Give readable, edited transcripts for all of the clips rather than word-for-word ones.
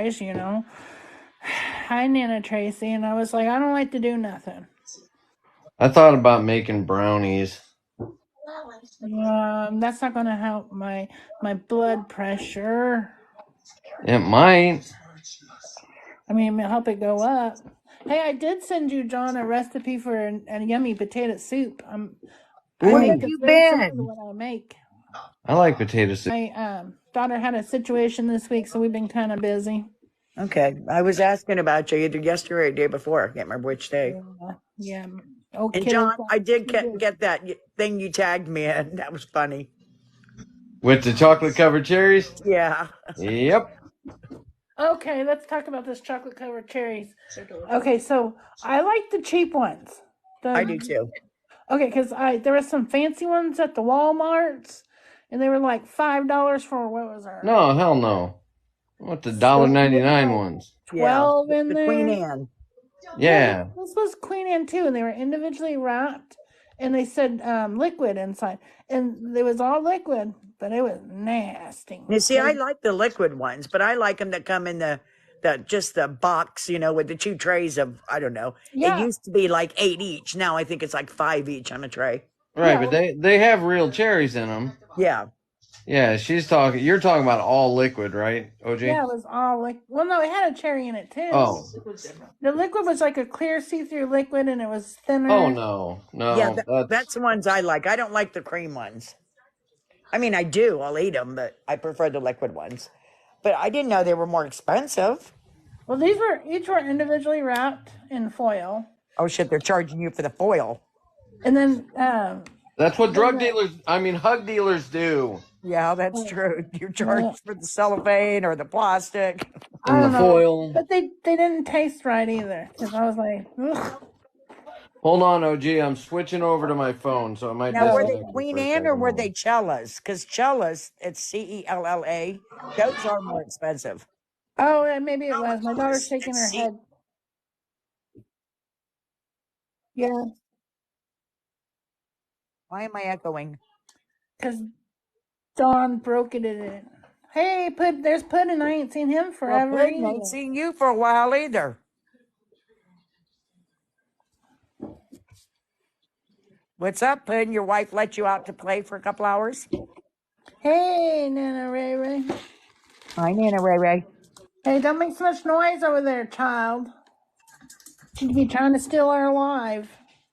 surprise, you know. Hi, Nana Tracy. And I was like, I don't like to do nothing. I thought about making brownies. That's not going to help my blood pressure. It might. I mean, it'll help it go up. Hey, I did send you, John, a recipe for a yummy potato soup. Where have you been? To what I make. I like potato soup. My daughter had a situation this week, so we've been kind of busy. Okay, I was asking about you either yesterday or the day before. I can't remember which day. Yeah. Okay. And John, I did get that thing you tagged me in. That was funny. With the chocolate covered cherries? Yeah. Yep. Okay, let's talk about this chocolate covered cherries. Okay, so I like the cheap ones. I do too. Okay, because there were some fancy ones at the Walmarts, and they were like $5 for, what was there? No, hell no. What, the $1.99 ones? 12 in the there. Queen Anne. Yeah. This was Queen Anne too, and they were individually wrapped, and they said liquid inside, and it was all liquid, but it was nasty. You see, I like the liquid ones, but I like them that come in the just the box, you know, with the 2 trays of, I don't know. Yeah. It used to be like 8 each. Now I think it's like 5 each on a tray. Right, but they have real cherries in them. Yeah. Yeah, you're talking about all liquid, right, OG? Yeah, it was all liquid. Well, no, it had a cherry in it too. Oh. The liquid was like a clear see-through liquid, and it was thinner. Oh, no. Yeah, that's the ones I like. I don't like the cream ones. I mean, I do. I'll eat them, but I prefer the liquid ones. But I didn't know they were more expensive. Well, each were individually wrapped in foil. Oh, shit, they're charging you for the foil. And then... that's what hug dealers do. Yeah, that's true. You're charged for the cellophane or the plastic. And the foil. But they didn't taste right either. Because I was like, ugh. Hold on, OG. I'm switching over to my phone, so it might. Now, were they Queen Anne or were they Cellas? Because Cellas, it's Cella. Those are more expensive. Oh, maybe it was. My daughter's shaking her head. Yeah. Why am I echoing? Because Dawn broke it in it. Hey, there's Puddin'. I ain't seen him forever. Well, Puddin' ain't seen you for a while either. What's up, Puddin'? Your wife let you out to play for a couple hours? Hey, Nana Ray Ray. Hi, Nana Ray Ray. Hey, don't make so much noise over there, child. You'd be trying to steal our live.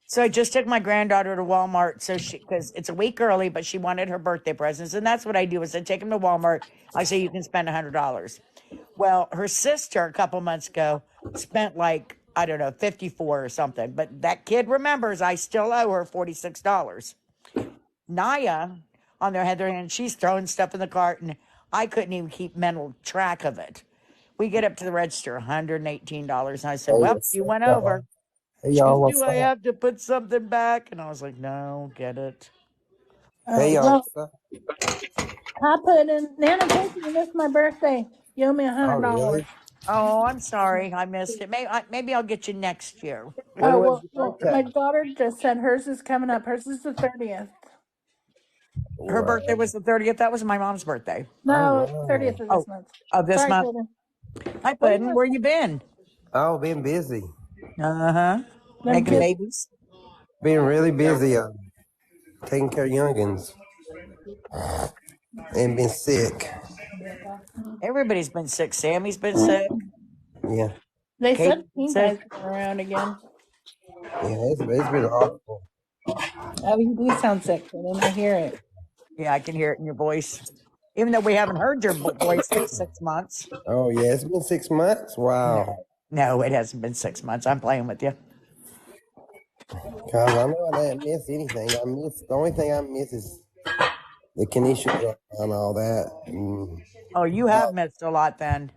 So I just took my granddaughter to Walmart because it's a week early, but she wanted her birthday presents. And that's what I do is I take them to Walmart. I say, you can spend $100. Well, her sister a couple months ago spent like, I don't know, 54 or something. But that kid remembers I still owe her $46. Naya, on the other hand, she's throwing stuff in the cart, and I couldn't even keep mental track of it. We get up to the register, $118. And I said, well, you went over. She goes, do I have to put something back? And I was like, no, get it. Hey, y'all. I put in, Nana, thank you. This is my birthday. You owe me $100. really? Oh, I'm sorry. I missed it. Maybe I'll get you next year. Oh, well, my daughter just said hers is coming up. Hers is the 30th. Her birthday was the 30th. That was my mom's birthday. No, 30th of this month. Of this month? Hi, Puddin'. Where you been? Oh, been busy. Uh-huh. Making babies? Been really busy taking care of youngins. And been sick. Everybody's been sick. Sammy's been sick. Yeah. They said you guys are around again. Yeah, it's been awful. Oh, you do sound sick. I didn't hear it. Yeah, I can hear it in your voice. Even though we haven't heard your voice in 6 months. Oh, yeah. It's been 6 months? Wow. No, it hasn't been 6 months. I'm playing with you. Because I know I didn't miss anything. The only thing I miss is the Kenesha and all that. Oh, you have missed a lot then.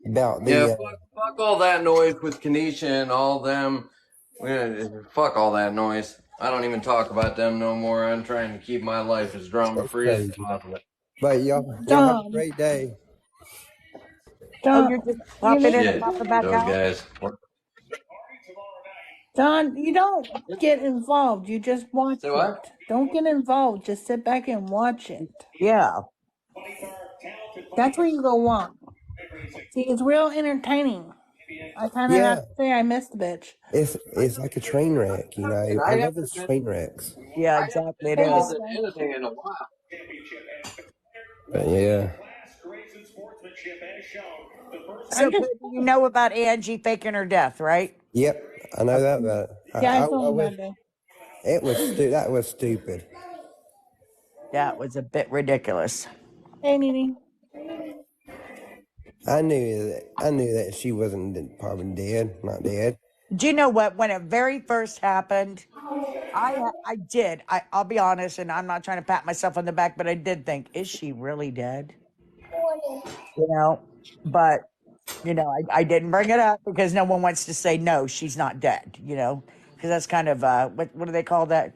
About the... fuck all that noise with Kenesha and all them. Fuck all that noise. I don't even talk about them no more. I'm trying to keep my life as drama-free as possible. But y'all have a great day. Oh, you're just popping in and popping back out? Guys. Don, you don't get involved. You just watch it. Don't get involved. Just sit back and watch it. Yeah. That's where you go wrong. See, it's real entertaining. I kind of have Yeah, to say I missed the bitch. it's like a train wreck, you know. And I I love haven't those been, train wrecks. Yeah, exactly. It Hey, is. listened Dada. to anything in a while. But yeah, I'm So, just, but you know about Angie faking her death, right? yep, I know that. But yeah, I I saw him wish that day. it was that was stupid. That was a bit ridiculous. Hey, Nene. I knew that she wasn't probably dead, not dead. Do you know what? When it very first happened, I did. I'll be honest, and I'm not trying to pat myself on the back, but I did think, is she really dead? You know, but I didn't bring it up because no one wants to say no, she's not dead. Because that's kind of what do they call that?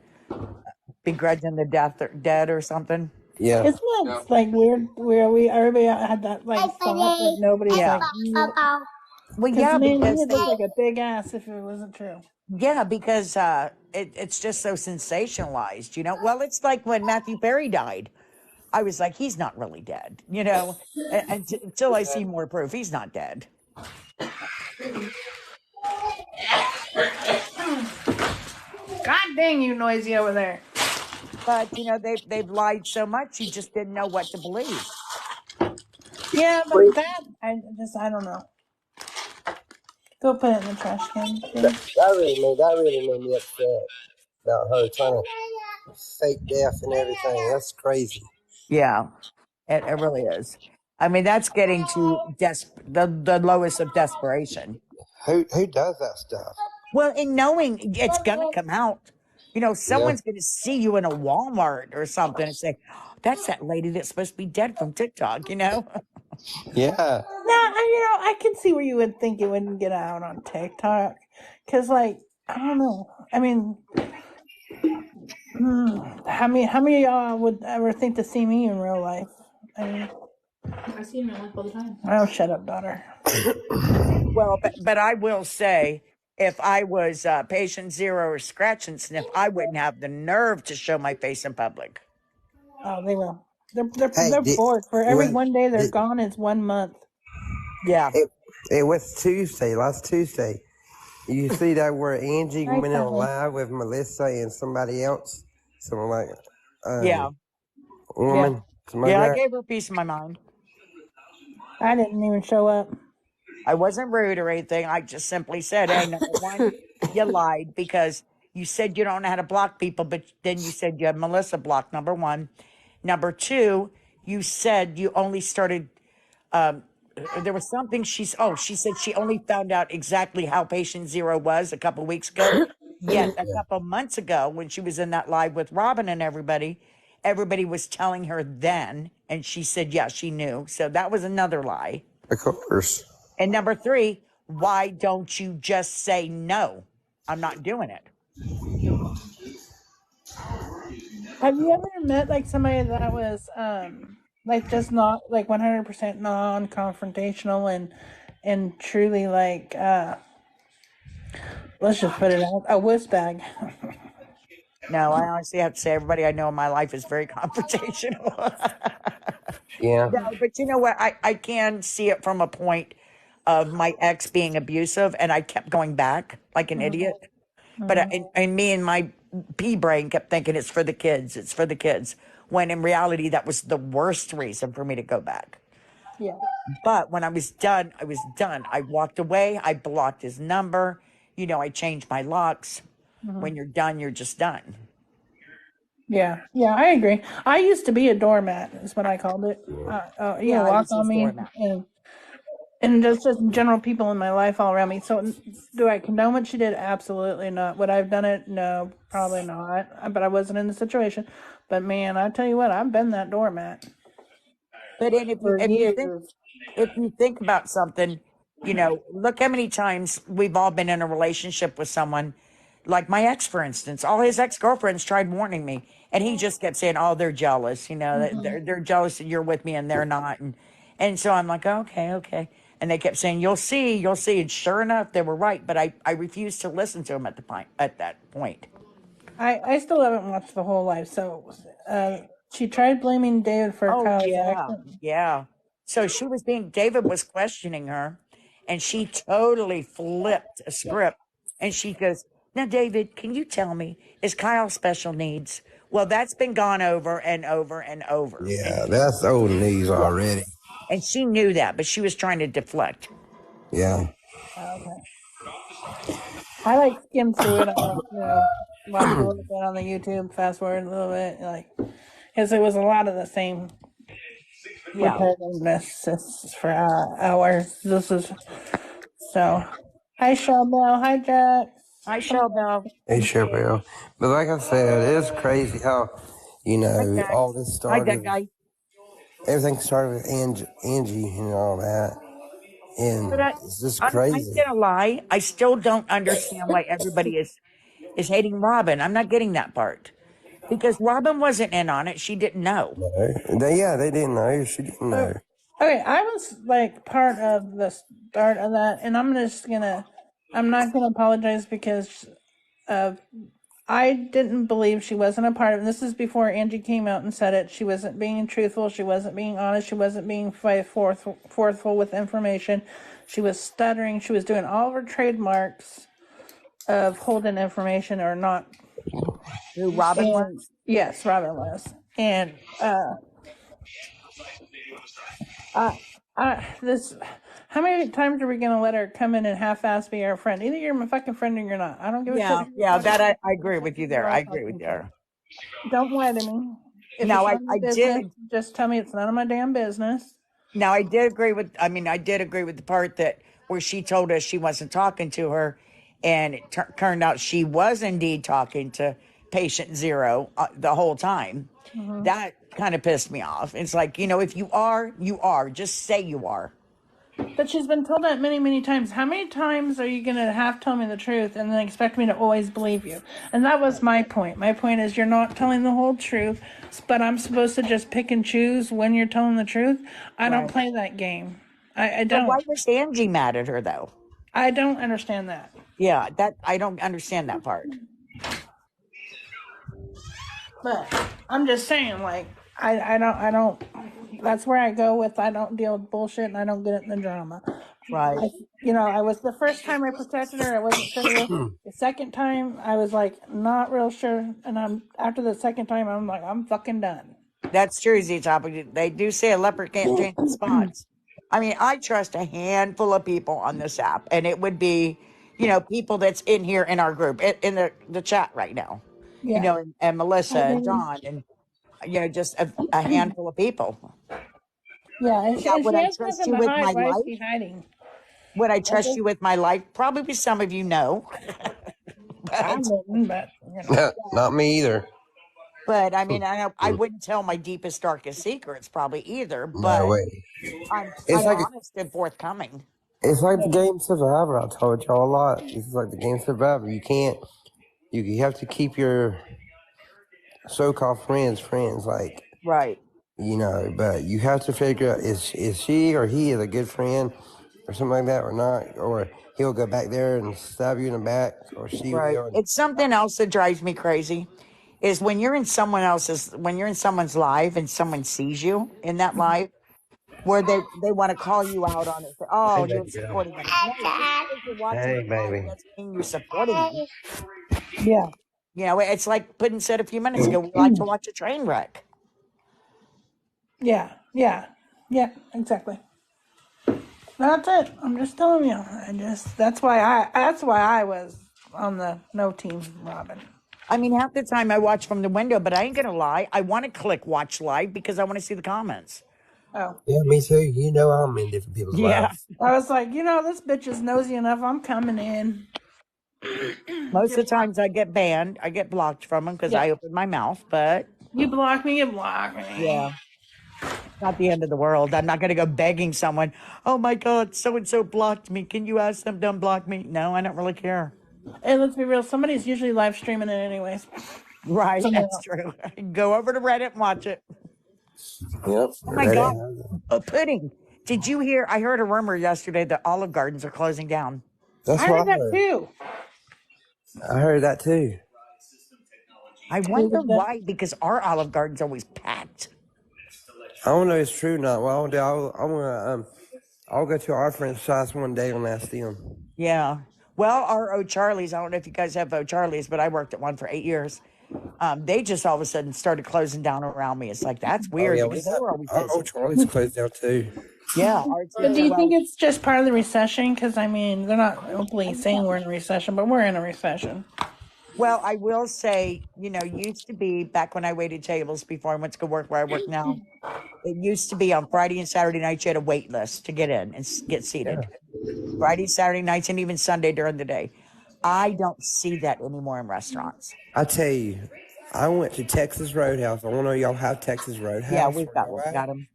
Begrudging the death or dead or something. Yeah, Isn't Yeah. that like weird where everybody had that like thought, but nobody's Yeah. like, Well, because yeah, man, because he'd look like a big ass if it wasn't true. it's just so sensationalized. Well, it's like when Matthew Perry died. I was like, he's not really dead, until I see more proof. He's not dead. God dang, you noisy over there. But they've lied so much, you just didn't know what to believe. Yeah, but I don't know. Go put it in the trash can, please. that really made me upset about her trying to fake death and everything. That's crazy. Yeah, it really is. I mean, that's getting to the lowest of desperation. Who does that stuff? Well, in knowing it's gonna come out, Yeah, someone's gonna see you in a Walmart or something and say, "Oh, that's that lady that's supposed to be dead from TikTok." yeah. No, I can see where you would think it wouldn't get out on TikTok, because like I don't know. I mean, how many of y'all would ever think to see me in real life? I mean, I see him in real life all the time. Oh, shut up, daughter. Well, but I will say, if I was patient zero or scratch and sniff, I wouldn't have the nerve to show my face in public. Oh, they will. Hey, They're bored. For every what? one day they're gone is 1 month. Yeah. It was Tuesday, last Tuesday. You see that where Angie Night went in a time. live with Melissa and somebody else, someone like Yeah. woman, somebody Yeah, I like that. gave her a piece of my mind. I didn't even show up. I wasn't rude or anything. I just simply said, hey, number one, you lied because you said you don't know how to block people, but then you said you had Melissa blocked, number one. Number two, you said you only started, there was something she said she only found out exactly how patient zero was a couple weeks ago. Yet a couple months ago, when she was in that live with Robin and everybody was telling her then, and she said, yeah, she knew. So that was another lie. Of course. And number three, why don't you just say no? I'm not doing it. Have you ever met like somebody that was like just not like 100% non-confrontational and truly like let's just put it out a wuss bag? No, I honestly have to say everybody I know in my life is very confrontational. Yeah. No, but you know what? I can see it from a point of my ex being abusive, and I kept going back like an idiot. But and me and my pea brain kept thinking it's for the kids, it's for the kids. When in reality, that was the worst reason for me to go back. Yeah. But when I was done, I was done. I walked away. I blocked his number. I changed my locks. When you're done, you're just done. Yeah, I agree. I used to be a doormat, is what I called it. Yeah, I Walk was on his me, doormat. and just general people in my life all around me. So, do I condone what she did? Absolutely not. Would I have done it? No, probably not. But I wasn't in the situation. But man, I tell you what, I've been that doormat But then for years. if you think about something, look how many times we've all been in a relationship with someone, like my ex, for instance. All his ex-girlfriends tried warning me, and he just kept saying, "Oh, they're jealous. They're jealous that you're with me and they're not." And so I'm like, "Okay, okay." And they kept saying, "You'll see, you'll see." And sure enough, they were right. But I refused to listen to him at that point. I still haven't watched the whole life. So, she tried blaming David for Oh Kyle's yeah, accident. yeah. So David was questioning her, and she totally flipped a script. And she goes, "Now, David, can you tell me, is Kyle special needs?" Well, that's been gone over and over and over. Yeah, that's old news already. And she knew that, but she was trying to deflect. Yeah. Okay. I like skim through it. I like, watch a little bit on the YouTube, fast forward a little bit, because it was a lot of the same Yeah. repetitiveness for hours. This is so. Hi, Showbell. Hi, Jack. Hi, Showbell. Hey, sure will. But like I said, it's crazy how, Okay. all this Hi, started. that guy. Everything started with Angie and all that. But And it's just I'm crazy. gonna lie. I still don't understand why everybody is hating Robin. I'm not getting that part because Robin wasn't in on it. She didn't know. They didn't know. She didn't know. Okay, I was like part of the start of that, and I'm not gonna apologize because I didn't believe she wasn't a part of it. This is before Angie came out and said it. She wasn't being truthful. She wasn't being honest. She wasn't being forthful with information. She was stuttering. She was doing all of her trademarks of holding information or not. Who Robin And was? yes, Robin was. And this. How many times are we gonna let her come in and half-ass be our friend? Either you're my fucking friend or you're not. I don't give a shit. Yeah. That I agree with you there. I agree with you there. Don't lie to me. If Now it's I none of my business, did. just tell me it's none of my damn business. Now I did agree with. I mean, I did agree with the part that where she told us she wasn't talking to her, and it turned out she was indeed talking to patient zero the whole time. Mm-hmm. That kind of pissed me off. It's like, if you are, you are. Just say you are. But she's been told that many, many times. How many times are you going to half tell me the truth and then expect me to always believe you? And that was my point. My point is you're not telling the whole truth, but I'm supposed to just pick and choose when you're telling the truth. I don't play that game. I But why don't. was Angie mad at her though? I don't understand that. Yeah, that I don't understand that part. But I'm just saying, I don't. That's where I go with. I don't deal with bullshit, and I don't get it in the drama. Right. I was the first time I protected her. I wasn't sure. The second time, I was not real sure, and after the second time, I'm like, I'm fucking done. That's true, Z-Topic. They do say a leopard can't change its spots. I mean, I trust a handful of people on this app, and it would be, people that's in here in our group, in the chat right now, Yeah. and Melissa and Don, and, just a handful of people. Yeah, and Now, she would I has trust nothing you to with hide. my Why is life? she hiding? Would I trust you with my life? Probably some of you know. I wouldn't, but Not me either. But I mean, I wouldn't tell my deepest, darkest secrets probably either. No But way. I'm It's like honest and forthcoming. it's like the game Survivor. I told y'all a lot. It's like the game Survivor. You can't. You have to keep your so-called friends, like, Right. but you have to figure out is she or he is a good friend or something like that or not, or he'll go back there and stab you in the back, or she Right. will. It's something else that drives me crazy is when you're in someone's live and someone sees you in that live where they want to call you out on it. Say, oh, Hey, you're baby girl. supporting them. No, just because you're watching Hey, them live baby. doesn't mean you're supporting them. yeah, It's like Puddin said a few minutes ago, we like to watch a train wreck. yeah, exactly. That's it. I'm just telling you. That's why I was on the no team, Robin. I mean, half the time I watch from the window, but I ain't gonna lie. I want to click watch live because I want to see the comments. Oh. Yeah, me too. I'm in different people's lives. I was like, this bitch is nosy enough. I'm coming in. Most of the times I get banned. I get blocked from them because I open my mouth, but you block me, you block me. yeah. Not the end of the world. I'm not going to go begging someone, oh my God, so-and-so blocked me. Can you ask them to unblock me? No, I don't really care. Hey, let's be real. Somebody's usually live streaming it anyways. Right, that's true. Go over to Reddit and watch it. Yep. Oh my God. Pudding. Did you hear? I heard a rumor yesterday that Olive Gardens are closing down. That's I what heard that too. I heard that too. I wonder why, because our Olive Garden's always packed. I don't know if it's true or not. Well, I'll do. I'll go to our friend's house one day and ask them. Yeah. Well, our O'Charlie's, I don't know if you guys have O'Charlie's, but I worked at one for 8 years. They just all of a sudden started closing down around me. It's like, that's Oh weird yeah, because they were always our busy. old Charlie's closed down too. Yeah, ours But is. do you Well, think it's just part of the recession? Because I mean, they're not openly saying we're in a recession, but we're in a recession. well, I will say, used to be back when I waited tables before I went to go work where I work now. It used to be on Friday and Saturday nights, you had a wait list to get in and get seated. Friday, Saturday nights, and even Sunday during the day. I don't see that anymore in restaurants. I tell you, I went to Texas Roadhouse. I don't know y'all have Texas Yeah, Roadhouse. we've got one. Got them.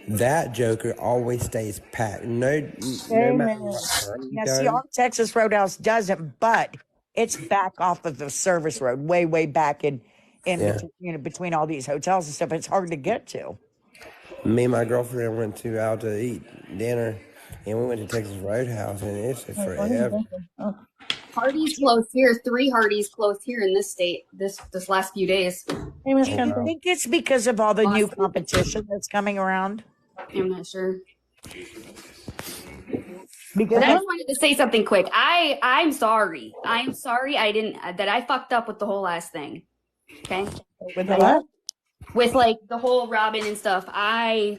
That joker always stays packed. No matter Amen. what time you Now, see, our go. Texas Roadhouse doesn't, but it's back off of the service road, way, way back in Yeah. between all these hotels and stuff. It's hard to get to. Me and my girlfriend went out to eat dinner, and we went to Texas Roadhouse, and it's forever. Hardee's closed here. 3 Hardee's closed here in this state this last few days. Hey, Miss Do you Country. think it's because of all the new competition that's coming around? I'm not sure. Because But I just wanted to say something quick. I'm sorry. I'm sorry I fucked up with the whole last thing. Okay? with the what? With like the whole Robin and stuff. I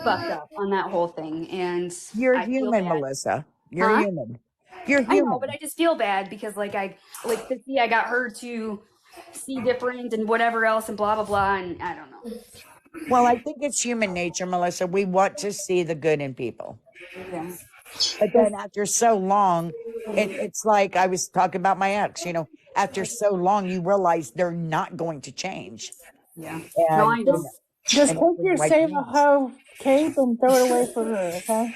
fucked up on that whole thing, and You're I feel human, bad. Melissa. You're Huh? human. You're I human. know, but I just feel bad because Sissy, I got her to see different and whatever else and blah blah blah, and I don't know. Well, I think it's human nature, Melissa. We want to see the good in people. Yeah. But then after so long, it's like I was talking about my ex, after so long, you realize they're not going to change. Yeah. And, No, I know. Just and take it's your like, save a yes. hoe cape and throw it away for her, okay?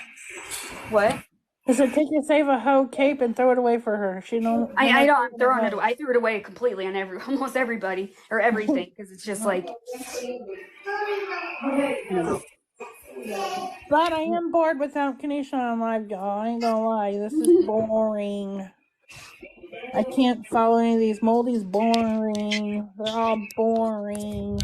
What? I said, take your save a hoe cape and throw it away for her. She don't. I don't. I'm throwing it away. I threw it away completely on almost everybody or everything because it's just like I don't know. But I am bored without Kanisha on live, y'all. I ain't gonna lie. This is boring. I can't follow any of these. Moldy's boring. They're all boring.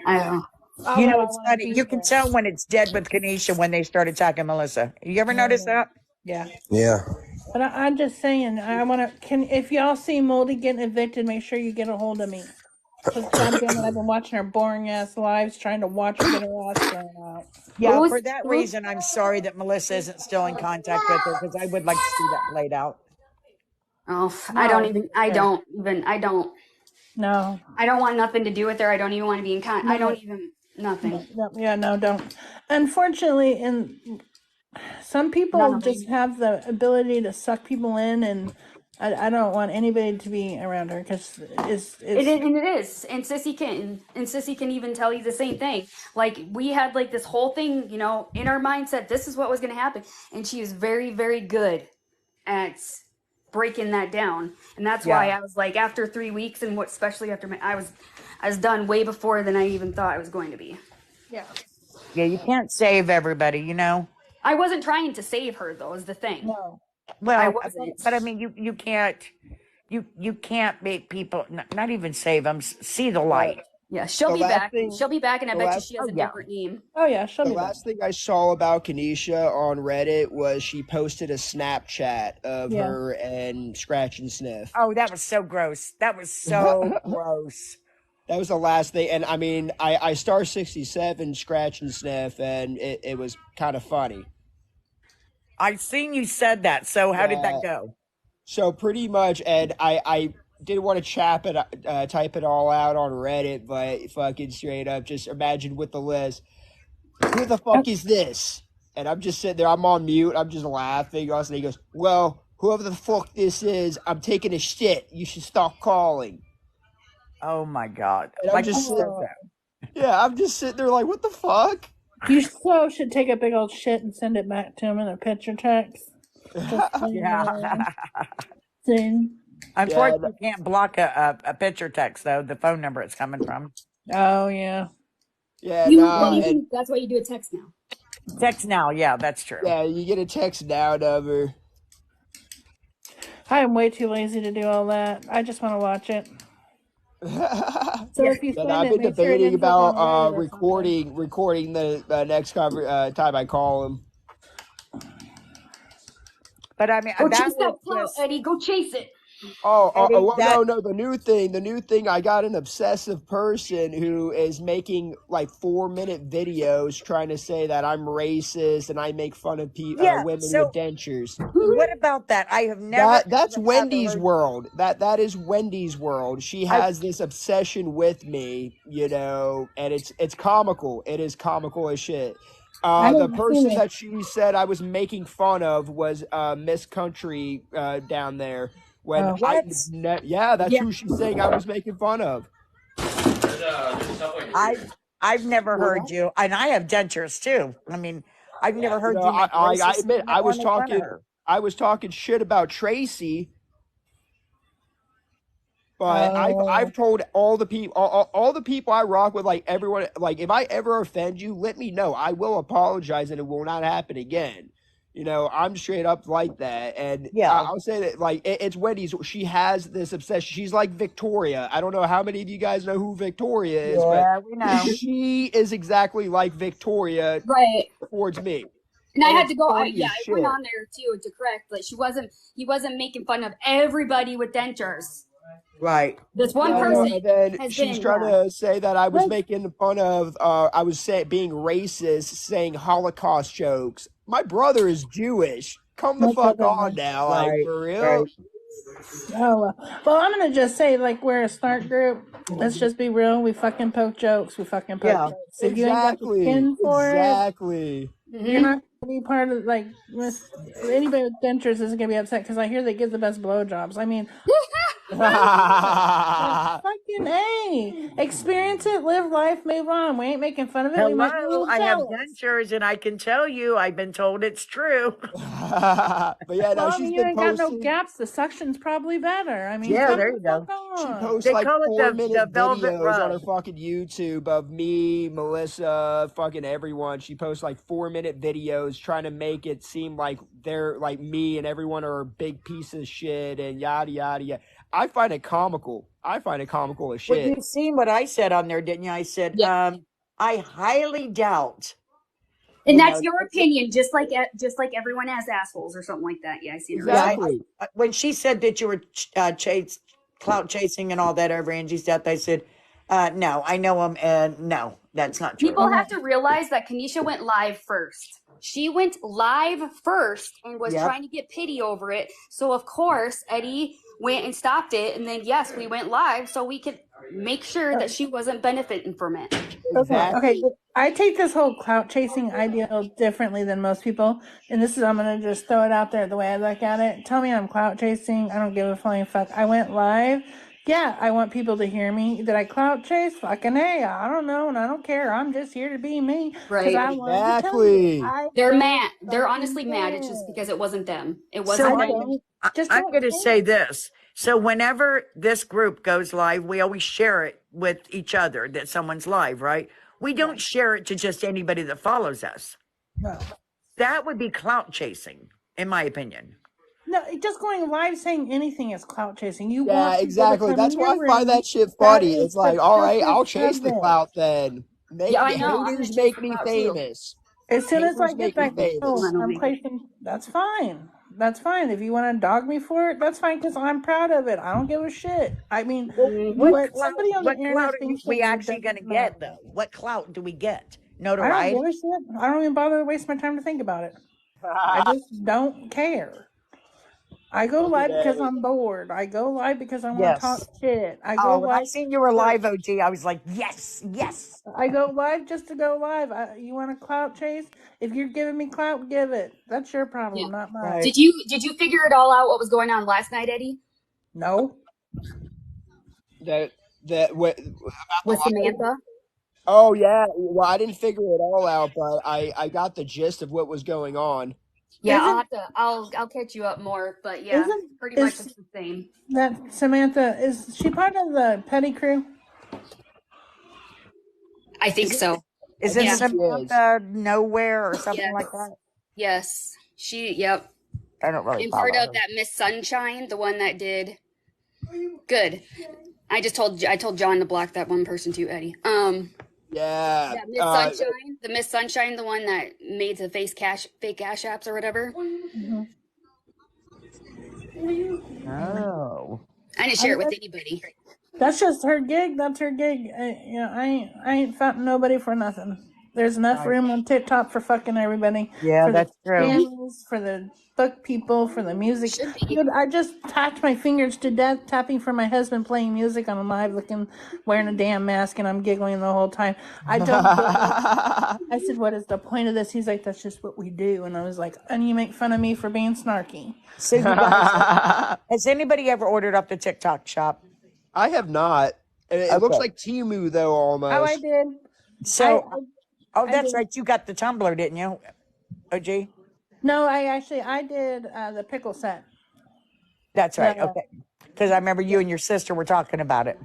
I don't know. Although I It's want to funny. be You can there. tell when it's dead with Kanisha when they started talking Melissa. You ever notice that? Yeah. Yeah. But I'm just saying, I want to. If y'all see Moldy getting evicted, make sure you get a hold of me. Because goddamn it, I've been watching her boring ass lives, trying to watch her get her ass thrown out. Yeah, Who's- for that who's- reason, I'm sorry that Melissa isn't still in contact with her because I would like to see that played out. Oh, I don't. No. I don't want nothing to do with her. I don't even want to be in contact. I don't even nothing. Yeah, no, don't. Unfortunately, some people None of just them. have the ability to suck people in, and I don't want anybody to be around her because It is, and Sissy can even tell you the same thing. Like we had like this whole thing, in our mindset. This is what was going to happen, and she is very, very good at breaking that down, and that's why I was like, after 3 weeks, and especially after I was done way before than I even thought I was going to be. Yeah. Yeah, you can't save everybody, I wasn't trying to save her though. Is the thing. No. Well, I wasn't. but I mean, you can't make people not even save them see the light. Yeah, she'll be back. She'll be back, and I bet you she has a yeah. different name. Oh yeah, she'll The be back. last thing I saw about Kanisha on Reddit was she posted a Snapchat of her and Scratch and Sniff. Oh, that was so gross. That was so gross. That was the last thing. And I mean, I star 67 Scratch and Sniff, and it was kind of funny. I've seen you said that. So how did that go? So pretty much, and I didn't want to type it all out on Reddit, but fucking straight up, just imagine with the list, who the fuck is this? And I'm just sitting there, I'm on mute, I'm just laughing. And he goes, well, whoever the fuck this is, I'm taking a shit. You should stop calling. Oh my God. And I'm just sitting there like, what the fuck? You should take a big old shit and send it back to him in a picture text. Yeah. Thing. Unfortunately, you can't block a picture text though. The phone number it's coming from. Oh yeah. Yeah, that's why you do a text now. Text now, yeah, that's true. Yeah, you get a text now number. I am way too lazy to do all that. I just want to watch it. So if you That send I've it, been make sure it debating ends up on about Reddit or something. recording the next time I call him. But I mean, Go that chase was that clout, just Eddie. Go chase it. Eddie. Well, That no. The new thing. I got an obsessive person who is making like 4-minute videos trying to say that I'm racist and I make fun of yeah. women with So dentures. what about that? I have never That's ever Wendy's heard. world. That is Wendy's world. She I has this obsession with me, and it's comical. It is comical as shit. I The haven't seen person it. that she said I was making fun of was Miss Country down there. When Oh, what? yeah, that's Yeah. who she's saying I was making fun of. I've never heard you, and I have dentures too. I mean, I've never heard you make I racist admit statement or make fun of her. I was talking shit about Tracy. But I've oh, told all the people all the people I rock with, like everyone, like if I ever offend you, let me know. I will apologize and it will not happen again. I'm straight up like that, and Yeah, I'll say that like it's Wendy's. She has this obsession. She's like Victoria. I don't know how many of you guys know who Victoria is, but yeah, we know. she is exactly like Victoria Right. towards me, And I and had it's to go. funny Yeah, as I went shit. on there too to correct, but he wasn't making fun of everybody with dentures. Right. This one No, person and then has she's been, trying yeah. to say that I was like, making fun of, being racist, saying Holocaust jokes. My brother is Jewish. Come the my fuck brother. on now, like Right. for real. Right. Oh, well, I'm gonna just say, like, we're a smart group. Let's just be real. We fucking poke jokes. We fucking poke Yeah. jokes. If you ain't got the Exactly, skin for it, exactly. you're Mm-hmm. not gonna be part of, like, anybody with dentures isn't gonna be upset because I hear they give the best blowjobs. I mean, like, fucking A. Experience it, live life, move on. We ain't making fun of it. We might be a Hello, little I have jealous. dentures, and I can tell you, I've been told it's true. But yeah, no, Well, I she's mean, you been ain't got no posting. gaps. The suction's probably better. I mean, Yeah, come there the you fuck go. She on. posts They like call it four the minute velvet videos on her rug. fucking YouTube of me, Melissa, fucking everyone. She posts like 4-minute videos trying to make it seem like they're like me and everyone are a big piece of shit and yada yada yada. I find it comical. I find it comical as Well, shit. you've seen what I said on there, didn't you? I said, Yeah. I highly doubt, And you that's know, your opinion, just like everyone has assholes or something like that. Yeah, I see her. yeah, Exactly. when she said that you were clout chasing and all that over Angie's death, I said, no, I know him, and no, that's not true. People have to realize that Kanisha went live first. She went live first and was Yep. trying to get pity over it. So of course Eddie went and stopped it, and then yes, we went live so we could make sure that she wasn't benefiting from it. Okay. Exactly. I take this whole clout chasing idea differently than most people, and this is I'm gonna just throw it out there the way I look at it. Tell me I'm clout chasing. I don't give a flying fuck. I went live. Yeah, I want people to hear me. Did I clout chase? Fucking hey, I don't know, and I don't care. I'm just here to be me because Right. I wanted to tell you. Exactly. I They're don't mad. They're fucking honestly mad. It's just care. because it wasn't them. It So wasn't I them. don't. Just I'm don't going to care. say this. So whenever this group goes live, we always share it with each other that someone's live, right? We don't share it to just anybody that follows us. No. That would be clout chasing, in my opinion. No, just going live saying anything is clout chasing. You Yeah, want people to exactly. come in That's why your I find room. that shit That funny. is It's the like, all right, purpose I'll chase of the it. clout then. Yeah, Make I me know. I'm gonna haters chase make the me clout too. famous. As soon as I Haters get make me that famous. goal, I'm placing. That's fine. That's fine. If you want to dog me for it, that's fine because I'm proud of it. I don't give a shit. I mean, Well, what somebody on the what clout internet are thinks of we me actually going doesn't to matter. get, though? What clout do we get? I don't give Notoriety? a shit. I don't even bother to waste my time to think about it. I just don't care. I go Fucking live because A. I'm bored. I go live because I want to talk Yes. shit. I go Oh, when I live. seen you were live, OG, I was like, yes, yes. I go live just to go live. You want a clout chase? If you're giving me clout, give it. That's your Yeah. problem, not mine. Right. Did you figure it all out what was going on last night, Eddie? No. That that what about the With live? Samantha? Oh yeah. Well, I didn't figure it all out, but I got the gist of what was going on. Yeah, Isn't I'll catch you up more, but yeah, isn't pretty much is it's the same. that Samantha? Is she part of the petty crew? I think Is it, so. I is it think Yeah. she is. Samantha Nowhere or something like Yes. that? Yes. Yep. I don't really And follow part of her. that Miss Sunshine, the one that did good. I told John to block that one person too, Eddie. Yeah. Yeah, Miss Sunshine, the Miss Sunshine, the one that made the fake cash apps or whatever. Mhm. Oh. I didn't share it with anybody. That's just her gig. That's her gig. I ain't fighting nobody for nothing. There's enough Right. room on TikTok for fucking everybody. Yeah, For the that's true. channels, for the book people, for the music. Should be. Dude, I just tapped my fingers to death tapping for my husband playing music on a live looking, wearing a damn mask, and I'm giggling the whole time. I don't get it. I said, what is the point of this? He's like, that's just what we do. And I was like, and you make fun of me for being snarky. So you guys, has anybody ever ordered up the TikTok shop? I have not. It looks like Temu though, almost. Oh, I did. So, I that's did. right. You got the tumbler, didn't you, OG? No, I did the pickle set. That's right. Yeah. Okay. Because I remember you and your sister were talking about it.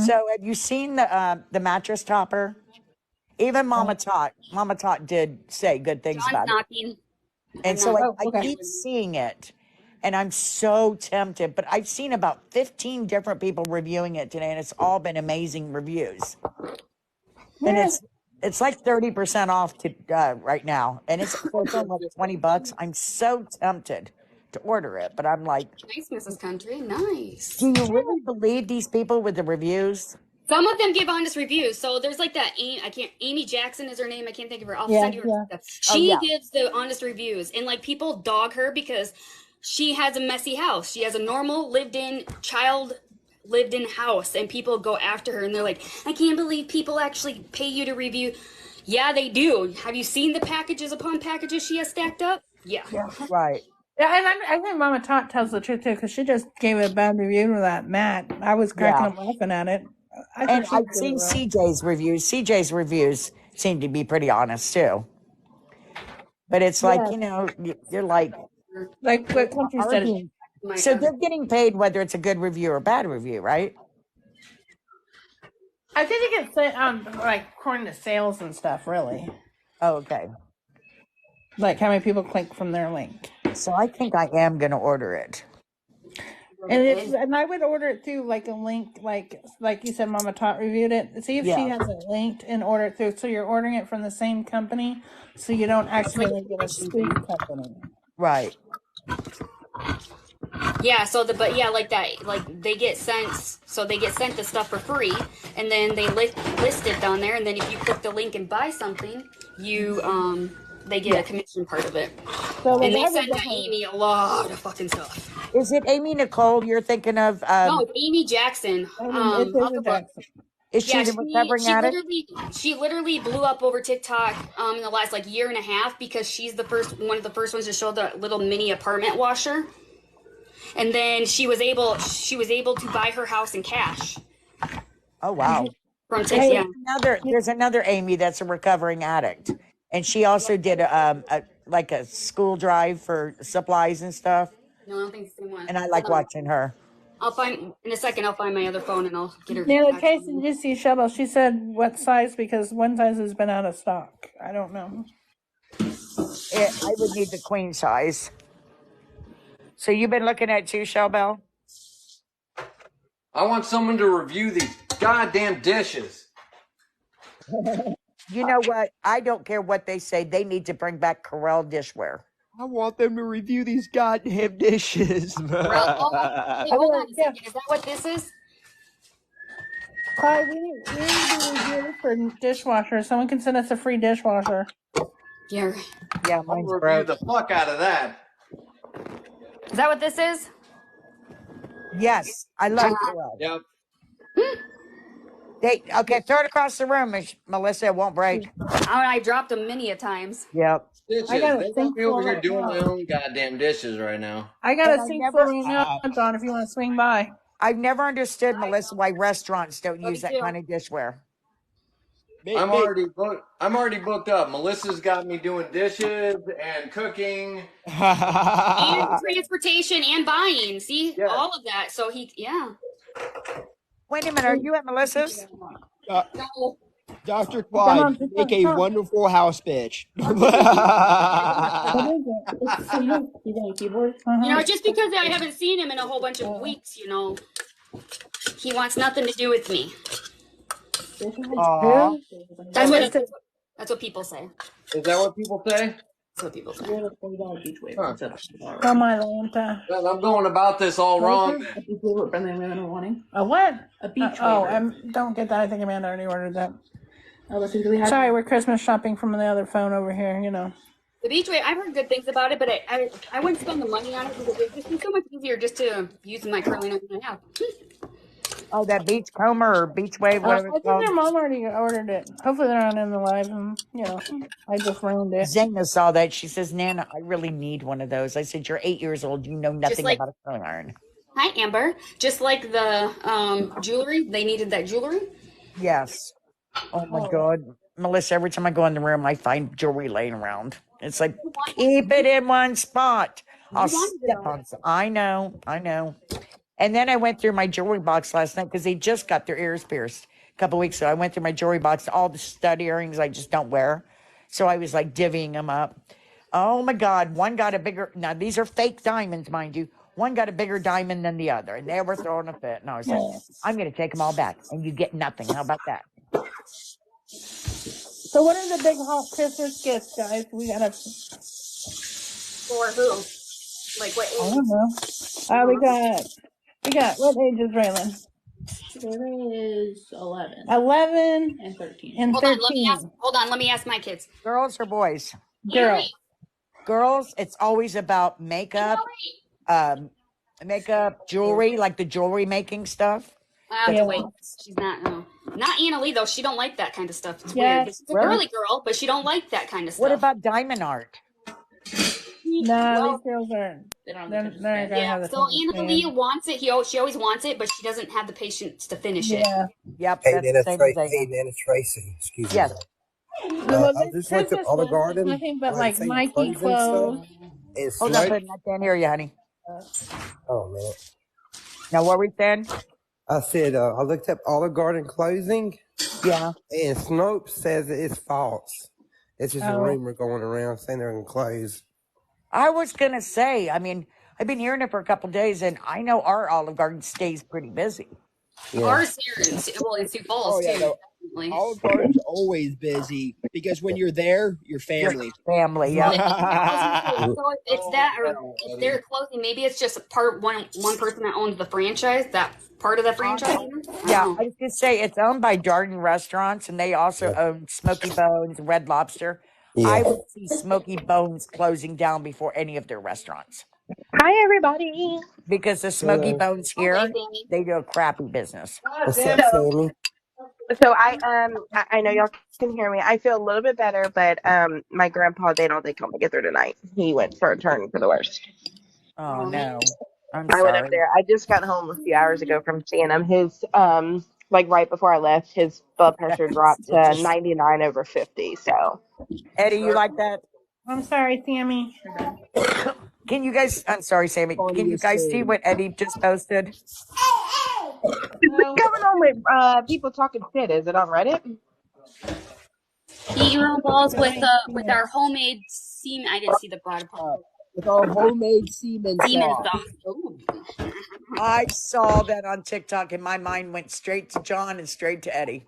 So have you seen the mattress topper? Even Mama Tot did say good things John's about it. knocking. And so I okay. keep seeing it, and I'm so tempted. But I've seen about 15 different people reviewing it today, and it's all been amazing reviews. And it's like 30% off to right now, and it's only like $20. I'm so tempted to order it, but I'm like, Nice, Mrs. Country. Nice. do you really believe these people with the reviews? Some of them give honest reviews. So there's like that. Amy Jackson is her name. I can't think of her. I'll send you her stuff. She gives the honest reviews, and like people dog her because she has a messy house. She has a normal lived-in house, and people go after her, and they're like, I can't believe people actually pay you to review. Yeah, they do. Have you seen the packages upon packages she has stacked up? Yeah. Right. Yeah, and I think Mama Tot tells the truth too, because she just gave a bad review to that Matt. I was cracking up laughing at it. And I've seen CJ's reviews. CJ's reviews seem to be pretty honest too. But it's like, you're like what Country said. So they're getting paid whether it's a good review or bad review, right? I think it gets like according to sales and stuff, really. Oh, okay. Like how many people click from their link. So I think I am gonna order it. And I would order it through like a link, like you said, Mama Tot reviewed it. See if she has it linked and order it through. So you're ordering it from the same company, so you don't accidentally get a spoof company. Right. Yeah. Like that, like they get sent the stuff for free, and then they list it down there, and then if you click the link and buy something, they get a commission part of it. So and they send to Amy a lot of fucking stuff. Is it Amy Nicole you're thinking of? No, it's Amy Jackson. Is she the recovering addict? She literally blew up over TikTok in the last like year and a half because she's one of the first ones to show the little mini apartment washer. And then she was able to buy her house in cash. Oh wow. From TikTok. There's another Amy that's a recovering addict. And she also did a school drive for supplies and stuff. No, I don't think it's the same one. And I like watching her. I'll find my other phone and I'll get her. Yeah, the case did you see Shovel? She said what size because one size has been out of stock. I don't know. I would need the queen size. So you've been looking at too, Shellbell? I want someone to review these goddamn dishes. You know what? I don't care what they say. They need to bring back Corel dishware. I want them to review these goddamn dishes. Hold on a second. Is that what this is? Clyde, we need to review for dishwasher. Someone can send us a free dishwasher. Yeah, mine's broke. The fuck out of that. Is that what this is? Yes, I love Corel. Yep. Okay, throw it across the room, Melissa. It won't break. I dropped them many a times. Yep. Dishes. I got they got me over here doing my own goddamn dishes right now. I got a sink full of John, if you want to swing by. I've never understood, Melissa, why restaurants don't use that kind of dishware. I'm already booked up. Melissa's got me doing dishes and cooking. And transportation and buying. See? Yeah. All of that. So Wait a minute, are you at Melissa's? No. Dr. Clyde, make a wonderful house bitch. Just because I haven't seen him in a whole bunch of weeks, He wants nothing to do with me. Aw. Who? That's Who what is it? that's what people say. Is that what people say? That's what people say. Huh. Come on, Atlanta. Well, I'm going about this all wrong. A Then. what? A beach don't get that. I think Amanda already ordered that. Sorry, we're Christmas shopping from the other phone over here, you know. The beach wave, I've heard good things about it, but I wouldn't spend the money on it because it's just so much easier just to use my curling iron I have. Oh, that beach comber or beach wave, whatever I it's think called. their mom already ordered it. Hopefully they're not in the live, and you know, I just ruined it. Zena saw that. She says, Nana, I really need one of those. I said, you're 8 years old. You know nothing like- about a curling iron. Hi, Amber. Just like the jewelry, they needed that jewelry. Yes. Oh my God. Melissa, every time I go in the room, I find jewelry laying around. It's like, keep it in one spot. I'll step on some. I know. And then I went through my jewelry box last night because they just got their ears pierced a couple weeks ago. I went through my jewelry box, all the stud earrings I just don't wear. So I was like divvying them up. Oh my God. One got a bigger, now these are fake diamonds, mind you. One got a bigger diamond than the other, and they were throwing a fit. And I was like, I'm going to take them all back, and you get nothing. How about that? So what are the big hot Christmas gifts, guys? We gotta. For who? Like what I age? don't know. We got. What age is Raylan? Taylor is 11 11 and 13. and Hold 13. on, let me ask my kids. Girls or boys? Girl. Girls, it's always about makeup, jewelry, like the jewelry making stuff. Wait, she's not. No. Not Anna Lee though. She don't like that kind of stuff. It's Yes. weird. She's a girly girl, but she don't like that kind of stuff. What about diamond art? No, these girls aren't. They're not gonna have the So same Anna Lee wants it. She always wants it, but she doesn't have the patience to finish it. Yep, Hey, that's Nana, the same as Zena. hey, Nana Tracy. Excuse me. Yes. I just looked up Olive Garden. Nothing but I like seen Nike clothes and clothes. stuff. And Hold on, Snopes. I can't hear you, honey. Oh man. Now, what were we saying? I said I looked up Olive Garden closing, Yeah. and Snopes says it's false. It's just a rumor going around saying they're going to close. I was going to say, I mean, I've been hearing it for a couple of days, and I know our Olive Garden stays pretty busy. Yeah. Ours here in Sioux Falls too. No, Olive Garden's always busy because when you're there, you're family. Family, yeah. So it's that, or if they're closing, maybe it's just one person that owns the franchise, that part of the franchise. Yeah, I was going to say it's owned by Darden Restaurants, and they also own Smoky Bones, Red Lobster. Yeah. I would see Smoky Bones closing down before any of their restaurants. Hi, everybody. Because the Smoky Bones here, they do a crappy business. What's up, Sammy? So I know y'all can hear me. I feel a little bit better, but my grandpa, they don't think he'll make it through tonight. He went for a turn for the worst. Oh no. I'm I went up sorry. there. I just got home a few hours ago from seeing him. His like right before I left, his blood pressure dropped to 99/50. So Eddie, you like that? I'm sorry, Sammy. Can you guys, I'm sorry, Sammy. Can you guys see what Eddie just posted? what's going on with people talking shit? Is it on Reddit? Eat your own balls with our homemade semen. I didn't see the bottom part. With our homemade semen sauce. Ooh. I saw that on TikTok and my mind went straight to John and straight to Eddie.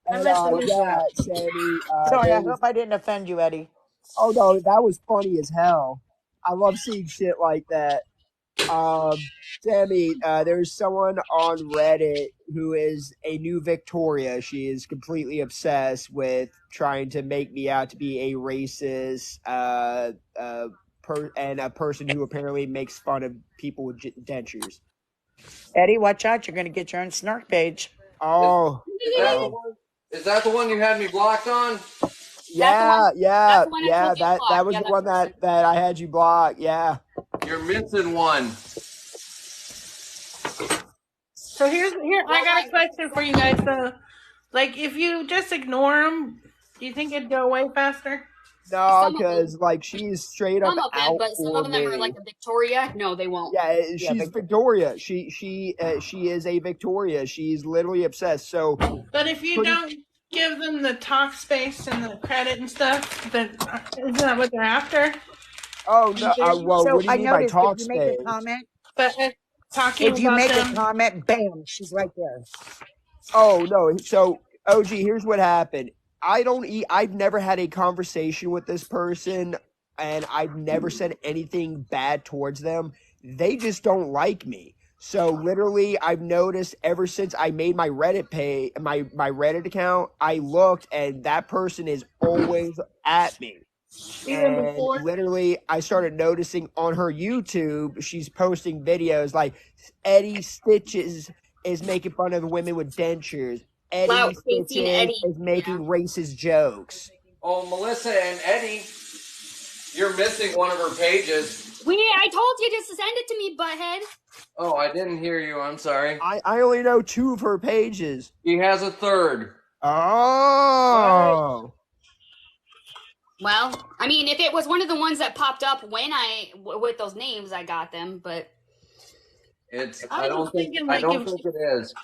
And, yeah, Sammy. Sorry, I hope I didn't offend you, Eddie. Oh no, that was funny as hell. I love seeing shit like that. Sammy, there's someone on Reddit who is a new Victoria. She is completely obsessed with trying to make me out to be a racist, and a person who apparently makes fun of people with dentures. Eddie, watch out. You're going to get your own snark page. Oh. Is that the one you had me blocked on? Yeah. That was Yeah, the one that I had you block. Yeah. You're missing one. So here, I got a question for you guys. So, like, if you just ignore them, do you think it'd go away faster? No, because like she's straight up Some of them, out but some for of them me. are like a Victoria. No, they won't. Yeah, she's Victoria. She is a Victoria. She's literally obsessed. So, But if you don't give them the talk space and the credit and stuff, then isn't that what they're after? oh no, well, So what do you I mean by noticed talk if you make space? a comment, But talking If you about make a them. comment, bam, she's right there. Oh no. So OG, here's what happened. I've never had a conversation with this person and I've never said anything bad towards them. They just don't like me. So literally I've noticed ever since I made my my Reddit account, I looked and that person is always at me. Even And before. literally I started noticing on her YouTube, she's posting videos like Eddie Stitches is making fun of women with dentures. Wow, Eddie Stacey and Stitches Eddie. is making racist jokes. Oh, Melissa and Eddie, you're missing one of her pages. I told you to send it to me, butthead. Oh, I didn't hear you. I'm sorry. I only know 2 of her pages. He has a third. Oh. Well, I mean, if it was one of the ones that popped up when with those names, I got them, but I don't think it is.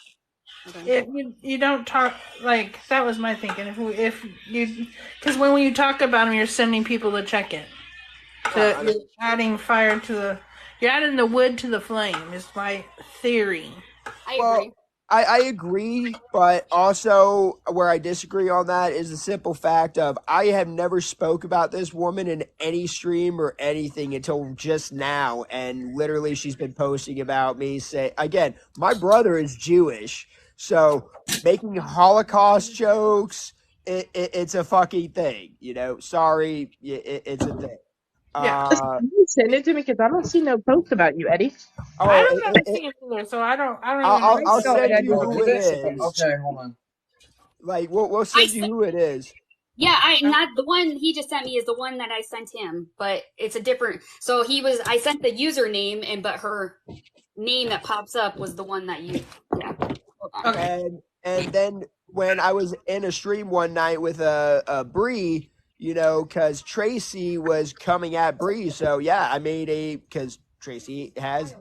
If you don't talk, like, that was my thinking. If you, because when you talk about them, you're sending people to check it. So you're adding fire to you're adding the wood to the flame. Is my theory. I agree. I agree, but also where I disagree on that is the simple fact of I have never spoke about this woman in any stream or anything until just now, and literally she's been posting about me. Say again, my brother is Jewish, so making Holocaust jokes, it's a fucking thing, you know. Sorry, it's a thing. Yeah. Send it to me because I don't see no post about you, Eddie. I don't know anything either, so I don't even know. I'll saw it send on you your who it page. is. Okay, hold on. Like we'll send you who it is. Yeah, not the one he just sent me is the one that I sent him, but it's a different. So I sent the username, but her name that pops up was the one that you. Yeah. Hold on. Okay. And then when I was in a stream one night with a Bree, you know, because Tracy was coming at Bree, so yeah, I made because Tracy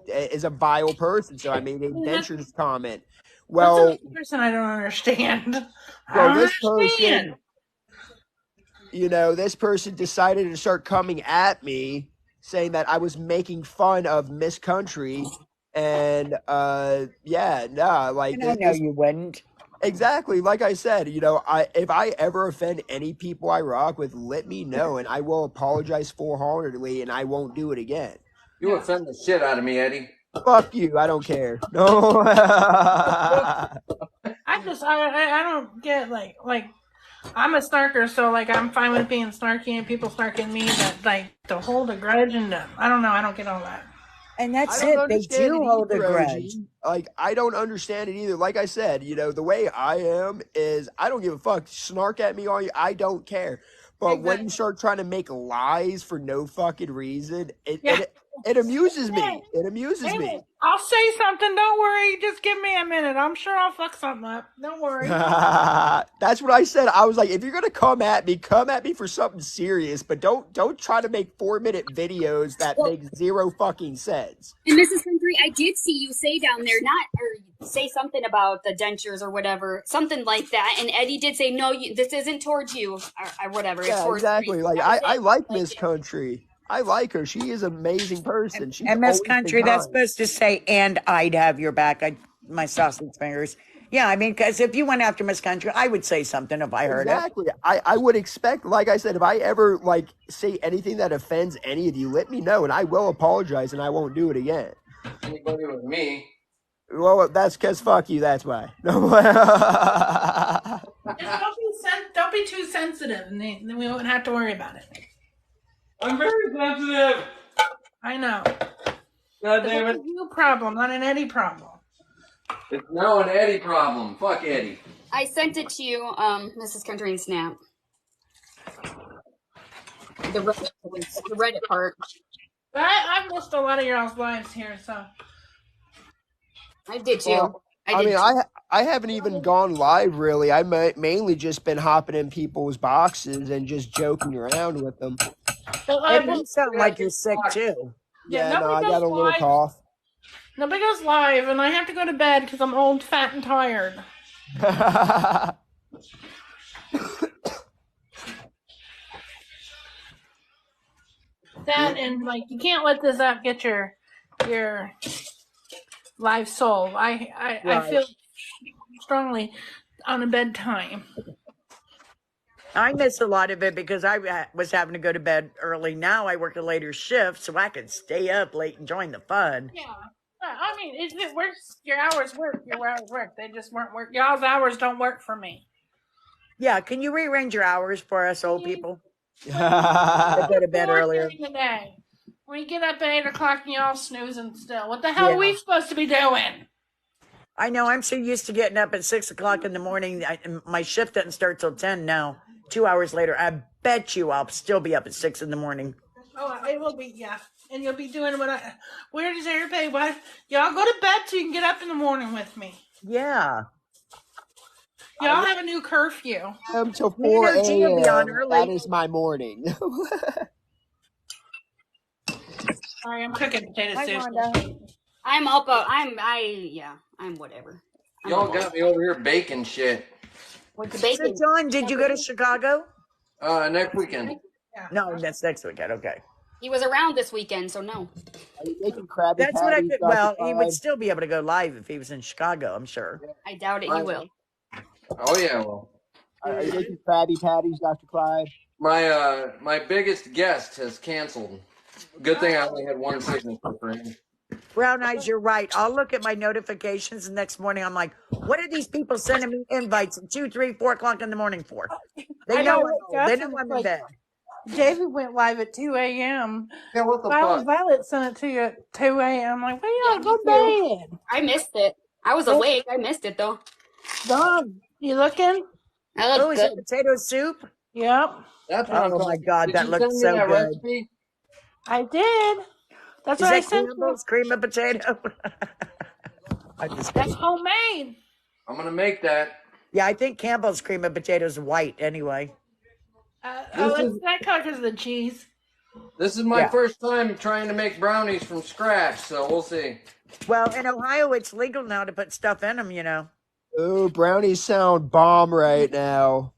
is a vile person, so I made a dentures comment. Well, That's a person I don't understand. I well, don't this understand. person, you know, this person decided to start coming at me, saying that I was making fun of Miss Country, and yeah, nah, like And I know you wouldn't. exactly, like I said, you know, if I ever offend any people I rock with, let me know, and I will apologize full-heartedly, and I won't do it again. You offend the shit out of me, Eddie. Fuck you, I don't care. No. I don't get like I'm a snarker, so like I'm fine with being snarky and people snarking me, but like to hold a grudge and I don't know, I don't get all that. And that's I don't it. They understand do it hold a either, grudge. OG. Like, I don't understand it either. Like I said, you know, the way I am is I don't give a fuck. Snark at me all you. I don't care. But when you start trying to make lies for no fucking reason, it amuses me. It amuses me. I'll say something. Don't worry. Just give me a minute. I'm sure I'll fuck something up. Don't worry. That's what I said. I was like, if you're gonna come at me for something serious, but don't try to make 4-minute videos that make zero fucking sense. And Mrs. Country, I did see you say down there, or say something about the dentures or whatever, something like that. And Eddie did say, no, this isn't towards you, or whatever. Yeah, it's towards exactly. me. Like I like Miss Country. I like her. She is an amazing person. She's And Miss always been Country, that's kind. supposed to say, and I'd have your back. My sausage fingers. Yeah, I mean, because if you went after Miss Country, I would say something if I heard it. Exactly. I would expect, like I said, if I ever like say anything that offends any of you, let me know, and I will apologize, and I won't do it again. Anybody with me? Well, that's because fuck you. That's why. No. Don't be too sensitive, and then we won't have to worry about it. I'm very sensitive. I know. God damn It's it. a you problem, not an Eddie problem. It's now an Eddie problem. Fuck Eddie. I sent it to you, Mrs. Country, in Snap. The Reddit part. But I've missed a lot of y'all's lives here, so. I did too. Well, I mean, I haven't even gone live really. I mainly just been hopping in people's boxes and just joking around with them. And you sound like you're sick too. Yeah, no, I got a little cough. Nobody goes live, and I have to go to bed because I'm old, fat, and tired. That and like you can't let this app get your live soul. I feel strongly on a bedtime. I miss a lot of it because I was having to go to bed early. Now I work a later shift, so I can stay up late and join the fun. Yeah. I mean, if it works, your hours work. Your hours work. They just weren't work. Y'all's hours don't work for me. Yeah, can you rearrange your hours for us old people to go to bed Born earlier? during the day. We get up at 8 o'clock and y'all snoozing still. What the hell are we supposed to be doing? I know. I'm so used to getting up at 6 o'clock in the morning. My shift doesn't start till 10 now. 2 hours later, I bet you I'll still be up at 6 in the morning. Oh, it will be, yeah. And you'll be doing where does everybody, what? Y'all go to bed so you can get up in the morning with me. Yeah. Y'all have a new curfew. Till You 4 know, Gina will be on a.m. early. That is my morning. Sorry, I'm cooking potato Hi, soup. Wanda. I'm whatever. Y'all got me over here baking shit. What's the So, bacon? John, did you go to Chicago? Next weekend. Yeah. No, that's next weekend. Okay. He was around this weekend, so no. Are you making Krabby That's what I Patties, could. Dr. Well, he would Clyde? still be able to go live if he was in Chicago, I'm sure. I doubt it. He will. Oh yeah, well, Are you making Krabby Patties, Dr. Clyde? my biggest guest has canceled. Good thing I only had one signature for him. Brown Eyes, you're right. I'll look at my notifications the next morning. I'm like, what are these people sending me invites at 2, 3, 4 o'clock in the morning for? They know I'm in bed. David went live at 2 a.m. Yeah, what the fuck? Violet sent it to you at 2 a.m. I'm like, where y'all go to bed? I missed it. I was awake. I missed it though. Don, you looking? That Oh, looks is it good. potato soup? Yep. That's what I'm Oh my talking. God, Did that you looks send me so that good. recipe? I did. That's Is what I that sent you. Campbell's cream of potato? I'm just That's kidding. homemade. I'm gonna make that. Yeah, I think Campbell's cream of potato is white anyway. It's that color because of the cheese. This is my Yeah. first time trying to make brownies from scratch, so we'll see. Well, in Ohio, it's legal now to put stuff in them, you know. Oh, brownies sound bomb right now.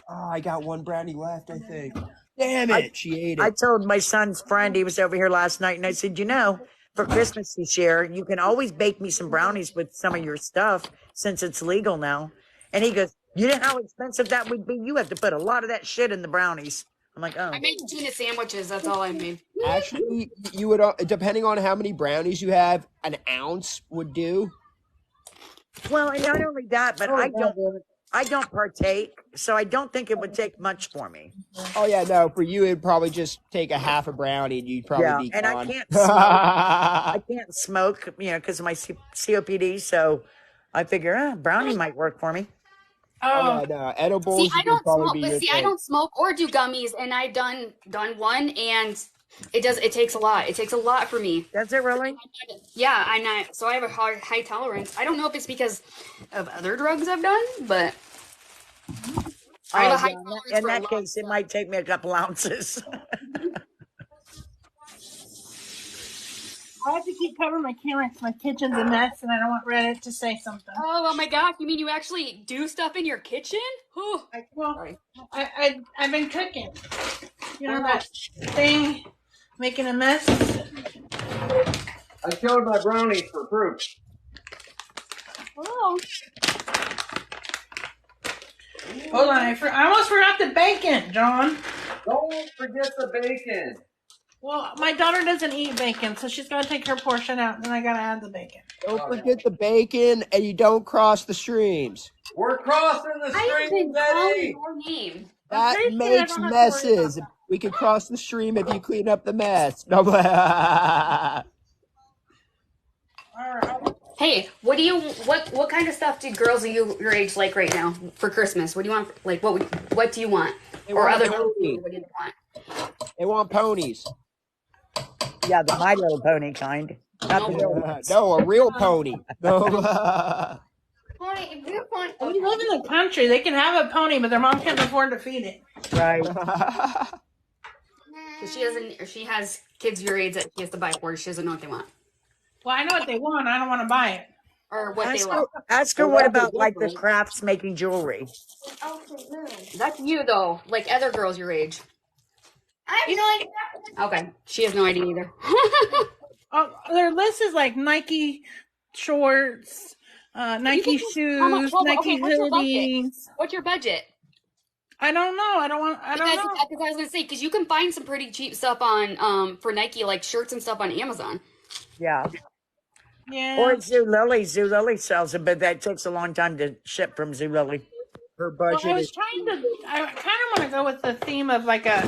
Oh, I got one brownie left, I think. Damn it, she ate I it. told my son's friend, he was over here last night, and I said, you know, for Christmas this year, you can always bake me some brownies with some of your stuff since it's legal now. And he goes, you know how expensive that would be? You have to put a lot of that shit in the brownies. I'm like, oh. I made tuna sandwiches. That's all I made. Actually, you would, depending on how many brownies you have, an ounce would do. Well, and not only that, but I don't partake, so I don't think it would take much for me. Oh yeah, no, for you it'd probably just take a half a brownie and you'd probably be and gone. I can't smoke, you know, because of my COPD. So I figure brownie might work for me. Oh yeah, no, edibles. See, I don't smoke, but I I don't smoke or do gummies, and I've done one, and it takes a lot. It takes a lot for me. Does it really? Yeah, so I have a high tolerance. I don't know if it's because of other drugs I've done, but I have a high tolerance. In that case, it might take me a couple ounces. I have to keep covering my camera because my kitchen's a mess and I don't want Reddit to say something. Oh my gosh, you mean you actually do stuff in your kitchen? I've been cooking. You know that thing, making a mess? I showed my brownies for proof. Oh. Hold on, I almost forgot the bacon, John. Don't forget the bacon. Well, my daughter doesn't eat bacon, so she's got to take her portion out, and then I got to add the bacon. Don't forget the bacon, and you don't cross the streams. We're crossing the streams, Eddie. Your name. That makes messes. We can cross the stream if you clean up the mess. No. Hey, what kind of stuff do girls of your age like right now for Christmas? What do you want? Like, what do you want? Or other girls, what do you want? They want ponies. Yeah, the My Little Pony kind. No, a real pony. No. We live in the country. They can have a pony, but their mom can't afford to feed it. Right. So she has kids your age that she has to buy for her. She doesn't know what they want. Well, I know what they want. I don't want to buy it. Or what they love. Ask her what about like the crafts making jewelry. That's you though. Like other girls your age. Okay. She has no idea either. Their list is like Nike shorts, Nike You can just, how much? shoes, Well, okay, Nike what's your budget? hoodies. What's your budget? I don't know. I don't know. Because I was gonna say, because you can find some pretty cheap stuff on for Nike, like shirts and stuff on Amazon. Yeah. Yeah. Or Zulily. Zulily sells it, but that takes a long time to ship from Zulily. Her Well, I budget was is trying to. I kind of want to go with the theme of like I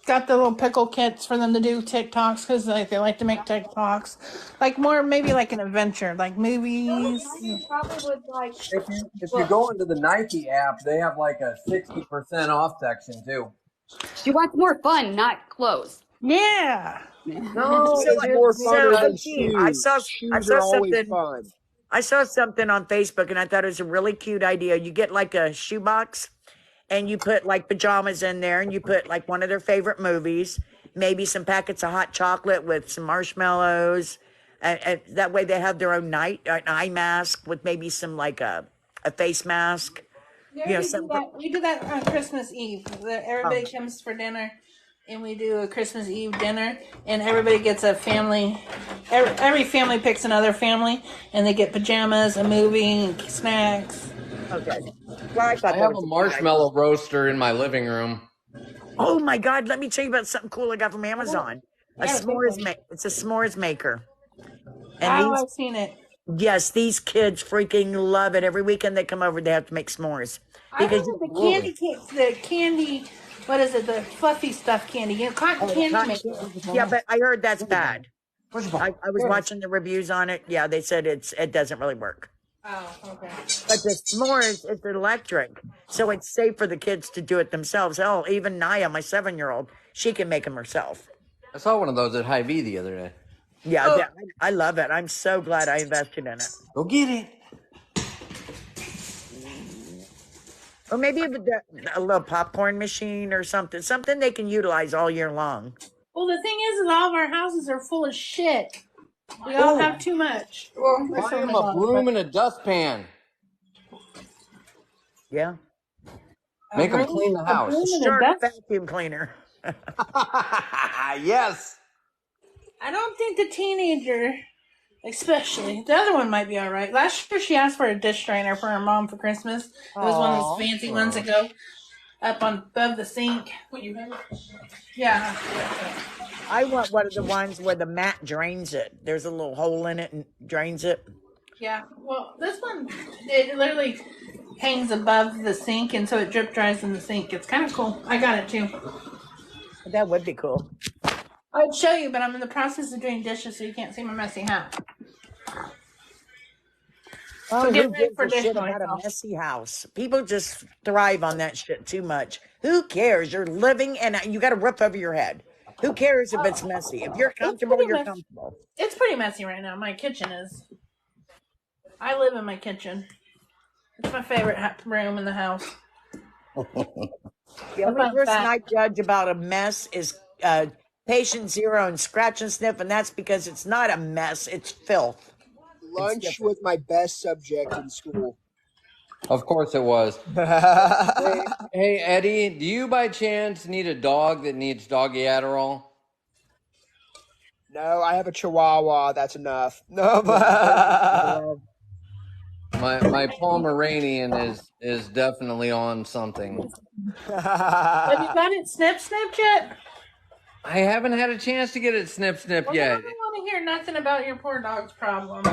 got the little pickle kits for them to do TikToks because like they like to make TikToks, like more maybe like an adventure, like movies. Probably would like. If you go into the Nike app, they have like a 60% off section too. She wants more fun, not clothes. Yeah. No, So, it more is- fun than Oki, shoes. I saw Shoes are always something. fun. I saw something on Facebook and I thought it was a really cute idea. You get like a shoebox and you put like pajamas in there and you put like one of their favorite movies, maybe some packets of hot chocolate with some marshmallows. And that way they have their own an eye mask with maybe some like a face mask. Yeah, we do that on Christmas Eve. Everybody comes for dinner, and we do a Christmas Eve dinner, and everybody gets a family. Every family picks another family, and they get pajamas, a movie, and snacks. Okay. Well, I thought I that have was a a good marshmallow roaster in my living room. idea. Oh my God! Let me tell you about something cool I got from Amazon. It's a s'mores maker. And Oh, these, I've seen it. yes, these kids freaking love it. Every weekend they come over, they have to make s'mores I because love the candy. What is it? The fluffy stuff candy. You know, cotton candy maker. yeah, but I heard that's bad. I was watching the reviews on it. Yeah, they said it doesn't really work. Oh, okay. But the s'mores, it's electric, so it's safe for the kids to do it themselves. Hell, even Naya, my 7-year-old, she can make them herself. I saw one of those at Hy-Vee the other day. Yeah, I love it. I'm so glad I invested in it. Go get it. Or maybe a little popcorn machine or something they can utilize all year long. Well, the thing is all of our houses are full of shit. We all have too much. Well, Buy him a broom and a dustpan. Yeah. Make them clean the house. Shark vacuum cleaner. Yes. I don't think the teenager, especially, the other one might be all right. Last year she asked for a dish strainer for her mom for Christmas. It was one of those fancy ones that go up above the sink. What you have? Yeah. I want one of the ones where the mat drains it. There's a little hole in it and drains it. Yeah. Well, this one, it literally hangs above the sink, and so it drip dries in the sink. It's kind of cool. I got it too. That would be cool. I'd show you, but I'm in the process of doing dishes, so you can't see my messy house. Oh, get who ready gives for a shit dish about a myself. messy house? People just thrive on that shit too much. Who cares? You're living and you got a roof over your head. Who cares if it's messy? If you're comfortable, you're comfortable. It's pretty messy right now. My kitchen is. I live in my kitchen. It's my favorite room in the house. The only person I judge about a mess is patient zero and scratch and sniff, and that's because it's not a mess, it's filth. Lunch was my best subject in school. Of course it was. Hey, Eddie, do you by chance need a dog that needs doggy Adderall? No, I have a Chihuahua. That's enough. No, My Pomeranian is definitely on something. Have you got it snipped yet? I haven't had a chance to get it snip Well, yet. I don't want to hear nothing about your poor dog's problem.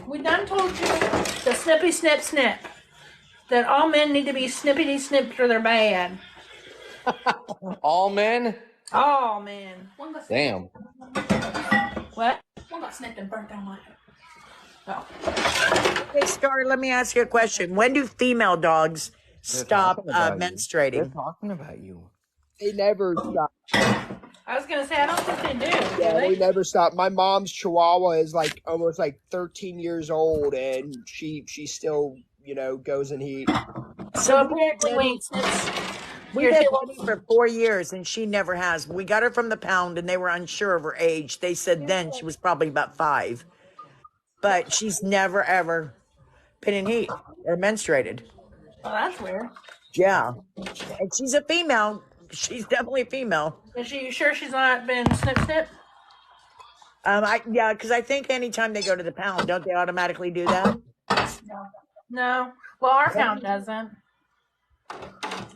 We done told you the snippy snip. That all men need to be snippity snipped or they're bad. All men? Oh, man. Damn. What? One got snipped and burnt down like it. Oh. Hey, Star, let me ask you a question. When do female dogs stop menstruating? They're talking about you. they never stop. I was going to say, I don't think they do. Yeah, they never stop. My mom's Chihuahua is like almost like 13 years old, and she still, goes in heat. So apparently, wait, We've had Eddie for 4 years, and she never has. We got her from the pound, and they were unsure of her age. They said then she was probably about 5. But she's never, ever been in heat or menstruated. Well, that's weird. Yeah. And she's a female. She's definitely a female. Is she sure she's not been snip? Yeah, because I think anytime they go to the pound, don't they automatically do that? No. Well, our pound doesn't.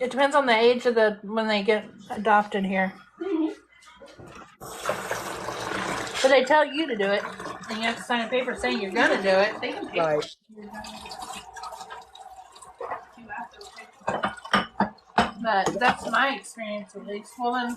It depends on the age of when they get adopted here. But they tell you to do it, and you have to sign a paper saying you're gonna do it. They can pay for Right. it. But that's my experience at least. Well, then,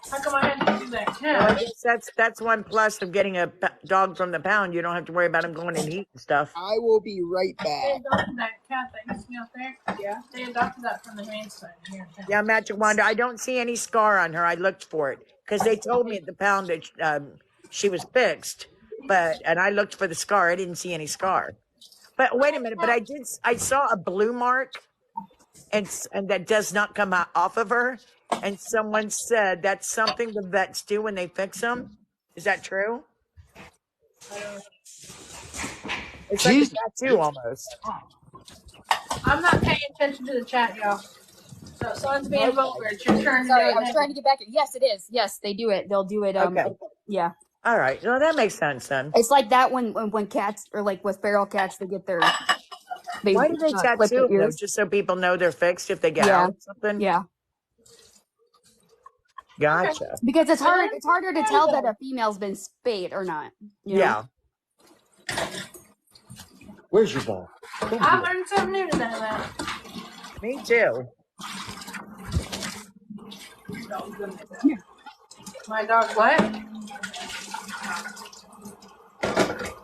how come I had to do that Well, I cat? guess that's one plus of getting a dog from the pound. You don't have to worry about him going in heat and stuff. I will be right They back. adopted that cat that you see out there. Yeah. They adopted that from the Humane Society here in town. Yeah, Magic Wanda, I don't see any scar on her. I looked for it because they told me at the pound that she was fixed, and I looked for the scar. I didn't see any scar. But wait a minute, but I saw a blue mark, and that does not come out off of her. And someone said that's something the vets do when they fix them. Is that true? It's like a tattoo almost. I'm not paying attention to the chat, y'all. So if someone's being vulgar, it's your turn to Sorry, do I was it. trying to get back. Yes, it is. Yes, they do it. They'll do it. Okay. Yeah. All right. Well, that makes sense then. It's like that when cats, or like with feral cats, they get their. Why do they clip tattoo their them though? ears. Just so people know they're fixed if they get Yeah. out or something? Yeah. Gotcha. Because it's hard. It's harder to tell that a female's been spayed or not. You know? Yeah. Where's your ball? I learned something new today, man. Me too. My dog, what?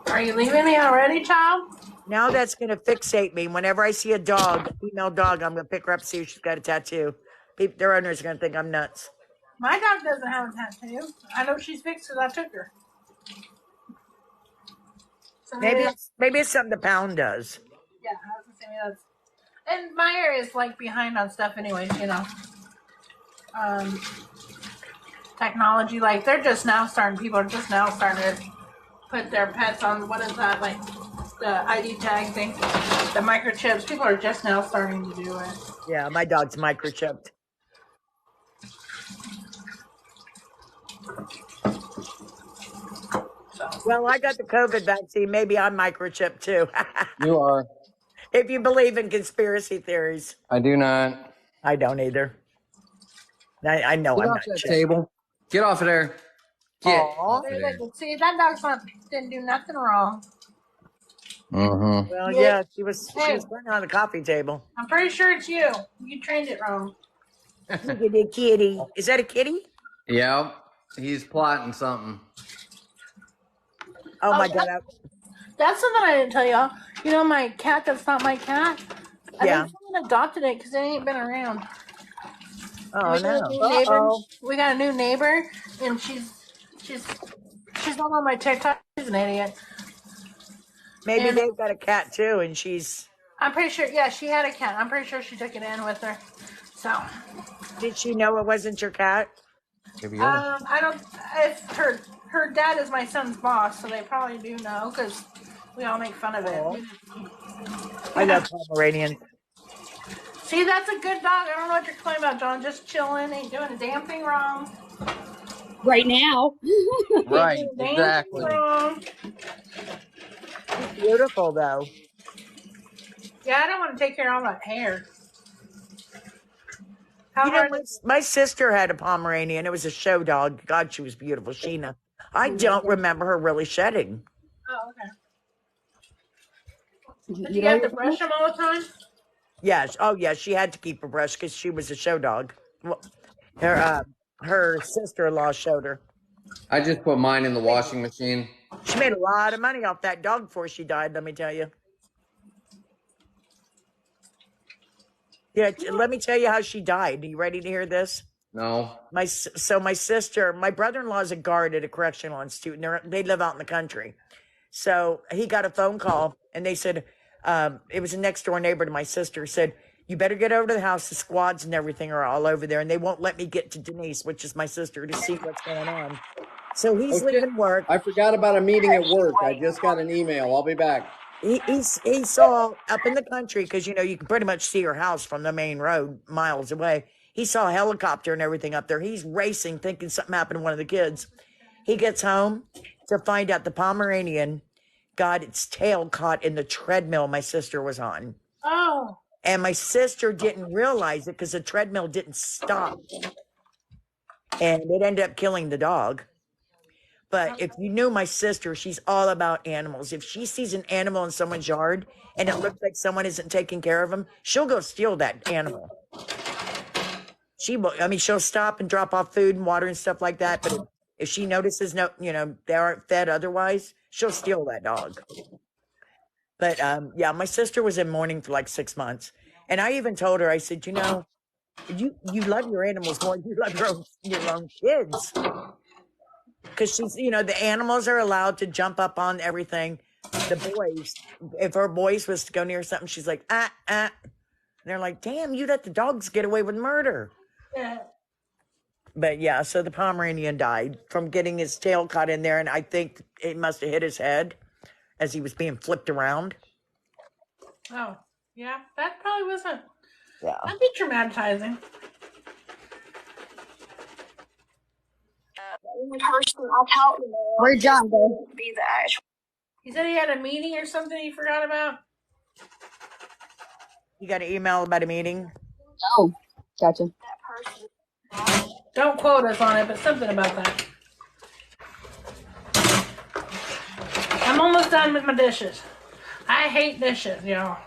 Are you leaving me already, child? Now that's going to fixate me. Whenever I see a dog, a female dog, I'm going to pick her up and see if she's got a tattoo. Their owners are going to think I'm nuts. My dog doesn't have a tattoo. I know she's fixed because I took her. So Maybe it's something the pound does. Yeah, I was gonna say that's. And my area is like behind on stuff, anyways. You know, technology. Like they're just now starting. People are just now starting to put their pets on. What is that? Like the ID tag thing, the microchips. People are just now starting to do it. Yeah, my dog's microchipped. Well, I got the COVID vaccine. Maybe I'm microchipped too. You are. If you believe in conspiracy theories. I do not. I don't either. I know Get I'm off not that chipped. table. Get off of there. Get off of there. See, that dog's didn't do nothing wrong. Mm-hmm. Well, yeah, she was playing on the coffee table. I'm pretty sure it's you. You trained it wrong. Look at the kitty. Is that a kitty? Yep. He's plotting something. Oh my God. That's something I didn't tell y'all. You know, my cat that's not my cat. I think someone adopted it because it ain't been around. Oh no. We got a new neighbor, and she's not on my TikTok. She's an idiot. Maybe they've got a cat too, and she's. I'm pretty sure. Yeah, she had a cat. I'm pretty sure she took it in with her. So. Did she know it wasn't your cat? I don't. If her dad is my son's boss, so they probably do know because we all make fun of it. I love Pomeranians. See, that's a good dog. I don't know what you're claiming about, John. Just chilling, ain't doing a damn thing wrong. Right now. Right, exactly. She's beautiful, though. Yeah, I don't want to take care of all that hair. My sister had a Pomeranian. It was a show dog. God, she was beautiful, Sheena. I don't remember her really shedding. Oh, okay. Did you have to brush them all the time? Yes. Oh, yeah. She had to keep her brush because she was a show dog. Her sister-in-law showed her. I just put mine in the washing machine. She made a lot of money off that dog before she died, let me tell you. Yeah, let me tell you how she died. Are you ready to hear this? No. My sister, my brother-in-law is a guard at a correctional institute, and they live out in the country. So he got a phone call, and they said, it was a next-door neighbor to my sister, said, you better get over to the house. The squads and everything are all over there, and they won't let me get to Denise, which is my sister, to see what's going on. So he's leaving work. I forgot about a meeting at work. I just got an email. I'll be back. He saw up in the country, because, you can pretty much see her house from the main road miles away. He saw a helicopter and everything up there. He's racing, thinking something happened to one of the kids. He gets home. to find out the Pomeranian got its tail caught in the treadmill my sister was on. Oh. And my sister didn't realize it because the treadmill didn't stop. And it ended up killing the dog. But if you knew my sister, she's all about animals. If she sees an animal in someone's yard and it looks like someone isn't taking care of them, she'll go steal that animal. She'll stop and drop off food and water and stuff like that. But if she notices they aren't fed otherwise, she'll steal that dog. But yeah, my sister was in mourning for like 6 months. And I even told her, I said, you love your animals more than you love your own kids. Because she's, the animals are allowed to jump up on everything. The boys, if her boys was to go near something, she's like, And they're like, damn, you let the dogs get away with murder. Yeah. But yeah, so the Pomeranian died from getting his tail caught in there. And I think it must have hit his head as he was being flipped around. Oh, yeah. That probably wasn't. Yeah. That'd be traumatizing. Where'd John go? He said he had a meeting or something he forgot about. You got an email about a meeting? Oh, gotcha. Don't quote us on it, but something about that. I'm almost done with my dishes. I hate dishes, y'all.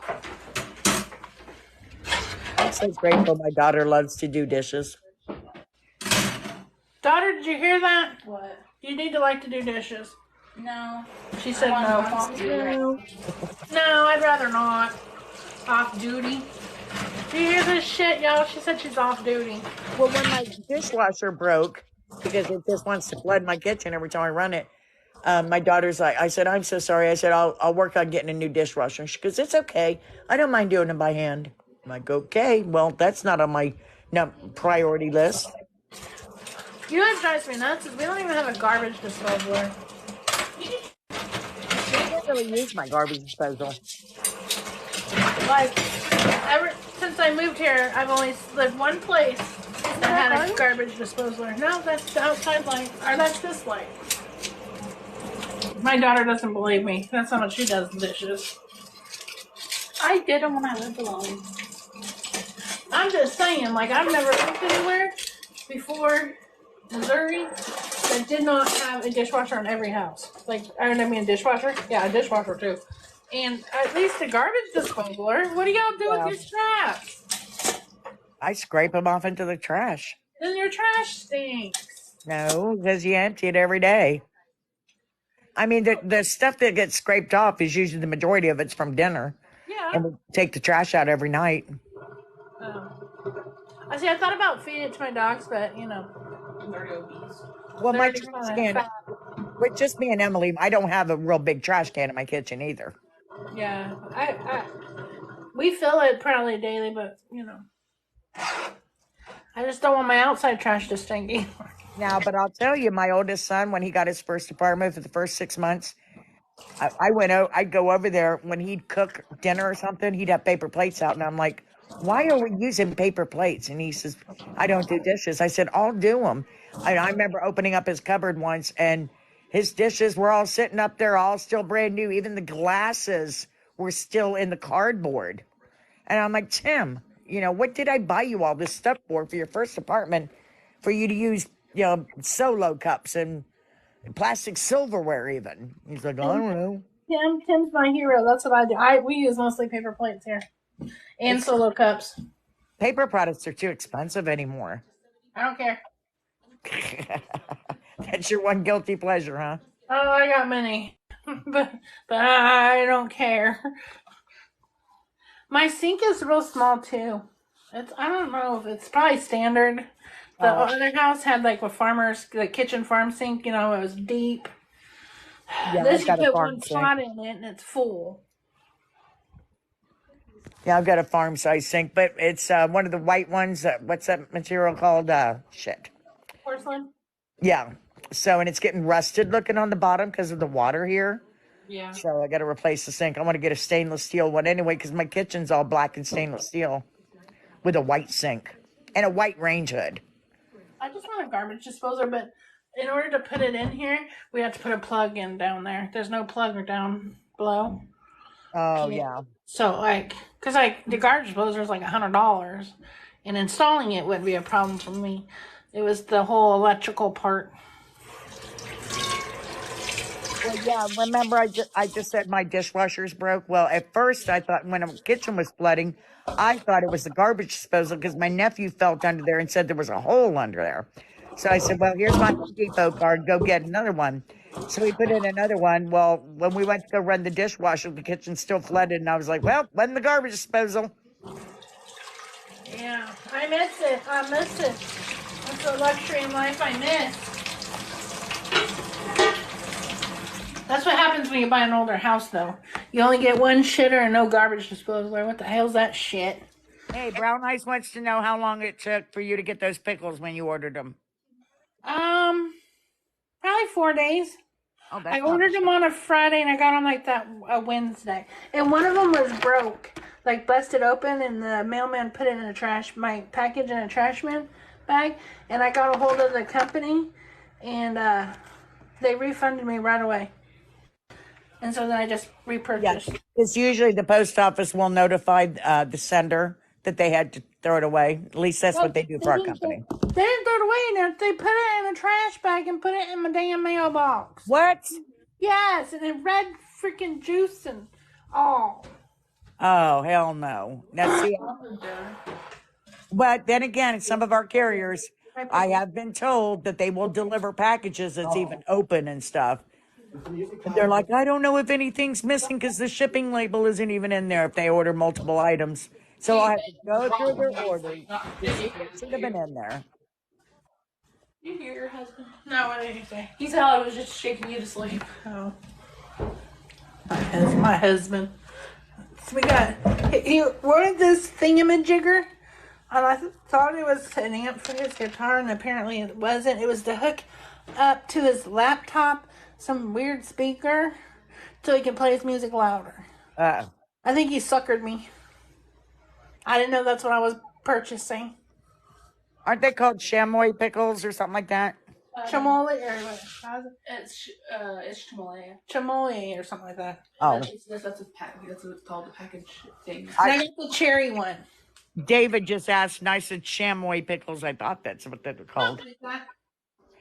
I'm so grateful my daughter loves to do dishes. Daughter, did you hear that? What? You need to like to do dishes. No. She said no. No, I'd rather not. Off duty. Do you hear this shit, y'all? She said she's off duty. Well, when my dishwasher broke, because it just wants to flood my kitchen every time I run it, my daughter's like, I said, I'm so sorry. I said, I'll work on getting a new dishwasher. She goes, it's okay. I don't mind doing it by hand. I'm like, okay, well, that's not on my priority list. You know what drives me nuts is we don't even have a garbage disposaler. I don't really use my garbage disposal. Like, ever since I moved here, I've only lived one place that had a garbage disposaler. No, that's the outside light. Or that's this light. My daughter doesn't believe me. That's how much she does the dishes. I did them when I lived alone. I'm just saying, like, I've never lived anywhere before Missouri that did not have a dishwasher in every house. Like, I mean, a dishwasher? Yeah, a dishwasher too. And at least a garbage disposaler. What do y'all do with your trash? I scrape them off into the trash. Then your trash stinks. No, because you empty it every day. I mean, the stuff that gets scraped off is usually the majority of it's from dinner. Yeah. And we take the trash out every night. I thought about feeding it to my dogs, but, they're obese. Well, my trash can, with just me and Emily, I don't have a real big trash can in my kitchen either. Yeah, we fill it probably daily, but, I just don't want my outside trash to stink either. Now, but I'll tell you, my oldest son, when he got his first apartment for the first 6 months, I'd go over there when he'd cook dinner or something, he'd have paper plates out, and I'm like, why are we using paper plates? And he says, I don't do dishes. I said, I'll do them. I remember opening up his cupboard once, and his dishes were all sitting up there, all still brand new. Even the glasses were still in the cardboard. And I'm like, Tim, what did I buy you all this stuff for your first apartment, for you to use, solo cups and plastic silverware even? He's like, I don't know. Tim's my hero. That's what I do. We use mostly paper plates here. And solo cups. Paper products are too expensive anymore. I don't care. That's your one guilty pleasure, huh? Oh, I got many. but I don't care. My sink is real small too. I don't know if it's probably standard. The other house had like a farmer's kitchen farm sink, it was deep. Yeah, this you put one pot in it and it's full. Yeah, I've got a farm size sink, but it's one of the white ones. What's that material called? Porcelain? Yeah. So, and it's getting rusted looking on the bottom because of the water here. Yeah. So I got to replace the sink. I want to get a stainless steel one anyway because my kitchen's all black and stainless steel with a white sink and a white range hood. I just want a garbage disposer, but in order to put it in here, we have to put a plug in down there. There's no plug down below. Oh yeah. So like, cause like the garbage disposer is like $100, and installing it wouldn't be a problem for me. It was the whole electrical part. Well, yeah. Remember, I just said my dishwasher's broke. Well, at first I thought when the kitchen was flooding, I thought it was the garbage disposal because my nephew felt under there and said there was a hole under there. So I said, "Well, here's my Home Depot card. Go get another one." So we put in another one. Well, when we went to go run the dishwasher, the kitchen's still flooded, and I was like, "Well, wasn't the garbage disposal." Yeah, I miss it. I miss it. That's a luxury in life I miss. That's what happens when you buy an older house, though. You only get one shitter and no garbage disposal. What the hell's that shit? Hey, Brown Eyes wants to know how long it took for you to get those pickles when you ordered them. Probably 4 days. Oh, that's I not ordered them on a Friday and I got them like that a Wednesday. And one of them was broke, like busted open, and the mailman put it in my package in a trash man bag. And I got a hold of the company, and they refunded me right away. And so then I just repurchased. Yeah, it's usually the post office will notify the sender that they had to throw it away. At least that's what they do for our company. They didn't throw it away. Now they put it in a trash bag and put it in my damn mailbox. What? Yes, and it red freaking juice and all. Oh, hell no. Now, see, but then again, some of our carriers, I have been told that they will deliver packages that's even open and stuff. And they're like, I don't know if anything's missing because the shipping label isn't even in there if they order multiple items. So I have to go through their orders to see what should have been in there. You hear your husband? No, what did he say? He said I was just shaking you to sleep. Oh. My husband. So we got, he ordered this thingamajigger, and I thought it was an amp for his guitar, and apparently it wasn't. It was to hook up to his laptop, some weird speaker, so he can play his music louder. I think he suckered me. I didn't know that's what I was purchasing. Aren't they called chamois pickles or something like that? Chamois or what? It's chamois. Chamois or something like that. Oh. That's what it's called, the package thing. And I got the cherry one. David just asked, and I said chamois pickles. I thought that's what they were called.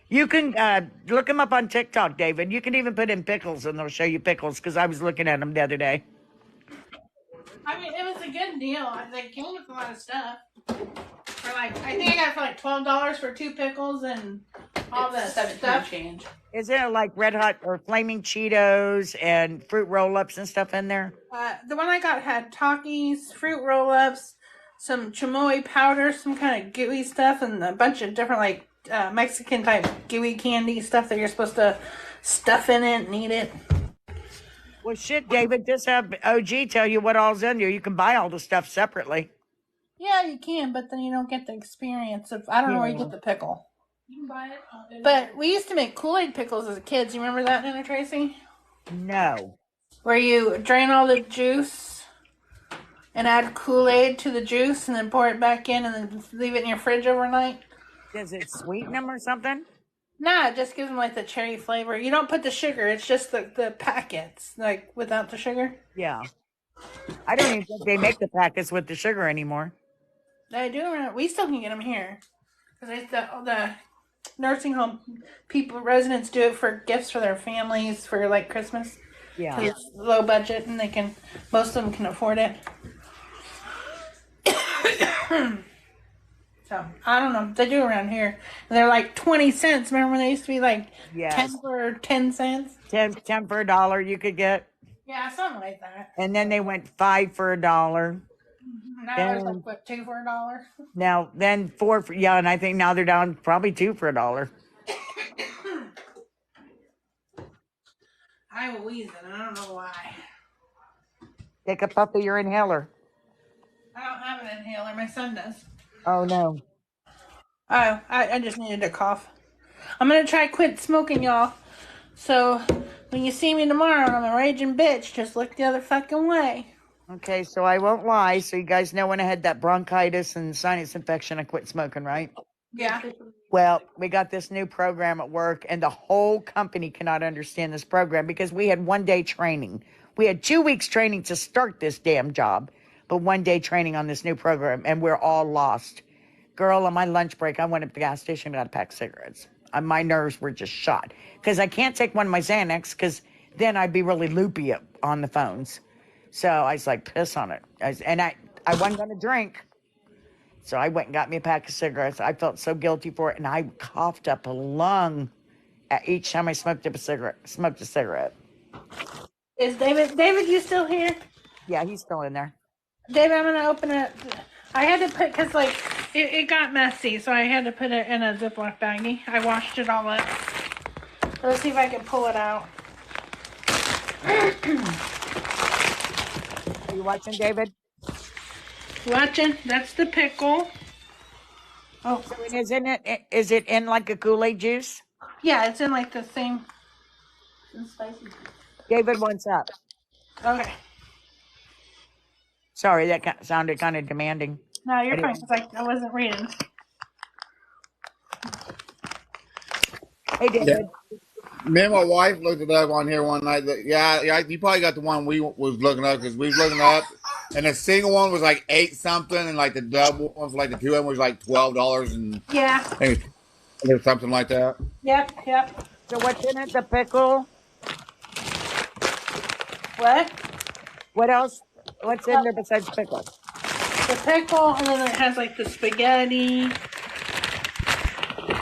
You can look them up on TikTok, David. You can even put in pickles, and they'll show you pickles, because I was looking at them the other day. I mean, it was a good deal. They came with a lot of stuff. For like, I think I got it for like $12 for 2 pickles and all that stuff. Change. Is there like Red Hot or Flaming Cheetos and fruit roll-ups and stuff in there? The one I got had Takis, fruit roll-ups, some chamoy powder, some kind of gooey stuff, and a bunch of different like Mexican type gooey candy stuff that you're supposed to stuff in it and eat it. Well, shit, David, just have OG tell you what all's in there. You can buy all the stuff separately. Yeah, you can, but then you don't get the experience of, I don't know where you get the pickle. You can buy it. But we used to make Kool-Aid pickles as kids. You remember that, Nana Tracy? No. Where you drain all the juice and add Kool-Aid to the juice and then pour it back in and then leave it in your fridge overnight. Does it sweeten them or something? Nah, it just gives them like the cherry flavor. You don't put the sugar. It's just the packets, like without the sugar. Yeah. I don't even think they make the packets with the sugar anymore. They do. We still can get them here. Because the nursing home residents do it for gifts for their families for like Christmas. Yeah. It's low budget and most of them can afford it. So, I don't know. They do around here. And they're like 20 cents. Remember when they used to be like 10 for 10 cents? 10 for $1 you could get. Yeah, something like that. And then they went 5 for $1. Now there's like, what, 2 for $1? Now, then 4 for, yeah, and I think now they're down probably 2 for $1. I'm wheezing. I don't know why. Take a puff of your inhaler. I don't have an inhaler. My son does. Oh, no. Oh, I just needed to cough. I'm going to try quit smoking, y'all. So, when you see me tomorrow and I'm a raging bitch, just look the other fucking way. Okay, so I won't lie. So you guys know when I had that bronchitis and sinus infection, I quit smoking, right? Yeah. Well, we got this new program at work, and the whole company cannot understand this program because we had 1 day training. We had 2 weeks training to start this damn job, but 1 day training on this new program, and we're all lost. Girl, on my lunch break, I went up to the gas station and got a pack of cigarettes. My nerves were just shot because I can't take one of my Xanax because then I'd be really loopy on the phones. So I was like, piss on it. I wasn't going to drink. So I went and got me a pack of cigarettes. I felt so guilty for it, and I coughed up a lung at each time I smoked a cigarette. Is David, you still here? Yeah, he's still in there. David, I'm gonna open it. I had to put because like it got messy, so I had to put it in a Ziploc baggie. I washed it all up. Let's see if I can pull it out. Are you watching, David? Watching. That's the pickle. Oh, So is it in like a Kool-Aid juice? yeah, it's in like the same. It's spicy. David, what's up? Okay. Sorry, that sounded kind of demanding. No, you're Anyway. fine because I wasn't reading. Hey, David. Me and my wife looked it up on here one night. Yeah, you probably got the one we was looking up because we was looking up, and the single one was like 8 something, and like the double one was like the 2M was like $12 and Yeah. or something like that. Yep. So what's in it? The pickle? What? What else? What's in there besides pickle? The pickle, and then it has like the spaghetti.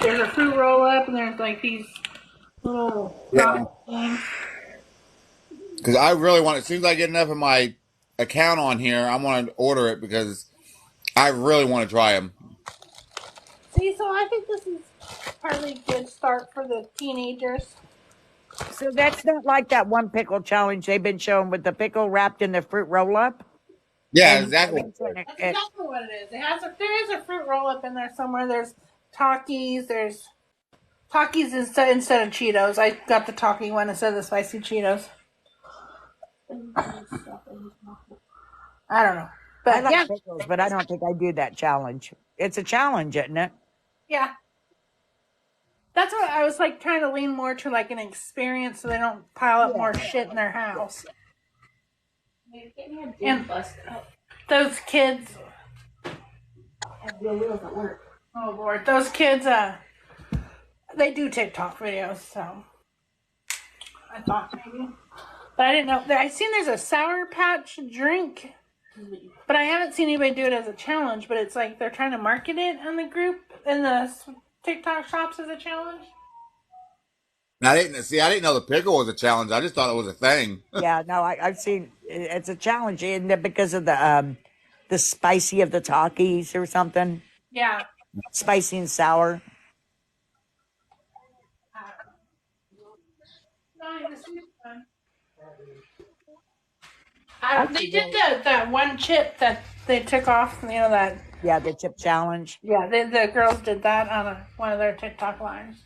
There's a fruit roll up, and there's like these little things. Because I really want. As soon as I get enough of my account on here, I want to order it because I really want to try them. See, so I think this is partly a good start for the teenagers. So that's not like that one pickle challenge they've been showing with the pickle wrapped in the fruit roll up? Yeah, And exactly. That's exactly what it is. There is a fruit roll up in there somewhere. There's Takis. There's Takis instead of Cheetos. I got the Taki one instead of the spicy Cheetos. I don't know, but I like yeah, pickles, but I don't think I do that challenge. It's a challenge, isn't it? yeah. That's what I was like trying to lean more to like an experience, so they don't pile up more shit in their house. And those kids. Oh Lord, those kids. They do TikTok videos, so I thought maybe, but I didn't know. I seen there's a Sour Patch drink, but I haven't seen anybody do it as a challenge. But it's like they're trying to market it on the group in the TikTok shops as a challenge. I didn't know the pickle was a challenge. I just thought it was a thing. Yeah, no, I've seen it's a challenge, isn't it? Because of the spicy of the Takis or something. Yeah. Spicy and sour. They did that one chip that they took off. You know that. Yeah, the chip challenge. Yeah, the girls did that on one of their TikTok lives.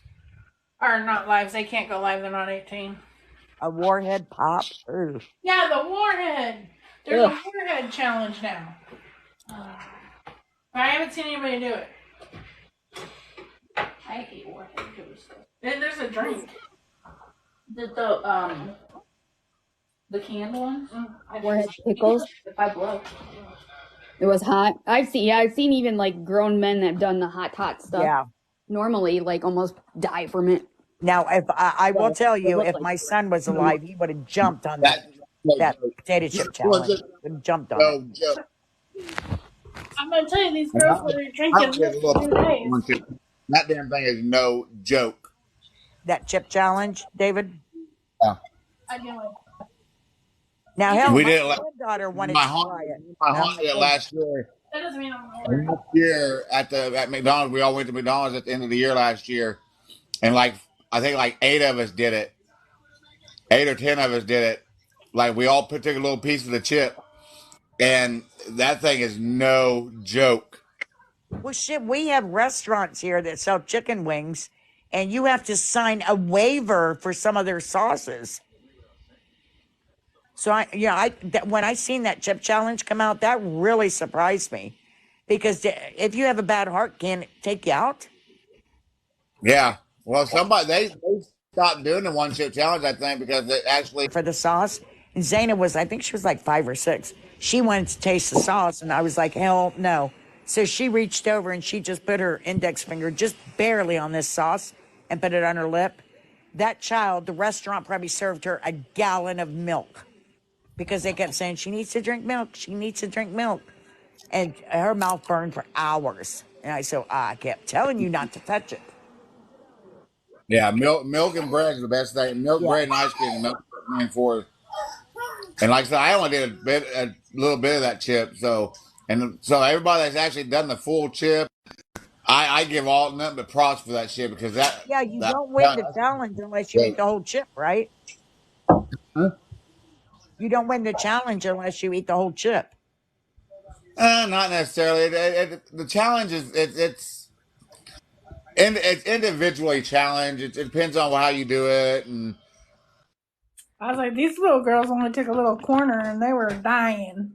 Or not lives. They can't go live. They're not 18. A warhead pop. Ooh. Yeah, the warhead. There's a warhead challenge now. I haven't seen anybody do it. I hate warhead. And there's a drink. The canned ones? Warhead pickles. If I blow. It was hot. I've seen even like grown men that have done the hot stuff. Yeah. Normally, like almost die from it. Now, if I will tell you, if my son was alive, he would have jumped on that potato chip challenge. Would have jumped on it. I'm gonna tell you, these girls that are drinking this 2 days. That damn thing is no joke. That chip challenge, David? Yeah. I do it. Now, hell, We my did it granddaughter wanted to try it. My home did it last year. That doesn't mean I'm aware. Last year at McDonald's, we all went to McDonald's at the end of the year last year, and like I think like 8 of us did it. 8 or 10 of us did it. Like we all took a little piece of the chip, and that thing is no joke. Well, shit, we have restaurants here that sell chicken wings, and you have to sign a waiver for some of their sauces. So when I seen that chip challenge come out, that really surprised me, because if you have a bad heart, can it take you out? Yeah. Well, somebody they stopped doing the one chip challenge, I think, because it actually. For the sauce. And Zaina was, I think she was like 5 or 6. She wanted to taste the sauce, and I was like, hell no. So she reached over and she just put her index finger just barely on this sauce and put it on her lip. That child, the restaurant probably served her a gallon of milk because they kept saying, she needs to drink milk. She needs to drink milk. And her mouth burned for hours. And I kept telling you not to touch it. Yeah, milk and bread is the best thing. Milk, Yeah. bread, and ice cream. That's what I'm for. And like I said, I only did a little bit of that chip. So everybody that's actually done the full chip, I give all nothing but props for that shit because Yeah, you that don't win the challenge unless you eat the whole chip, right? huh? You don't win the challenge unless you eat the whole chip. Not necessarily. The challenge is it's individually challenged. It depends on how you do it, and I was like, these little girls only took a little corner and they were dying.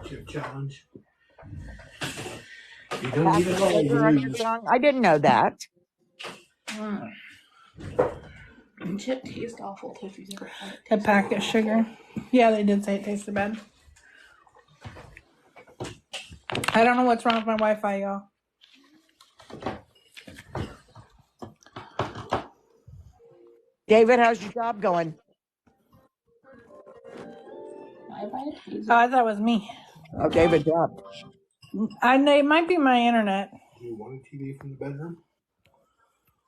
Chip challenge. You don't eat Packet it all, you sugar on your lose. tongue. I didn't know that. Chip tastes awful too if you've never had it. The packet sugar. Yeah, they did say it tasted bad. I don't know what's wrong with my Wi-Fi, y'all. David, how's your job going? Oh, I thought it was me. Oh, David dropped. It might be my internet. You want a TV from the bedroom?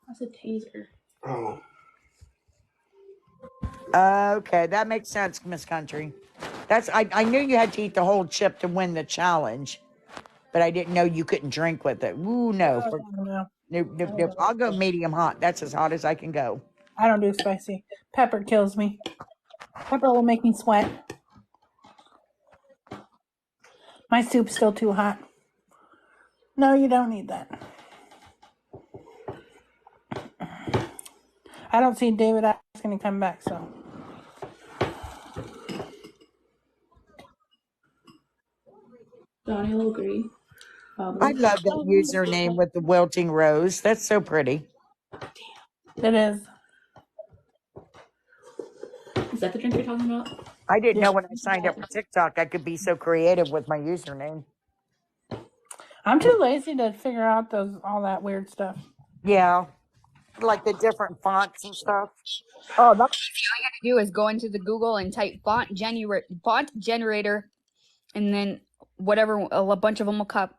That's a taser. Oh. Okay, that makes sense, Miss Country. I knew you had to eat the whole chip to win the challenge, but I didn't know you couldn't drink with it. Ooh, no. Nope. I'll go medium hot. That's as hot as I can go. I don't do spicy. Pepper kills me. Pepper will make me sweat. My soup's still too hot. No, you don't need that. I don't see David asking to come back, so. Donnie will agree. I love that username with the wilting rose. That's so pretty. It is. Is that the drink you're talking about? I didn't know when I signed up for TikTok I could be so creative with my username. I'm too lazy to figure out all that weird stuff. Yeah, like the different fonts and stuff. Oh, that's all you gotta do is go into the Google and type font generator, and then whatever, a bunch of them will pop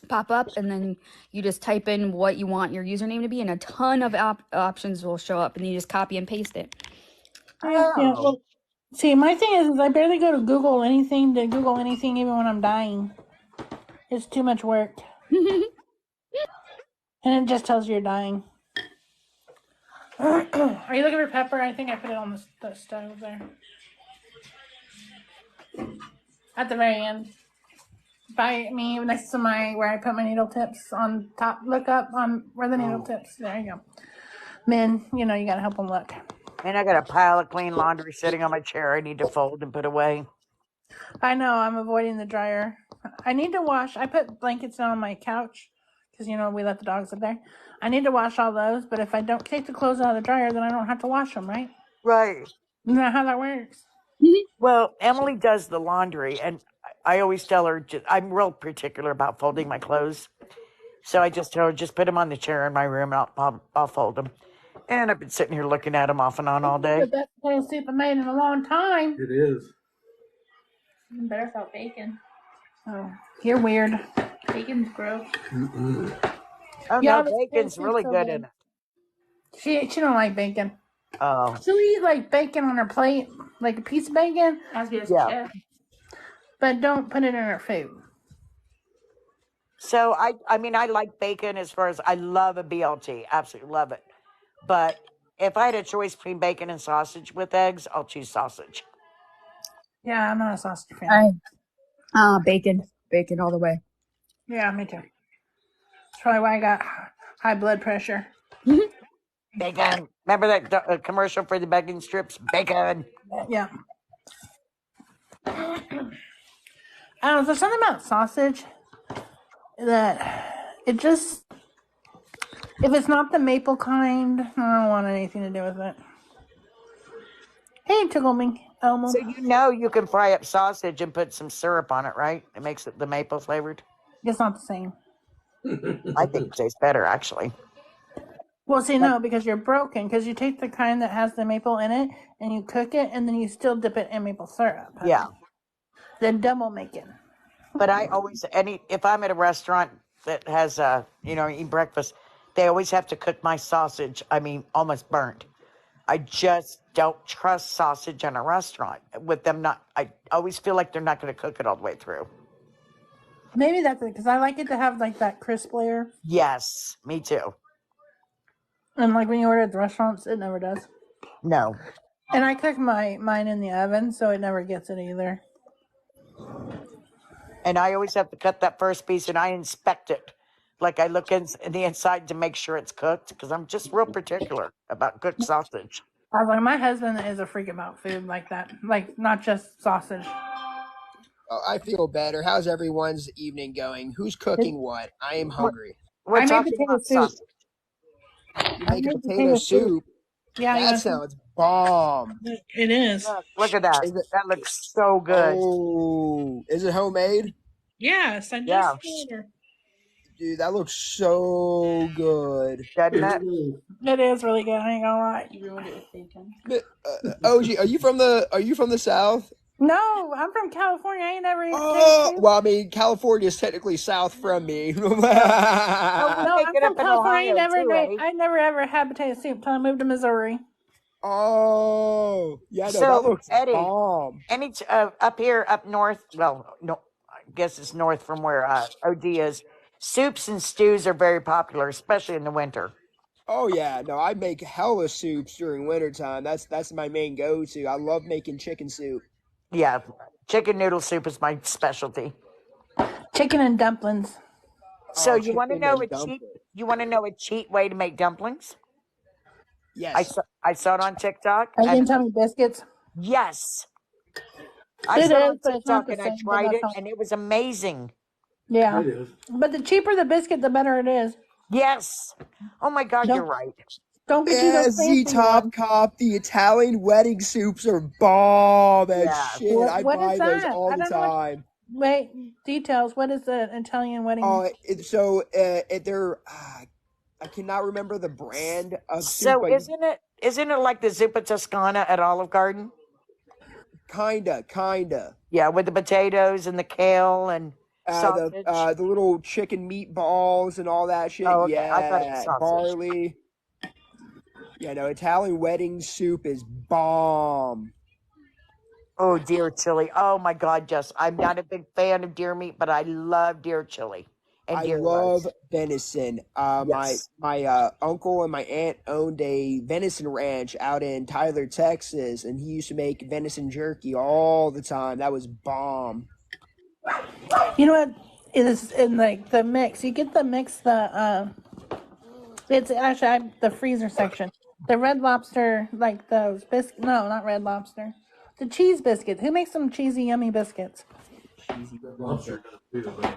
up, and then you just type in what you want your username to be, and a ton of options will show up, and you just copy and paste it. Yeah. Well, see, my thing is I barely go to Google anything even when I'm dying. It's too much work. And it just tells you you're dying. Are you looking for pepper? I think I put it on the stove there. At the very end. By me, next to where I put my needle tips on top. Look up on where the needle tips. There you go. Men, you gotta help them look. And I got a pile of clean laundry sitting on my chair I need to fold and put away. I know, I'm avoiding the dryer. I need to wash. I put blankets down on my couch because, we let the dogs up there. I need to wash all those, but if I don't take the clothes out of the dryer, then I don't have to wash them, right? Right. Isn't that how that works? Well, Emily does the laundry, and I always tell her, I'm real particular about folding my clothes. So I just tell her, just put them on the chair in my room, and I'll fold them. And I've been sitting here looking at them off and on all day. The best boiled soup I made in a long time. It is. Even better without bacon. Oh, you're weird. Bacon's gross. Oh, Yeah, no, bacon's really good in it. She don't like bacon. Oh. She'll eat like bacon on her plate, like a piece of bacon. As good as chip. But don't put it in her food. So I mean, I like bacon as far as I love a BLT, absolutely love it. But if I had a choice between bacon and sausage with eggs, I'll choose sausage. Yeah, I'm not a sausage fan. Bacon all the way. Yeah, me too. That's probably why I got high blood pressure. Bacon. Remember that commercial for the bacon strips? Bacon. Yeah. I don't know. There's something about sausage that it just If it's not the maple kind, I don't want anything to do with it. Hey, Tickle Me, Elmo. So you can fry up sausage and put some syrup on it, right? It makes it the maple flavored. It's not the same. I think it tastes better, actually. Well, see, no, because you're broken. Because you take the kind that has the maple in it and you cook it, and then you still dip it in maple syrup. Honey. Yeah. Then double making. But I always if I'm at a restaurant that has eat breakfast, they always have to cook my sausage. I mean, almost burnt. I just don't trust sausage in a restaurant with them not. I always feel like they're not going to cook it all the way through. Maybe that's it, because I like it to have like that crisp layer. Yes, me too. And like when you order at the restaurants, it never does. No. And I cook mine in the oven, so it never gets it either. And I always have to cut that first piece, and I inspect it. Like I look in the inside to make sure it's cooked, because I'm just real particular about cooked sausage. I was like, my husband is a freak about food like that, like not just sausage. Oh, I feel better. How's everyone's evening going? Who's cooking what? I am hungry. We're I made talking potato about soup. sausage. You I make a made potato soup? Yeah, you That want sounds bomb. It is. Look at that. Is it, That looks so good. oh, is it homemade? Yes, I Yeah. just ordered. Dude, that looks so good. Doesn't it? It is really good. I ain't gonna lie. You ruined it with bacon. OG, are you from the South? No, I'm from California. I ain't never eaten Oh, soup. well, I mean, California is technically south from me. Oh, No, make I'm it from up in California. Ohio too, Eddie. I never ever had potato soup till I moved to Missouri. Oh, yeah, no, that So, looks Eddie, bomb. up here, up north, well, no, I guess it's north from where OD is, soups and stews are very popular, especially in the winter. Oh yeah, no, I make hella soups during wintertime. That's my main go-to. I love making chicken soup. Yeah, chicken noodle soup is my specialty. Chicken and dumplings. So Oh, you want to chicken know and a cheap? dumplings. You want to know a cheap way to make dumplings? Yes. I saw it on TikTok. Are you And gonna tell me biscuits? yes, I It saw it is, on but it's not TikTok the and I same. But tried that's it how. and it was amazing. Yeah, It is. but the cheaper the biscuit, the better it is. Yes. Oh my God, you're Don't right. don't get you Yeah, those Z fancy Top ones. Cop, the Italian wedding soups are bomb as Yeah. shit. I What is buy those that? all I the don't know what. time. Wait, details. What is the Italian wedding? They're I cannot remember the brand of soup, So but isn't it like the zuppa Toscana at Olive Garden? kinda. Yeah, with the potatoes and the kale and sausage. The little chicken meatballs and all that shit. Oh, okay. I thought it was Yeah, sausage. barley. Yeah, no, Italian wedding soup is bomb. Oh, deer chili. Oh my God, yes. I'm not a big fan of deer meat, but I love deer chili and I deer love roast. venison. My Yes. uncle and my aunt owned a venison ranch out in Tyler, Texas, and he used to make venison jerky all the time. That was bomb. You know what? It is in like the mix. You get the mix. It's actually the freezer section. The Red Lobster, like those biscuits. No, not Red Lobster. The cheese biscuits. Who makes some cheesy, yummy biscuits? Lobster does too, but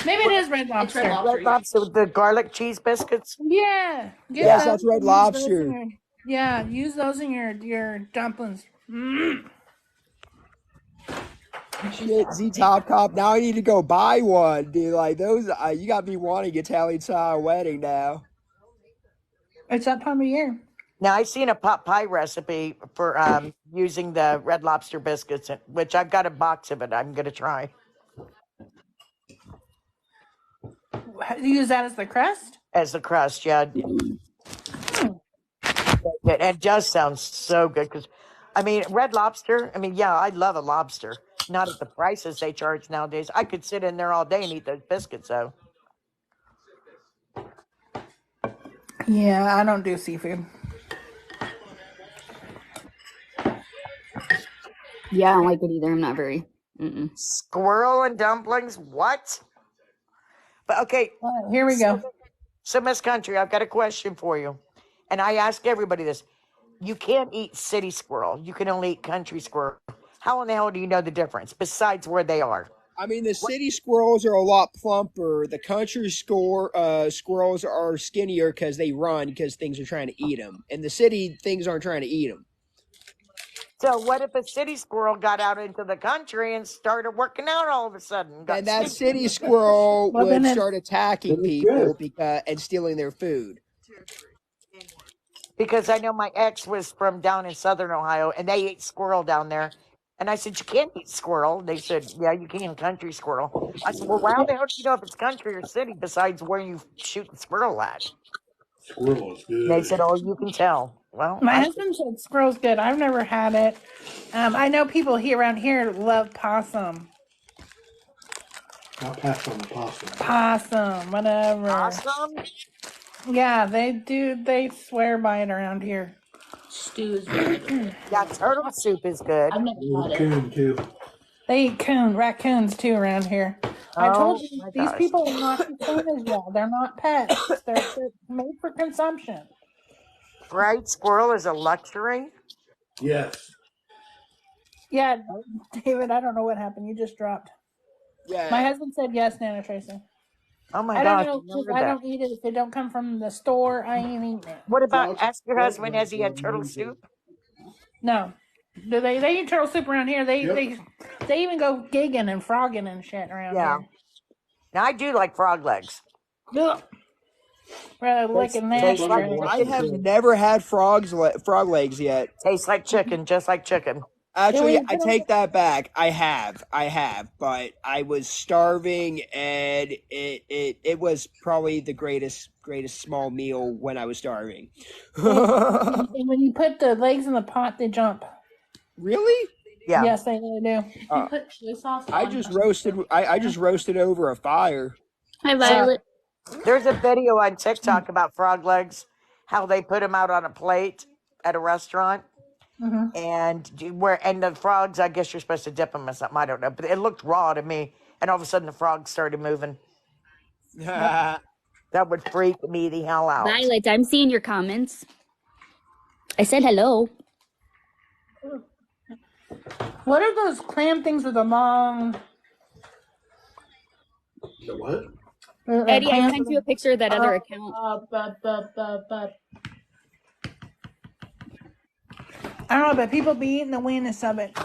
Maybe it is Red It's Red Lobster. Lobster. Red Lobster with the garlic cheese biscuits. Yeah, get Yes, Yeah. those. that's Red And use those in Lobster. your, yeah, use those in your dumplings. Shit, Z Top Cop. Now I need to go buy one, dude. Like those, you got me wanting Italian style wedding now. It's that time of year. Now I seen a pot pie recipe for using the Red Lobster biscuits, which I've got a box of it. I'm gonna try. You use that as the crust. As the crust, yeah. It does sound so good because, I mean, Red Lobster. I mean, yeah, I love a lobster. Not at the prices they charge nowadays. I could sit in there all day and eat those biscuits, though. Yeah, I don't do seafood. Yeah, I don't like it either. I'm not very. Squirrel and dumplings? What? But okay. All right, here we go. So, Miss Country, I've got a question for you. And I ask everybody this. You can't eat city squirrel. You can only eat country squirrel. How in the hell do you know the difference besides where they are? I mean, the city squirrels are a lot plumper. The country squirrels are skinnier because they run because things are trying to eat them. And the city things aren't trying to eat them. So what if a city squirrel got out into the country and started working out all of a sudden? Then that city squirrel Well, then would it's- start attacking people and stealing their food. Because I know my ex was from down in southern Ohio and they ate squirrel down there. And I said, you can't eat squirrel. They said, yeah, you can, country squirrel. I said, well, how the hell do you know if it's country or city besides where you shoot the squirrel at? Squirrel is good. They said, oh, you can tell. Well, My husband said squirrel's good. I've never had it. I know people here around here love possum. I'll pass on the possum. Possum, whatever. Possum? Yeah, they do. They swear by it around here. Stew is really good. Yeah, turtle soup is good. I've never had it. Coon too. They eat raccoons too around here. I told Oh, you, my these gosh. people are not the same as well. They're not pets. They're made for consumption. Fried squirrel is a luxury? Yes. Yeah, David, I don't know what happened. You just dropped. Yeah. My husband said yes, Nana Tracy. Oh my I gosh. don't know, 'cause I don't eat it. If it don't come from the store, I ain't eating it. What about, ask your husband, has he had turtle soup? No. Do they eat turtle soup around here? They even go gigging and frogging and shit around Yeah. here. Now, I do like frog legs. Ugh. Rather licking that tastes like shit. I have never had frog legs yet. Tastes like chicken, just like chicken. Actually, I take that back. I have, but I was starving, and it was probably the greatest small meal when I was starving. And when you put the legs in the pot, they jump. Really? Yeah. Yes, they really do. You put chili sauce on. I just roasted over a fire. Hi, Violet. There's a video on TikTok about frog legs, how they put them out on a plate at a restaurant. Mm-hmm. And the frogs, I guess you're supposed to dip them in something. I don't know, but it looked raw to me. And all of a sudden, the frogs started moving. That would freak me the hell out. Violet, I'm seeing your comments. I said hello. What are those clam things with the long? The what? Eddie, I sent you a picture of that other account. I don't know, but people be eating the weenus of it.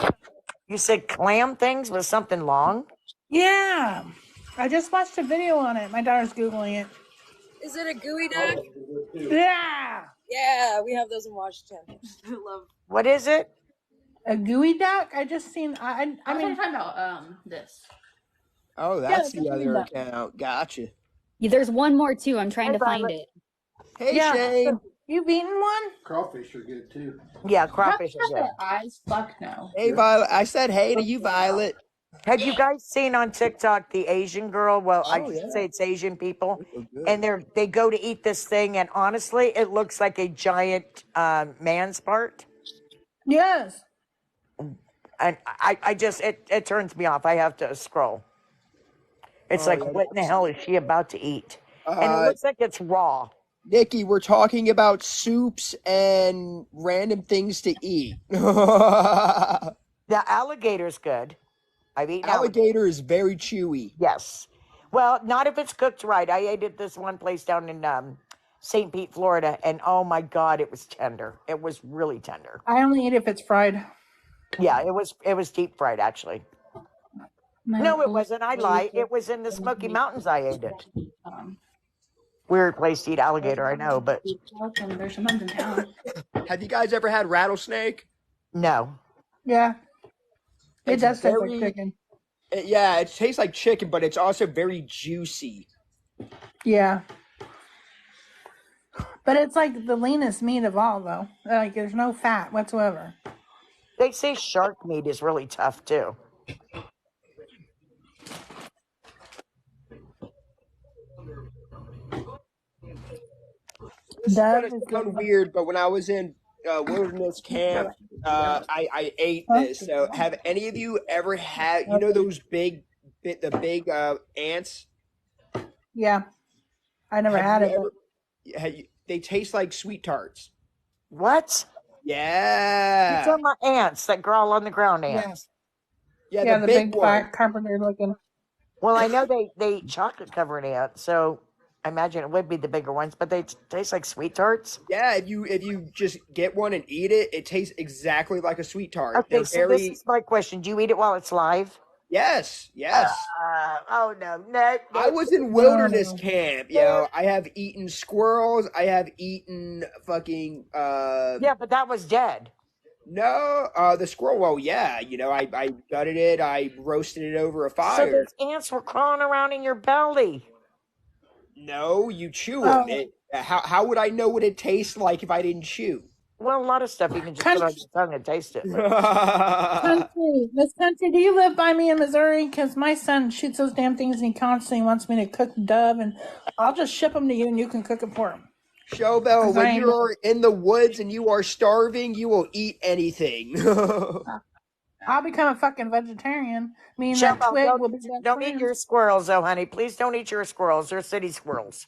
You said clam things with something long? Yeah. I just watched a video on it. My daughter's Googling it. Is it a gooey duck? Yeah. Yeah, we have those in Washington. I love. What is it? A gooey duck? I just seen. I mean, talking about this. Oh, that's Yeah, the other that. account. Gotcha. Yeah, there's one more too. I'm trying to find it. Hey, yeah. Shane. You've eaten one? Crawfish are good too. Yeah, crawfish are good. Their eyes, fuck no. Hey, Violet. I said hey to you, Violet. Have you guys seen on TikTok the Asian girl? Well, I should say it's Asian people, and they go to eat this thing, and honestly, it looks like a giant man's part. Yes. And I just it turns me off. I have to scroll. It's like, what in the hell is she about to eat? And it looks like it's raw. Nikki, we're talking about soups and random things to eat. The alligator's good. I've eaten alligator is very chewy. Yes. Well, not if it's cooked right. I ate at this one place down in St. Pete, Florida, and oh my God, it was tender. It was really tender. I only eat if it's fried. Yeah, it was deep fried actually. No, it wasn't. I lie. It was in the Smoky Mountains. I ate it. Weird place to eat alligator, I know, but There's sometimes in town. Have you guys ever had rattlesnake? no. Yeah. It It's does taste very- like chicken. Yeah, it tastes like chicken, but it's also very juicy. Yeah. But it's like the leanest meat of all, though. Like, there's no fat whatsoever. They say shark meat is really tough too. This is gonna sound weird, but when I was in wilderness camp, I ate this. So, have any of you ever had? You know those big ants? Yeah. I never had it. They taste like sweet tarts. What? Yeah. You're talking about ants that crawl on the ground ants. Yeah, the big big one. fat carpenter looking. Well, I know they eat chocolate covered ants, so I imagine it would be the bigger ones, but they taste like sweet tarts. Yeah, if you just get one and eat it, it tastes exactly like a sweet tart. Okay, They're so this very is my question: do you eat it while it's live? yes, yes. Oh no, no, I no, was in wilderness No. camp, no. I have eaten squirrels. I have eaten fucking Yeah, but that was dead. no, the squirrel. Well, yeah, I gutted it. I roasted it over a So fire. those ants were crawling around in your belly. No, you chew them. Oh, How would I know what it tastes like if I didn't chew? Well, a lot of stuff you can just put on country, your tongue and taste it, but country, Miss Country, do you live by me in Missouri? Because my son shoots those damn things and he constantly wants me to cook dove, and I'll just ship them to you and you can cook them for him. Showbell, Because I when ain't. you're in the woods and you are starving, you will eat anything. I'll become a fucking vegetarian. Me and that Shellbell, twig will be best don't eat your friends. squirrels, though, honey. Please don't eat your squirrels. They're city squirrels.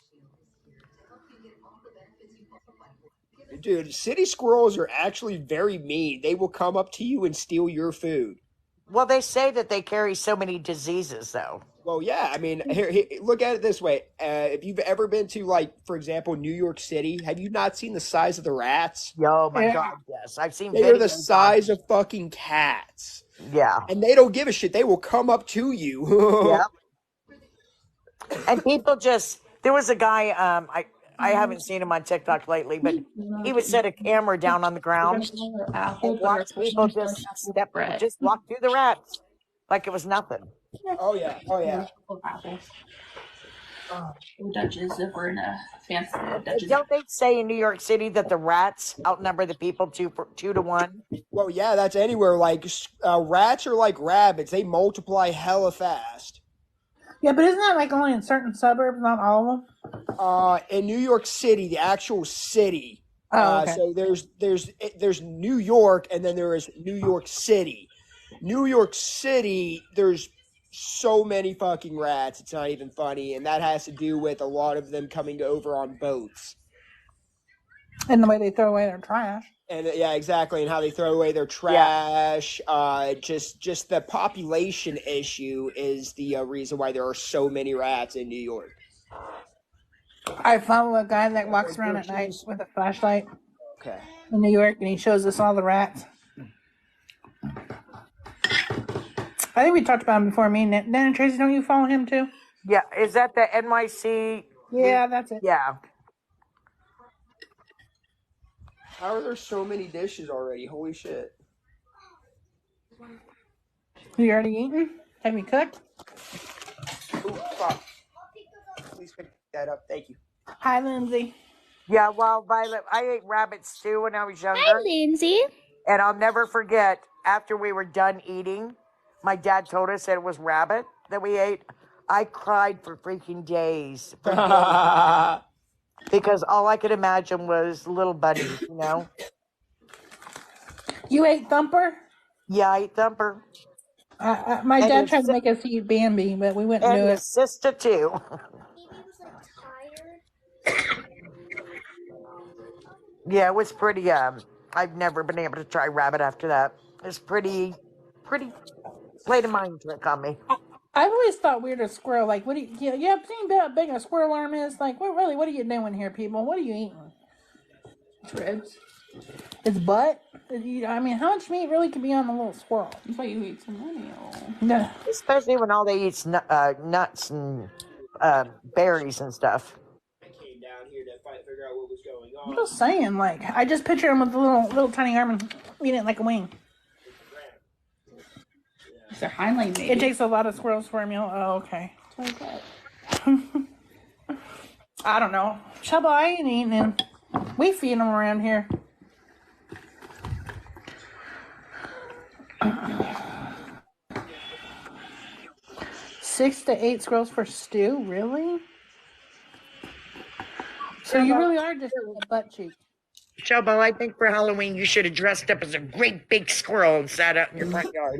Dude, city squirrels are actually very mean. They will come up to you and steal your food. Well, they say that they carry so many diseases, though. Well, yeah, I mean, here look at it this way. If you've ever been to, like, for example, New York City, have you not seen the size of the rats? Oh my Yeah. God, yes. I've seen They are the videos on size of fucking cats. it. Yeah. And they don't give a shit. They will come up to you. Yeah. And people just there was a guy, I haven't seen him on TikTok lately, but he would set a camera down on the We're gonna ground call her apple, and but our watch first people name's gonna start with Brett. just walk through the rats like it was nothing. Oh, yeah. Oh, We're yeah. gonna call her apples. We're Dutches if we're in a fancy Dutches. Don't they say in New York City that the rats outnumber the people 2 to 1? Well, yeah, that's anywhere. Like, rats are like rabbits. They multiply hella fast. Yeah, but isn't that like only in certain suburbs, not all of them? In New York City, the actual city. Oh, okay. So there's New York, and then there is New York City. New York City, there's so many fucking rats. It's not even funny, and that has to do with a lot of them coming over on boats. And the way they throw away their trash. And yeah, exactly, and how they throw away their trash. Just the population issue is the reason why there are so many rats in New York. I follow a guy that walks around at night with a flashlight Okay. in New York, and he shows us all the rats. I think we talked about him before. Me and Dan and Tracy, don't you follow him too? Yeah, is that the NYC? Yeah, that's it. Yeah. How are there so many dishes already? Holy shit. You already eaten? Have you cooked? Ooh, fuck. Please pick that up. Thank you. Hi, Lindsay. Yeah, well, Violet, I ate rabbit stew when I was younger. Hi, Lindsay. And I'll never forget, after we were done eating, my dad told us that it was rabbit that we ate. I cried for freaking days. Because all I could imagine was little buddies, you know? You ate Thumper? Yeah, I ate Thumper. My And dad his tried to si- make us eat Bambi, but we wouldn't And do his it. sister, too. Yeah, it was pretty, I've never been able to try rabbit after that. It's pretty played a mind trick on me. I've always thought weird as squirrel. Like, what do you have seen how big a squirrel arm is? Like, what are you doing here, people? What are you eating? It's ribs. It's butt? I mean, how much meat really could be on a little squirrel? That's why you eat so many. No. Especially when all they eat's nuts and berries and stuff. I came down here to figure out what was going I'm on. just saying, like, I just picture him with a little tiny arm and eating it like a wing. It's their hind leg, maybe. It takes a lot of squirrels for a meal. Oh, okay. That's what I don't know. Chubba, I ain't eating him. We feed them around here. Six to 8 squirrels for stew? Really? So you really are just a butt cheek. Shelbo, I think for Halloween you should have dressed up as a great big squirrel and sat out in your front yard.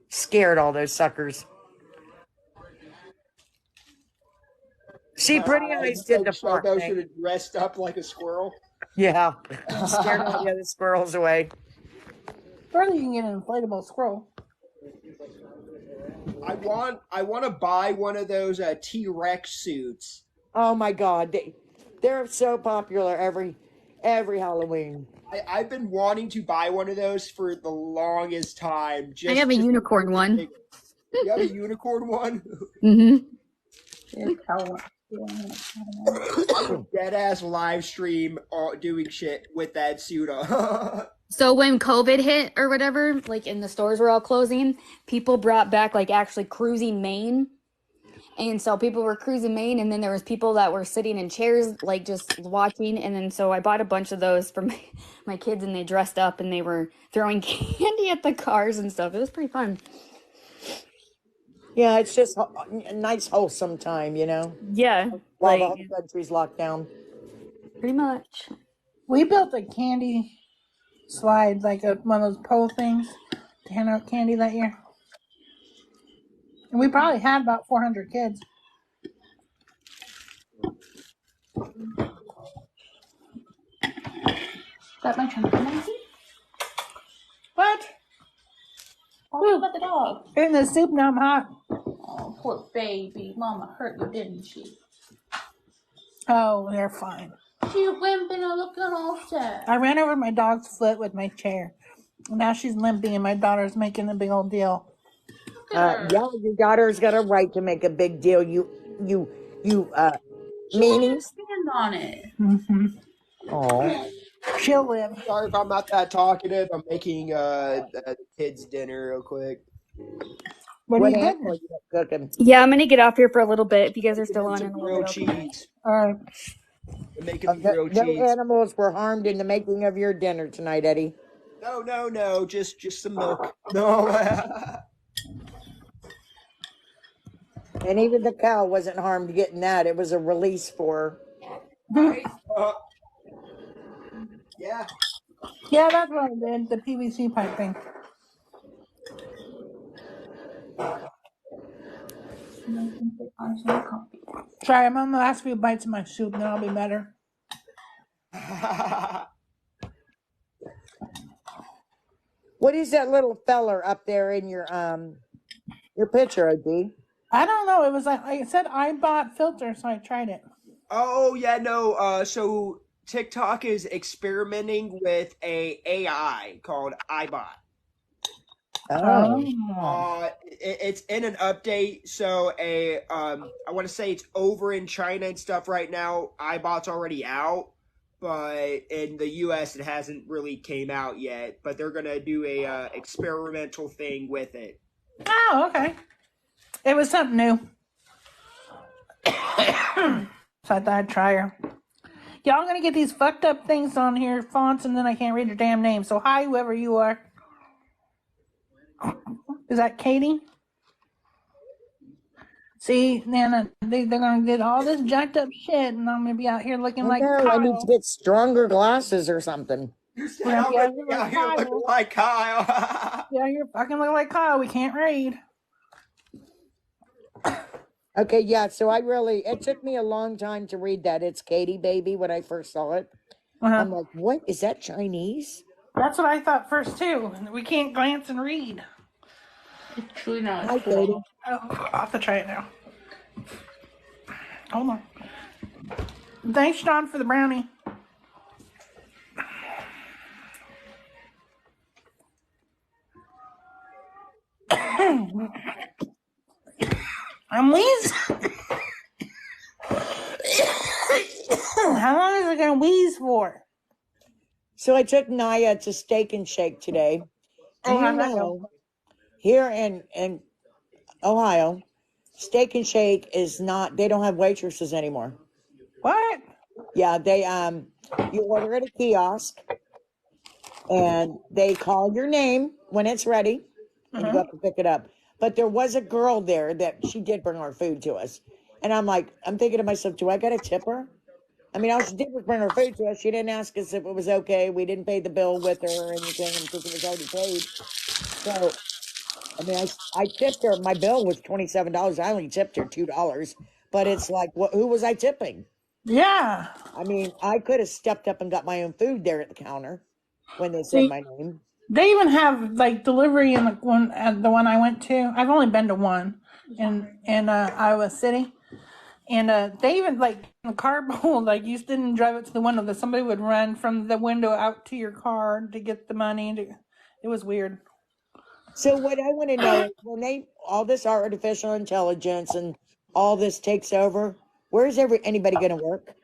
Scared all those suckers. See, Pretty Eyes did the front Showbo thing. should have dressed up like a squirrel. Yeah, scared all the other squirrels away. Surely you can get an inflatable squirrel. I want to buy one of those T-Rex suits. Oh my God, they're so popular every Halloween. I've been wanting to buy one of those for the longest time. I have a unicorn one. You have a unicorn one? Mm-hmm. I would dead ass live stream doing shit with that suit on. So when COVID hit or whatever, like and the stores were all closing, people brought back like actually cruising Maine. And so people were cruising Maine, and then there was people that were sitting in chairs, like just watching. And then so I bought a bunch of those for my kids, and they dressed up and they were throwing candy at the cars and stuff. It was pretty fun. Yeah, it's just a nice, wholesome time, you know, Yeah, while the like whole country's locked down. pretty much. We built a candy slide, like one of those pole things to hand out candy that year. And we probably had about 400 kids. That my turn. What? What about the dog? In the soup, now I'm hot. Oh, poor baby. Mama hurt you, didn't she? Oh, they're fine. She's limping and looking all sad. I ran over my dog's foot with my chair. Now she's limping, and my daughter's making a big old deal. Yeah, your daughter's got a right to make a big deal. You meaning? Stand on it. Mm-hmm. Oh, She'll live. Sorry if I'm not that talkative. I'm making the kids dinner real quick. What are you animal getting? you cooking? Yeah, I'm gonna get off here for a little bit if you guys are still on in Some a little grilled bit. Okay. cheese. All right. I'm making some grilled No cheese. animals were harmed in the making of your dinner tonight, Eddie. No. Just some milk. No. And even the cow wasn't harmed getting that. It was a release for Yeah. Yeah, that's what I did. The PVC pipe thing. Sorry, I'm on the last few bites of my soup, then I'll be better. What is that little feller up there in your picture, OD? I don't know. It was like I said, I bought filter, so I tried it. Oh yeah, no. So TikTok is experimenting with a AI called iBot. Oh. It's in an update. So I want to say it's over in China and stuff right now. iBot's already out, but in the U.S. it hasn't really came out yet. But they're gonna do a experimental thing with it. Oh, okay. It was something new. So I thought I'd try her. Y'all gonna get these fucked up things on here, fonts, and then I can't read your damn name. So hi, whoever you are. Is that Katie? See, Nana, they're gonna get all this jacked up shit, and I'm gonna be out here looking like No, I need to Kyle. get stronger glasses or something. You said We're I'm gonna gonna be be out here looking like Kyle. Yeah, you're fucking looking like Kyle. We can't read. Okay, yeah, so it took me a long time to read that. It's Katie Baby when I first saw it. I'm like, what? Is that Chinese? That's what I thought first too. We can't glance and read. It's truly not. Hi, Katie. Oh, I'll have to try it now. Hold on. Thanks, John, for the brownie. I'm wheezing. How long is it gonna wheeze for? So I took Naya to Steak and Shake today. Do you know, here in Ohio, Steak and Shake is not, they don't have waitresses anymore. What? Yeah, they you order at a kiosk and they call your name when it's ready and you go up and pick it up. But there was a girl there that she did bring our food to us. And I'm thinking to myself, do I got to tip her? I mean, all she did was bring her food to us. She didn't ask us if it was okay. We didn't pay the bill with her or anything because it was already paid. So, I mean, I tipped her. My bill was $27. I only tipped her $2. But it's like, who was I tipping? Yeah. I mean, I could have stepped up and got my own food there at the counter when they said my name. They even have like delivery in the one I went to. I've only been to one in Iowa City, and they even like in the carpool, like you didn't drive it to the window. That somebody would run from the window out to your car to get the money. It was weird. So what I want to know is when all this artificial intelligence and all this takes over, where's anybody going to work?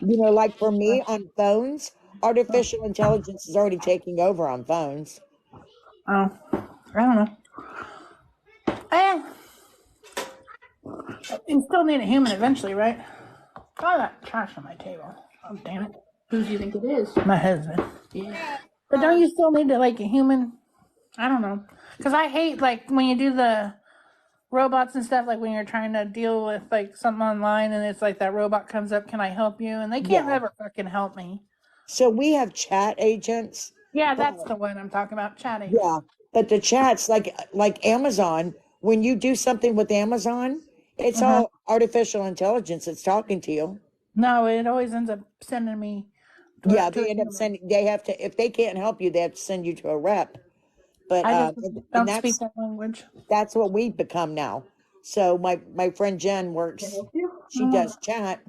Like for me on phones, artificial intelligence is already taking over on phones. Oh, I don't know. You still need a human eventually, right? Oh, that trash on my table. Oh, damn it. Who do you think it is? My husband. Yeah. But don't you still need to like a human? I don't know. Because I hate like when you do the robots and stuff, like when you're trying to deal with like something online and it's like that robot comes up, can I help you? And they can't ever fucking help me. So we have chat agents. Yeah, that's the one I'm talking about, chat agent. Yeah, but the chats like Amazon, when you do something with Amazon, it's all artificial intelligence. It's talking to you. No, it always ends up sending me Yeah, they end up sending. They have to if they can't help you, they have to send you to a rep. But I just and don't speak that language. that's what we've become now. So my friend Jen works. She does chat,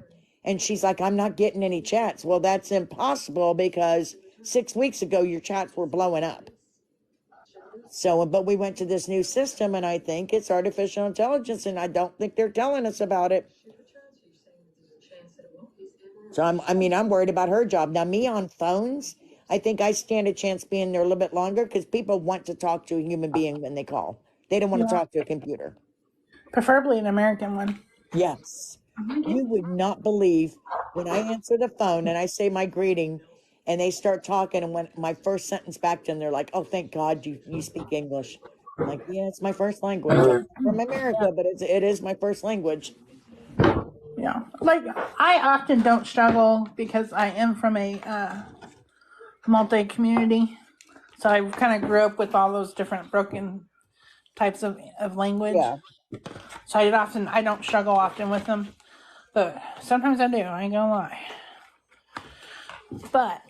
and she's like, I'm not getting any chats. Well, that's impossible because 6 weeks ago your chats were blowing up. So, but we went to this new system, and I think it's artificial intelligence, and I don't think they're telling us about it. So I'm worried about her job. Now, me on phones, I think I stand a chance being there a little bit longer because people want to talk to a human being when they call. They don't want to talk to a computer. Preferably an American one. Yes. You would not believe when I answer the phone and I say my greeting and they start talking, and when my first sentence back to them, they're like, oh, thank God you speak English. I'm like, yeah, it's my first language. I'm from America, but it is my first language. Yeah. Like, I often don't struggle because I am from a multi-community. So I kind of grew up with all those different broken types of language. Yeah. So I don't struggle often with them. But sometimes I do, I ain't gonna lie. But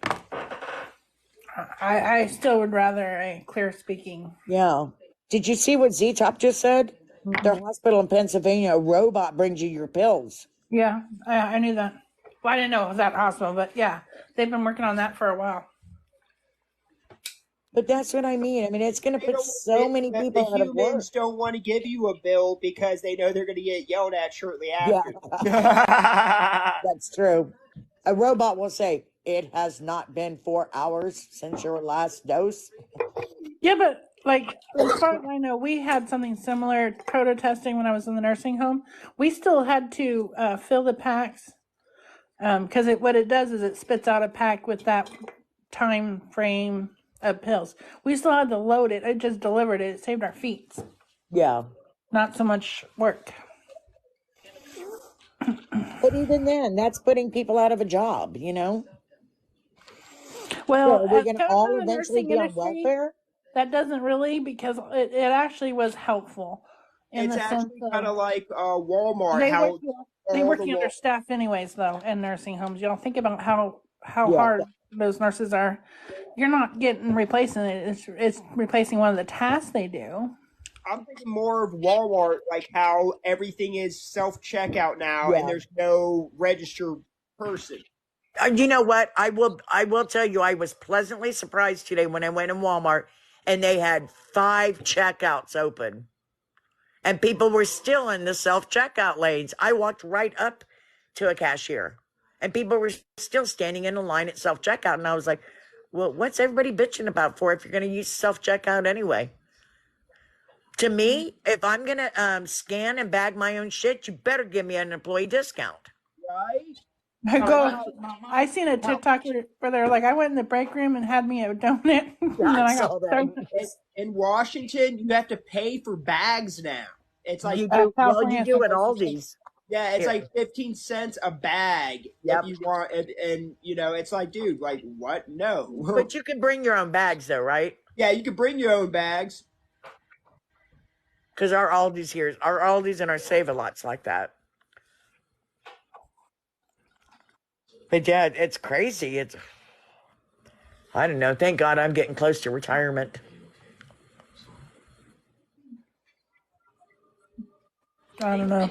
I still would rather a clear speaking. Yeah. Did you see what Z-Top just said? Their hospital in Pennsylvania, a robot brings you your pills. Yeah, I knew that. Well, I didn't know it was that hospital, but yeah, they've been working on that for a while. But that's what I mean. I mean, it's going to put so many people The out of work. humans don't want to give you a bill because they know they're going to get yelled at shortly after. Yeah. That's true. A robot will say, it has not been 4 hours since your last dose. Yeah, but like as far as I know, we had something similar proto testing when I was in the nursing home. We still had to fill the packs because what it does is it spits out a pack with that time frame of pills. We still had to load it. It just delivered it. It saved our feet. Yeah. Not so much work. But even then, that's putting people out of a job, you know? Well, so are we as going to coming all from the eventually nursing be on industry, welfare? that doesn't really, because it actually was helpful in It's the sense actually of kind of like Walmart. they work. They all working the understaffed anyways, though, in nursing homes. You don't think about how Yeah. hard those nurses are. You're not getting replacing it. It's replacing one of the tasks they do. I'm thinking more of Walmart, like how everything is self checkout now, Yeah. and there's no register person. You know what? I will tell you, I was pleasantly surprised today when I went in Walmart and they had 5 checkouts open. And people were still in the self-checkout lanes. I walked right up to a cashier and people were still standing in a line at self-checkout. And I was like, well, what's everybody bitching about for if you're going to use self-checkout anyway? To me, if I'm going to scan and bag my own shit, you better give me an employee discount. Right? I seen a TikTok where they're like, I went in the break room and had me a donut. And then I got in Washington, you have to pay for bags now. It's like you do at Aldi's. Yeah, it's like 15 cents a bag if you want, and you know, it's like, dude, like what? No. But you can bring your own bags, though, right? Yeah, you can bring your own bags. Because our Aldi's and our Save-A-Lots like that. But yeah, it's crazy. I don't know. Thank God I'm getting close to retirement. I don't know.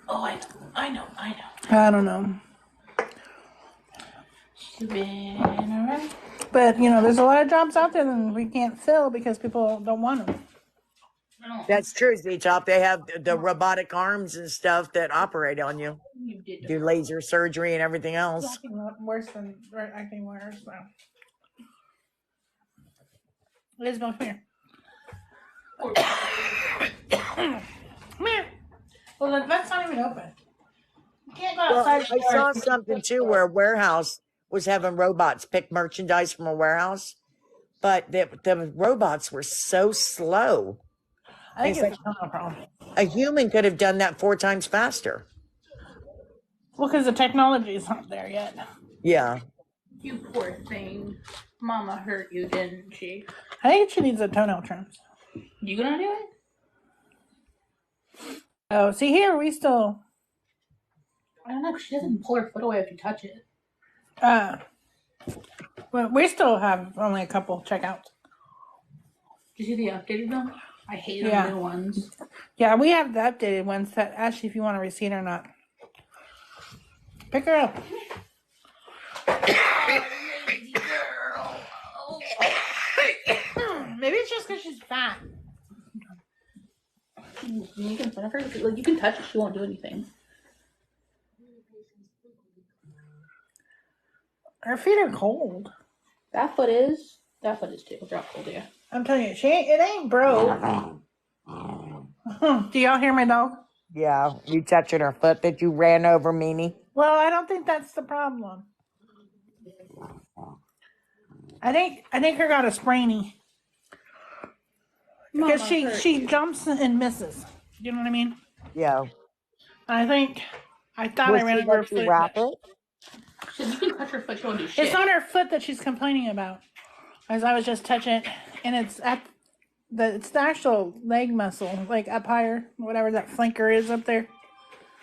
Oh, I know. I don't know. She's been around. But, there's a lot of jobs out there that we can't fill because people don't want them. That's true, Z-Top. They have the robotic arms and stuff that operate on you. Do laser surgery and everything else. It's acting worse than acting worse. So. Lisbon, come here. Come here. Well, the vet's not even open. You can't go Well, outside. I saw something too where a warehouse was having robots pick merchandise from a warehouse, but the robots were so slow. I think It's like it's a problem. a human could have done that 4 times faster. Well, because the technology is not there yet. Yeah. You poor thing. Mama hurt you, didn't she? I think she needs a toenail trims. You gonna do it? Oh, see here, we still. I don't know. She doesn't pull her foot away if you touch it. Well, we still have only a couple checkouts. Did you see the updated one? I hate Yeah. the new ones. Yeah, we have the updated ones that ask you if you want a receipt or not. Pick her up. Lazy girl. Maybe it's just because she's fat. You can put her. Like you can touch it. She won't do anything. Her feet are cold. That foot is. That foot is too. Drop cold, yeah. I'm telling you, it ain't broke. Do y'all hear my dog? Yeah. You touching her foot that you ran over, Meanie? Well, I don't think that's the problem. I think her got a sprainy. Because she jumps and misses. You know what I mean? Yeah. I thought Will I ran she over her let you foot. wrap it? So you can touch her foot. She won't do shit. It's not her foot that she's complaining about. As I was just touching it, and it's it's the actual leg muscle, like up higher, whatever that flanker is up there.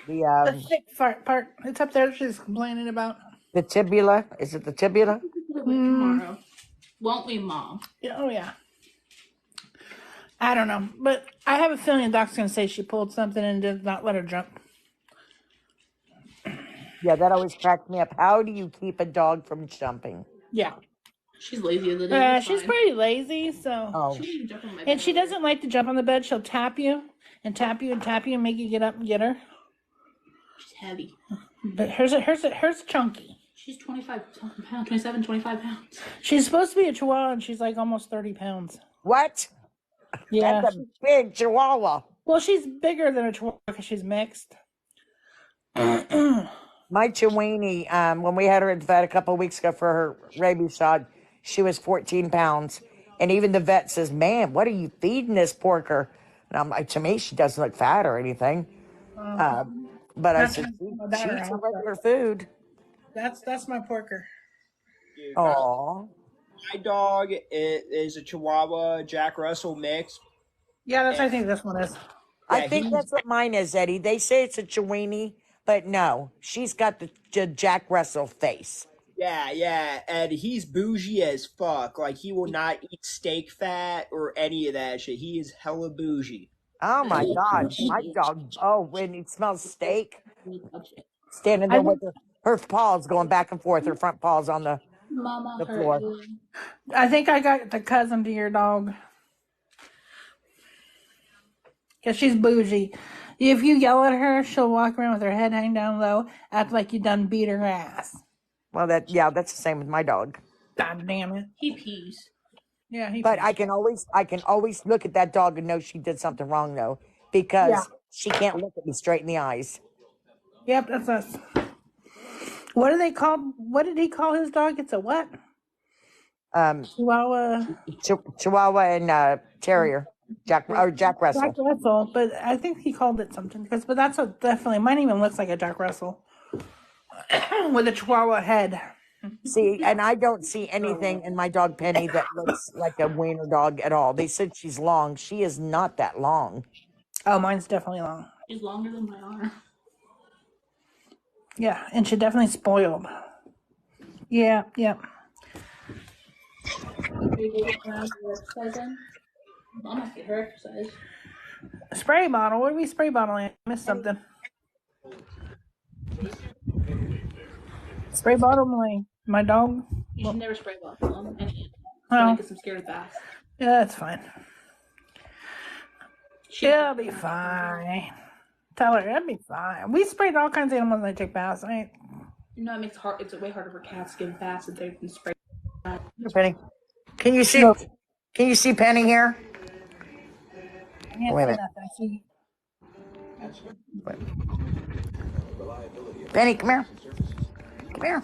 The thick part. It's up there. She's complaining about. The tibula? Is it the tibula? Tomorrow. Won't we, Mom? Oh yeah. I don't know, but I have a feeling the doc's gonna say she pulled something and did not let her jump. Yeah, that always cracks me up. How do you keep a dog from jumping? Yeah. She's lazy as it is. She's pretty lazy, so. Oh. And she doesn't like to jump on the bed. She'll tap you and tap you and tap you and make you get up and get her. She's heavy. But hers chunky. She's 25 pounds, 27, 25 pounds. She's supposed to be a chihuahua and she's like almost 30 pounds. What? Yeah. That's a big chihuahua. Well, she's bigger than a chihuahua because she's mixed. My Chiweenie, when we had her at the vet a couple of weeks ago for her rabies shot, she was 14 pounds. And even the vet says, man, what are you feeding this porker? And I'm like, to me, she doesn't look fat or anything. But I said, she eats her regular food. That's my porker. Aww. My dog is a Chihuahua Jack Russell mix. Yeah, I think this one is. I think that's what mine is, Eddie. They say it's a Chiweenie, but no, she's got the Jack Russell face. Yeah, and he's bougie as fuck. Like, he will not eat steak fat or any of that shit. He is hella bougie. Oh my God, my dog! Oh, when he smells steak, standing there with her paws going back and forth, her front paws on the floor. I think I got the cousin to your dog. Because she's bougie. If you yell at her, she'll walk around with her head hanging down low, act like you done beat her ass. Well, that's the same with my dog. God damn it. He pees. Yeah, he But pees. I can always look at that dog and know she did something wrong though, because she can't look at me straight in the eyes. Yep, that's us. What do they call? What did he call his dog? It's a what? Chihuahua. Chihuahua and Terrier. Jack Russell. Jack Russell, but I think he called it something. But that's definitely mine. Even looks like a Jack Russell with a Chihuahua head. See, and I don't see anything in my dog Penny that looks like a wiener dog at all. They said she's long. She is not that long. Oh, mine's definitely long. She's longer than my arm. Yeah, and she's definitely spoiled. Yeah. able to get around to exercise in? Mom has to get her exercise. Spray bottle. What are we spray bottling? I missed something. Spray bottle my dog. You should never spray bottle them. And Oh, because I'm scared of bats. yeah, that's fine. She'll be fine. Tell her it'll be fine. We sprayed all kinds of animals when they took baths. No, it makes it hard. It's way harder for cats to get baths if they've been sprayed. Penny, can you see? No. Can you see Penny here? I can't Wait a see minute. nothing. See. Penny, come here. Come here.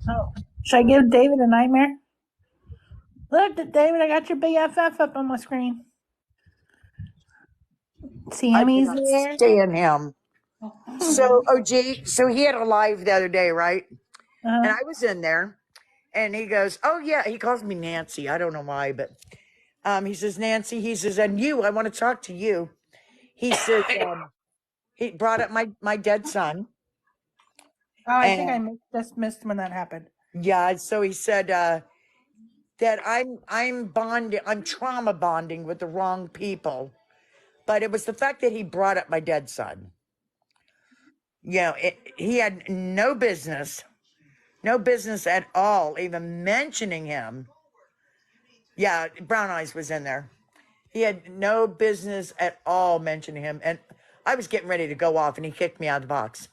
Oh, should I give David a nightmare? Look, David, I got your BFF up on my screen. I Sammy's cannot there. stand him. So, OG, so he had a live the other day, right? And I was in there, and he goes, "Oh yeah," he calls me Nancy. I don't know why, but he says, "Nancy," he says, "and you, I want to talk to you." He says, he brought up my dead son. Oh, I think I just missed when that happened. Yeah, so he said that I'm trauma bonding with the wrong people, but it was the fact that he brought up my dead son. You know, he had no business at all even mentioning him. Yeah, Brown Eyes was in there. He had no business at all mentioning him, and I was getting ready to go off, and he kicked me out of the box.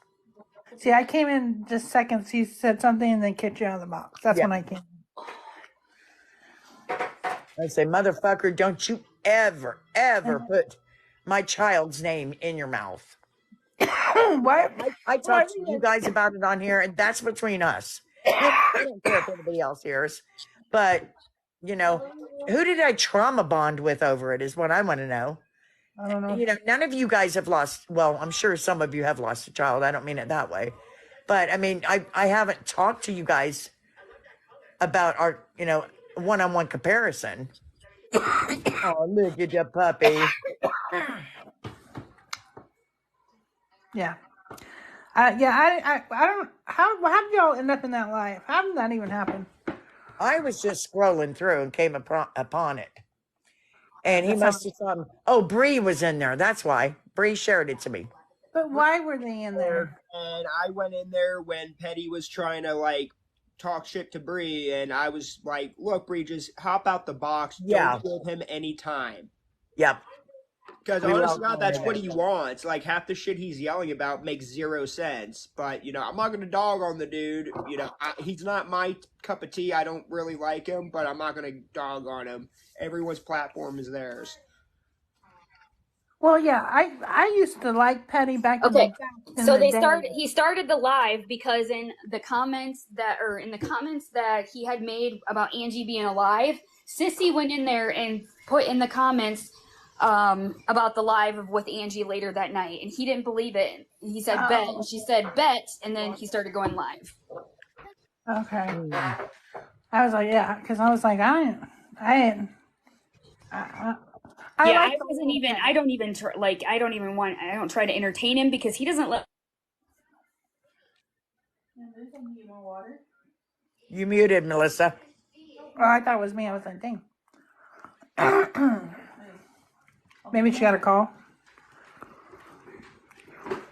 See, I came in just seconds. He said something and then kicked you out of the box. That's when I came. I say, "Motherfucker, don't you ever put my child's name in your mouth." Why? I talked to you guys about it on here, and that's between us. I don't care if anybody else hears, but you know, who did I trauma bond with over it is what I want to know. I don't know. You know, none of you guys have lost. Well, I'm sure some of you have lost a child. I don't mean it that way, but I mean, I haven't talked to you guys about our, one-on-one comparison. Oh, look at the puppy. Yeah. I don't. How did y'all end up in that life? How did that even happen? I was just scrolling through and came upon it. And he must have thought, oh, Bree was in there. That's why. Bree shared it to me. But why were they in there? And I went in there when Petty was trying to talk shit to Bree, and I was like, "Look, Bree, just hop out the box. Yeah. Don't give him any time." Yep. Because honestly, God, that's what he wants. Like, half the shit he's yelling about makes zero sense. But, I'm not going to dog on the dude. He's not my cup of tea. I don't really like him, but I'm not going to dog on him. Everyone's platform is theirs. Well, yeah, I used to like Petty back in the So day. he started the live because in the comments that he had made about Angie being alive, Sissy went in there and put in the comments about the live with Angie later that night, and he didn't believe it. He said bet, and she said bet, and then he started going live. Okay. I was like, yeah, because I was like, I don't try to entertain him because he doesn't let. You muted, Melissa. Oh, I thought it was me. I was like, dang. Maybe she got a call.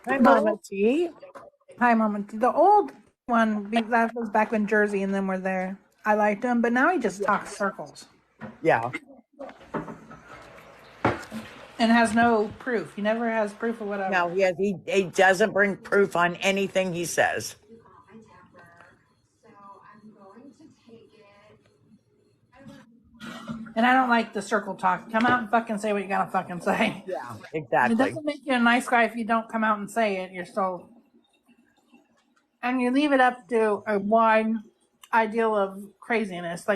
Hi, Mama T. Hi, Mama T. The old one, that was back when Jersey and them were there. I liked him, but now he just talks circles. Yeah. And has no proof. He never has proof of whatever. No, he doesn't bring proof on anything he says. And I don't like the circle talk. Come out and fucking say what you gotta fucking say. Yeah, exactly. It doesn't make you a nice guy if you don't come out and say it. You're still... And you leave it up to a wide ideal of craziness.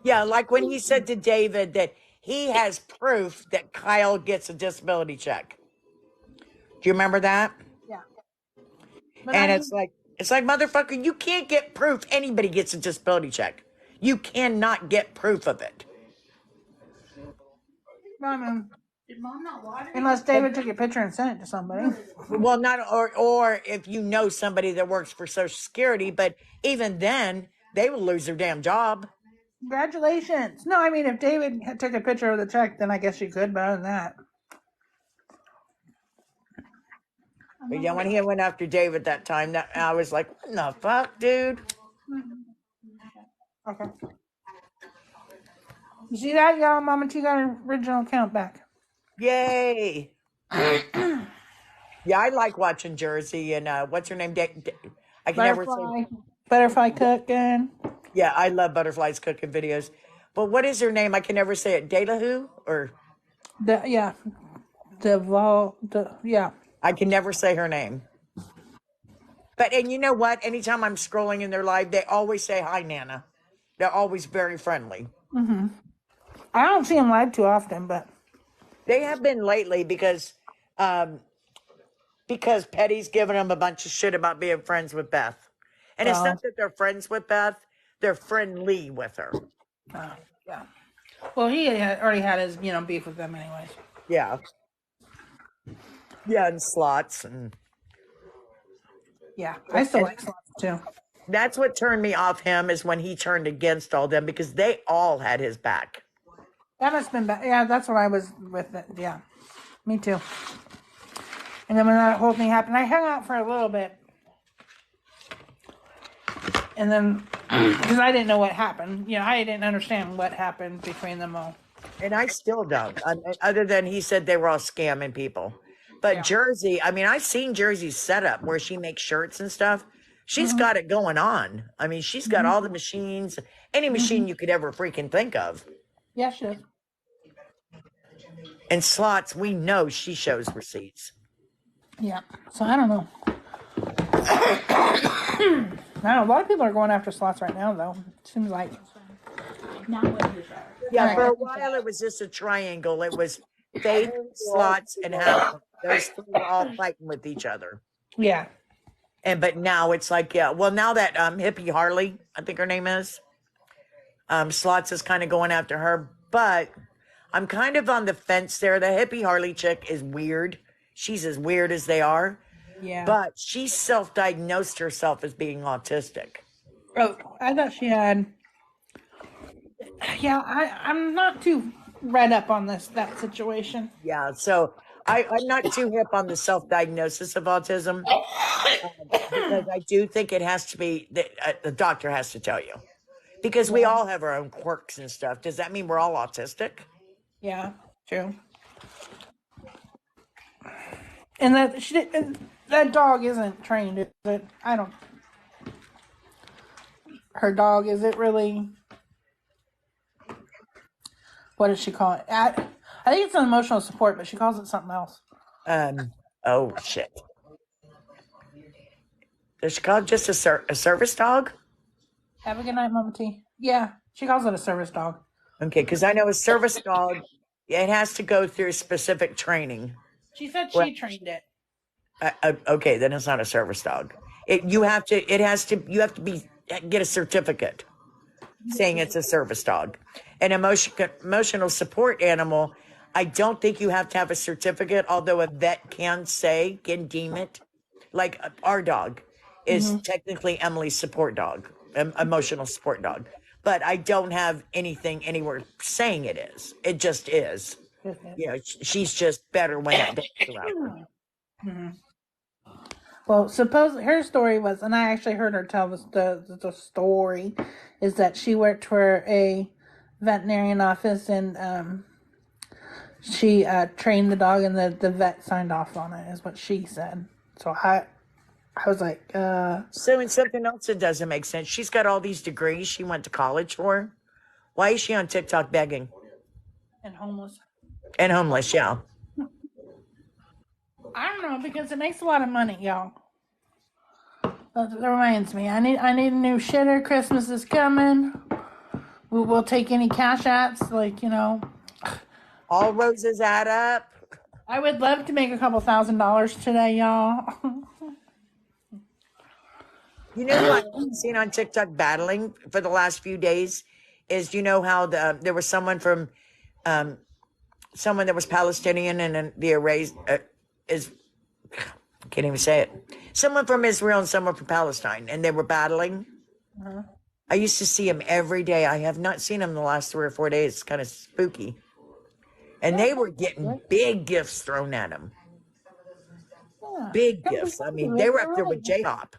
Yeah, like when he said to David that he has proof that Kyle gets a disability check. Do you remember that? Yeah. And it's like, motherfucker, you can't get proof anybody gets a disability check. You cannot get proof of it. I mean, Did mom not water? unless David took a picture and sent it to somebody. Well, not or if you know somebody that works for Social Security, but even then, they will lose their damn job. Congratulations. No, I mean, if David took a picture of the check, then I guess you could, but other than that. But yeah, when he went after David that time, that I was like, what the fuck, dude? Okay. You see that, y'all? Mama T got her original account back. Yay. Yeah, I like watching Jersey and what's her name? I can never say. Butterfly cooking. Yeah, I love Butterflies cooking videos. But what is her name? I can never say it. Delahu or Yeah. Yeah. I can never say her name. But and you know what? Anytime I'm scrolling in their live, they always say hi, Nana. They're always very friendly. Mm-hmm. I don't see them live too often, but they have been lately because Petty's giving them a bunch of shit about being friends with Beth. And it's not that they're friends with Beth, they're friendly with her. Yeah. Well, he already had his, beef with them anyways. Yeah. Yeah, and slots and yeah, I still like slots too. That's what turned me off him is when he turned against all them because they all had his back. That must have been bad. Yeah, that's what I was with it. Yeah, me too. And then when that whole thing happened, I hung out for a little bit. And then, because I didn't know what happened. I didn't understand what happened between them all. And I still don't. Other than he said they were all scamming people. But yeah. Jersey, I mean, I've seen Jersey's setup where she makes shirts and stuff. She's got it going on. I mean, she's got all the machines, any machine you could ever freaking think of. Yeah, she does. And slots, we know she shows receipts. Yeah. So I don't know. A lot of people are going after slots right now, though. It seems like. Yeah, for a while it was just a triangle. It was Faith, Slots, and Howard. Those three were all fighting with each other. Yeah. But now it's like, yeah. Well, now that hippie Harley, I think her name is, Slots is kind of going after her. But I'm kind of on the fence there. The hippie Harley chick is weird. She's as weird as they are. Yeah. But she self-diagnosed herself as being autistic. Oh, I thought she had. Yeah, I'm not too read up on that situation. Yeah, so I'm not too hip on the self-diagnosis of autism because I do think it has to be, the doctor has to tell you. Because we all have our own quirks and stuff. Does that mean we're all autistic? Yeah, true. And that dog isn't trained, is it? I don't. Her dog, is it really? What does she call it? I think it's an emotional support, but she calls it something else. Oh shit. Does she call it just a service dog? Have a good night, Mama T. Yeah, she calls it a service dog. Okay, because I know a service dog, it has to go through specific training. She said she trained it. Okay, then it's not a service dog. You have to get a certificate saying it's a service dog. An emotional support animal, I don't think you have to have a certificate, although a vet can deem it. Like our dog is technically Emily's support dog, emotional support dog. But I don't have anything anywhere saying it is. It just is. She's just better when that dog's around. Well, suppose her story was, and I actually heard her tell the story, is that she worked for a veterinarian office and she trained the dog and the vet signed off on it, is what she said. So I was like, So in something else that doesn't make sense, she's got all these degrees she went to college for. Why is she on TikTok begging? And homeless. And homeless, yeah. I don't know, because it makes a lot of money, y'all. That reminds me, I need a new shitter. Christmas is coming. We'll take any cash apps, All roses add up. I would love to make a couple $1,000 today, y'all. You know what I've seen on TikTok battling for the last few days is, how there was someone from someone that was Palestinian and then the erase is can't even say it. Someone from Israel and someone from Palestine, and they were battling. Uh-huh. I used to see him every day. I have not seen him the last 3 or 4 days. It's kind of spooky. And they were getting big gifts thrown at him. Yeah. Big gifts. I mean, they were up there with J-Hop.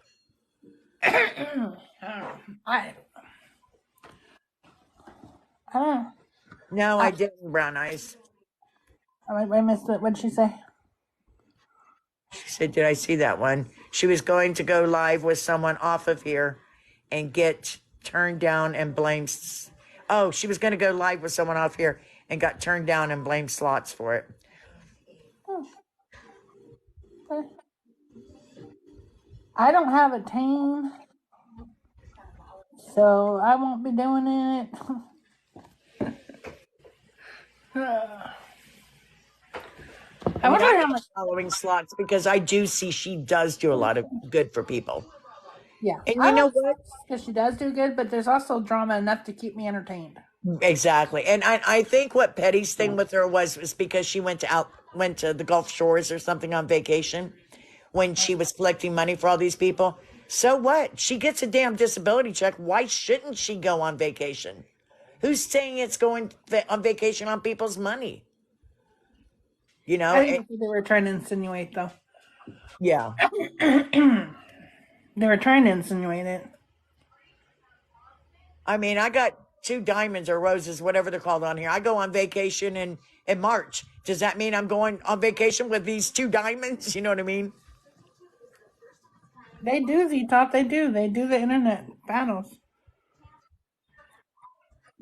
I don't know. No, I didn't, Brown Eyes. I missed it. What'd she say? She said, did I see that one? She was going to go live with someone off of here and get turned down and blamed. Oh, she was going to go live with someone off here and got turned down and blamed slots for it. I don't have a team, so I won't be doing it. I wonder how much. Following slots because I do see she does do a lot of good for people. Yeah, And you know what? Because she does do good, but there's also drama enough to keep me entertained. Exactly. And I think what Petty's thing with her was because she went to the Gulf Shores or something on vacation when she was collecting money for all these people. So what? She gets a damn disability check. Why shouldn't she go on vacation? Who's saying it's going on vacation on people's money? You know? I think that's what they were trying to insinuate, though. Yeah. They were trying to insinuate it. I mean, I got 2 diamonds or roses, whatever they're called on here. I go on vacation in March. Does that mean I'm going on vacation with these 2 diamonds? You know what I mean? They do, Z-Top. They do. They do the internet battles.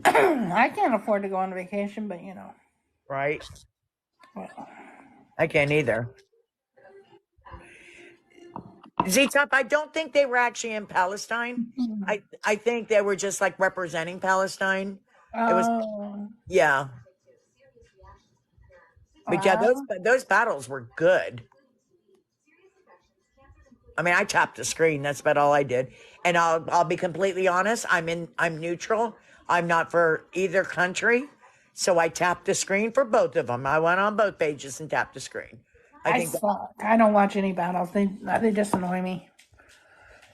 I can't afford to go on vacation, but you know. Right. Well, I can't either. Z-Top, I don't think they were actually in Palestine. I think they were just like representing Palestine. It was, yeah. But yeah, those battles were good. I mean, I tapped the screen. That's about all I did. And I'll be completely honest. I'm neutral. I'm not for either country. So I tapped the screen for both of them. I went on both pages and tapped the screen. I suck. I don't watch any battles. They just annoy me.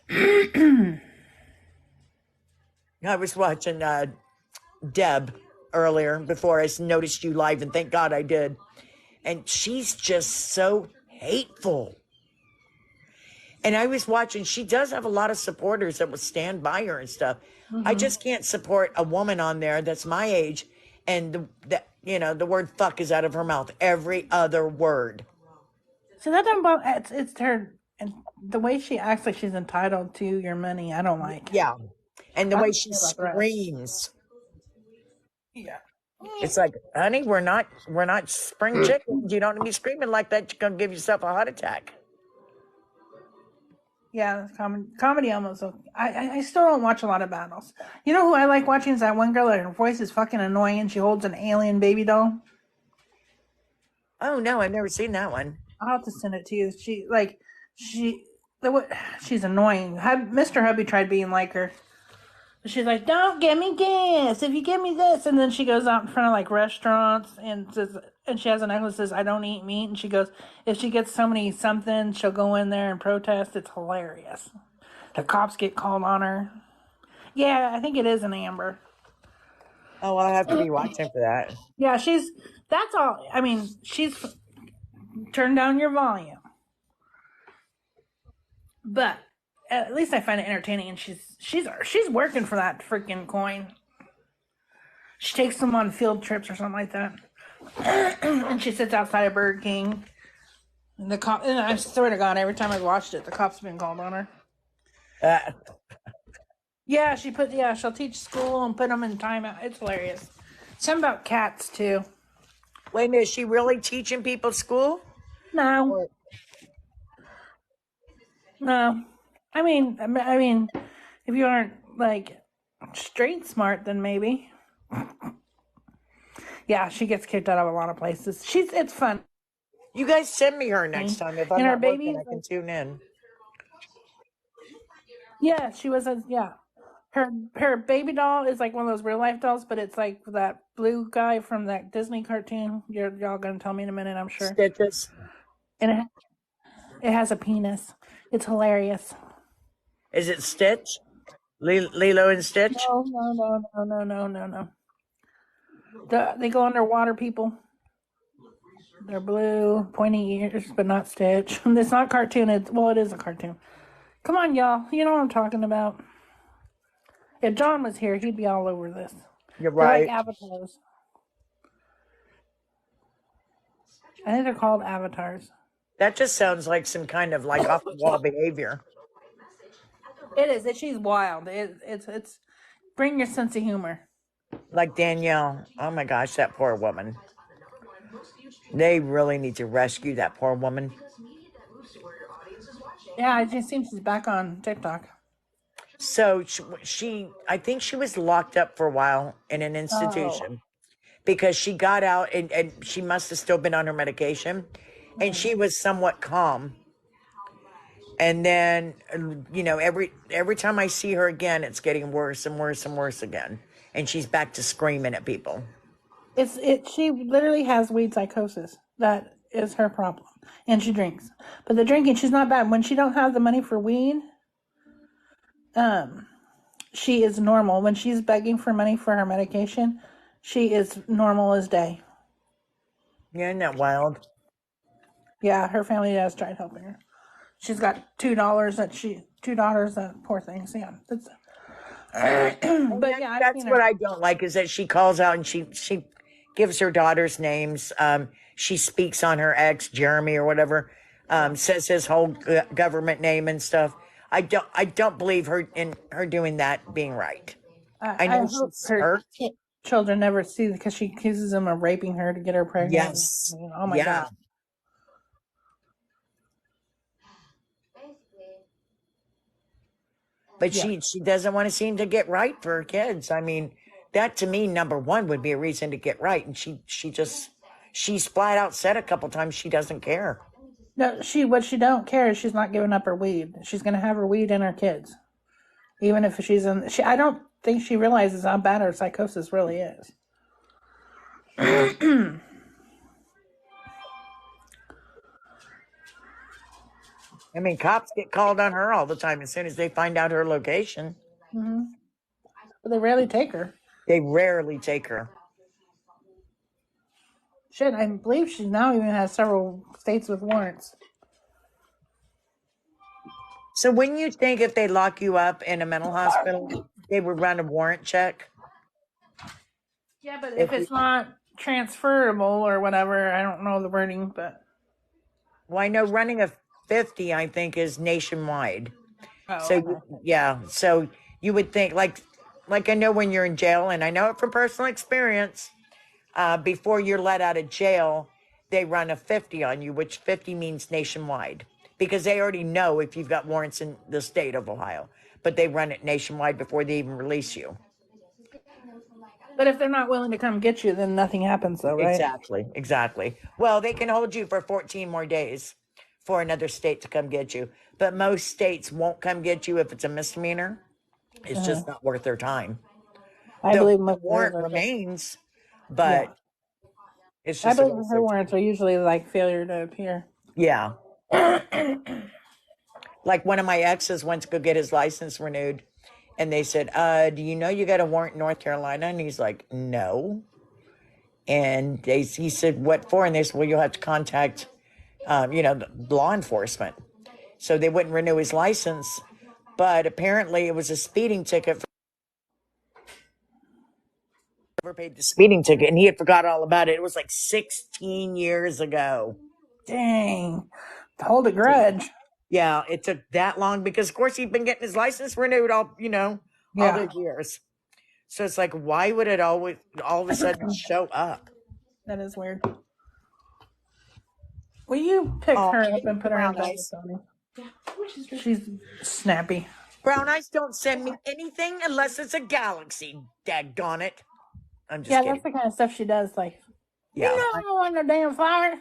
I was watching Deb earlier before I noticed you live, and thank God I did. And she's just so hateful. And I was watching, she does have a lot of supporters that will stand by her and stuff. Mm-hmm. I just can't support a woman on there that's my age and the word fuck is out of her mouth. Every other word. So that it's her, and the way she acts like she's entitled to your money, I don't like. Yeah. And the way she screams. Yeah. It's like, honey, we're not spring chickens. You don't need to be screaming like that. You're going to give yourself a heart attack. Yeah, comedy almost. I still don't watch a lot of battles. You know who I like watching is that one girl that her voice is fucking annoying and she holds an alien baby doll. Oh no, I've never seen that one. I'll have to send it to you. She's annoying. Mr. Hubby tried being like her. She's like, don't give me gas if you give me this. And then she goes out in front of like restaurants and says, and she has a necklace that says, I don't eat meat. And she goes, if she gets so many something, she'll go in there and protest. It's hilarious. The cops get called on her. Yeah, I think it is an Amber. Oh, I'll have to be watching for that. Yeah, that's all. I mean, she's turned down your volume. But at least I find it entertaining, and she's working for that freaking coin. She takes them on field trips or something like that, and she sits outside of Burger King. And and I swear to God, every time I've watched it, the cops have been called on her. Yeah, she'll teach school and put them in timeout. It's hilarious. Something about cats too. Wait a minute, is she really teaching people school? No. No. I mean, if you aren't like straight smart, then maybe. Yeah, she gets kicked out of a lot of places. It's fun. You guys send me her next time. If I'm not working, I can tune in. Yeah, she was. Yeah, Her baby doll is like one of those real life dolls, but it's like that blue guy from that Disney cartoon. Y'all gonna tell me in a minute, I'm sure. Stitches. And it has a penis. It's hilarious. Is it Stitch? Lilo and Stitch? No. They go underwater, people. They're blue, pointy ears, but not Stitch. It's not cartoon. It is a cartoon. Come on, y'all. You know what I'm talking about. If John was here, he'd be all over this. You're They're right. like avatars. I think they're called avatars. That just sounds like some kind of like off the wall behavior. It is. She's wild. It's. Bring your sense of humor. Like Danielle. Oh my gosh, that poor woman. They really need to rescue that poor woman. Yeah, it just seems she's back on TikTok. So I think she was locked up for a while in an institution because she got out and she must have still been on her medication and she was somewhat calm. And then, every time I see her again, it's getting worse and worse and worse again. And she's back to screaming at people. She literally has weed psychosis. That is her problem. And she drinks. But the drinking, she's not bad. When she don't have the money for weed, she is normal. When she's begging for money for her medication, she is normal as day. Yeah, isn't that wild? Yeah, her family has tried helping her. She's got $2 two daughters that poor things. Yeah. That's but yeah, that's what I don't like is that she calls out and she gives her daughters names. She speaks on her ex, Jeremy or whatever, says his whole government name and stuff. I don't believe her in her doing that being right. I know hope she's her hurt. children never see because she accuses them of raping her to get her pregnant. Yes. Oh my God. But she doesn't want to seem to get right for her kids. I mean, that to me, number one, would be a reason to get right. And she's flat out said a couple times she doesn't care. No, what she don't care is she's not giving up her weed. She's gonna have her weed and her kids, even if she's in. I don't think she realizes how bad her psychosis really is. I mean, cops get called on her all the time as soon as they find out her location. Mm-hmm. But they rarely take her. They rarely take her. Shit, I believe she now even has several states with warrants. So wouldn't you think if they lock you up in a mental hospital, they would run a warrant check? Yeah, but if it's not transferable or whatever, I don't know the wording, but. Well, I know running a 50, I think, is nationwide. Oh, so, okay. yeah. So you would think, like I know when you're in jail, and I know it from personal experience, before you're let out of jail, they run a 50 on you, which 50 means nationwide. Because they already know if you've got warrants in the state of Ohio. But they run it nationwide before they even release you. But if they're not willing to come get you, then nothing happens, though, right? Exactly. Well, they can hold you for 14 more days for another state to come get you. But most states won't come get you if it's a misdemeanor. It's just not worth their time. I believe the warrant remains, but it's just. I believe her warrants are usually like failure to appear. Yeah. Like one of my exes went to go get his license renewed. And they said, do you know you got a warrant in North Carolina? And he's like, no. And he said, what for? And they said, well, you'll have to contact, law enforcement. So they wouldn't renew his license. But apparently it was a speeding ticket. Never paid the speeding ticket. And he had forgot all about it. It was like 16 years ago. Dang. Hold a grudge. Yeah, it took that long because, of course, he'd been getting his license renewed all those years. So it's like, why would it all of a sudden show up? That is weird. Will you pick her up and put her on ice? She's snappy. Brown Eyes don't send me anything unless it's a galaxy. Daggone it. I'm just kidding. That's the kind of stuff she does. Like, yeah, I don't want no damn flower.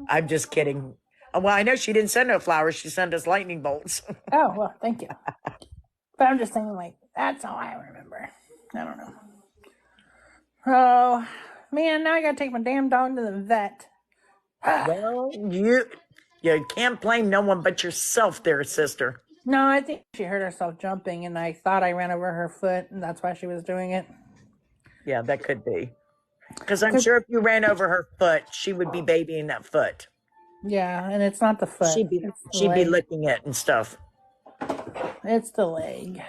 I'm just kidding. Well, I know she didn't send no flowers. She sent us lightning bolts. Oh, well, thank you. But I'm just saying, like, That's all I remember. I don't know. Oh, man, now I gotta take my damn dog to the vet. Well, you can't blame no one but yourself there, sister. No, I think she hurt herself jumping, and I thought I ran over her foot, and that's why she was doing it. Yeah, that could be. Because I'm sure if you ran over her foot, she would be babying that foot. Yeah, and it's not the foot. It's the She'd be leg. licking it and stuff. It's the leg.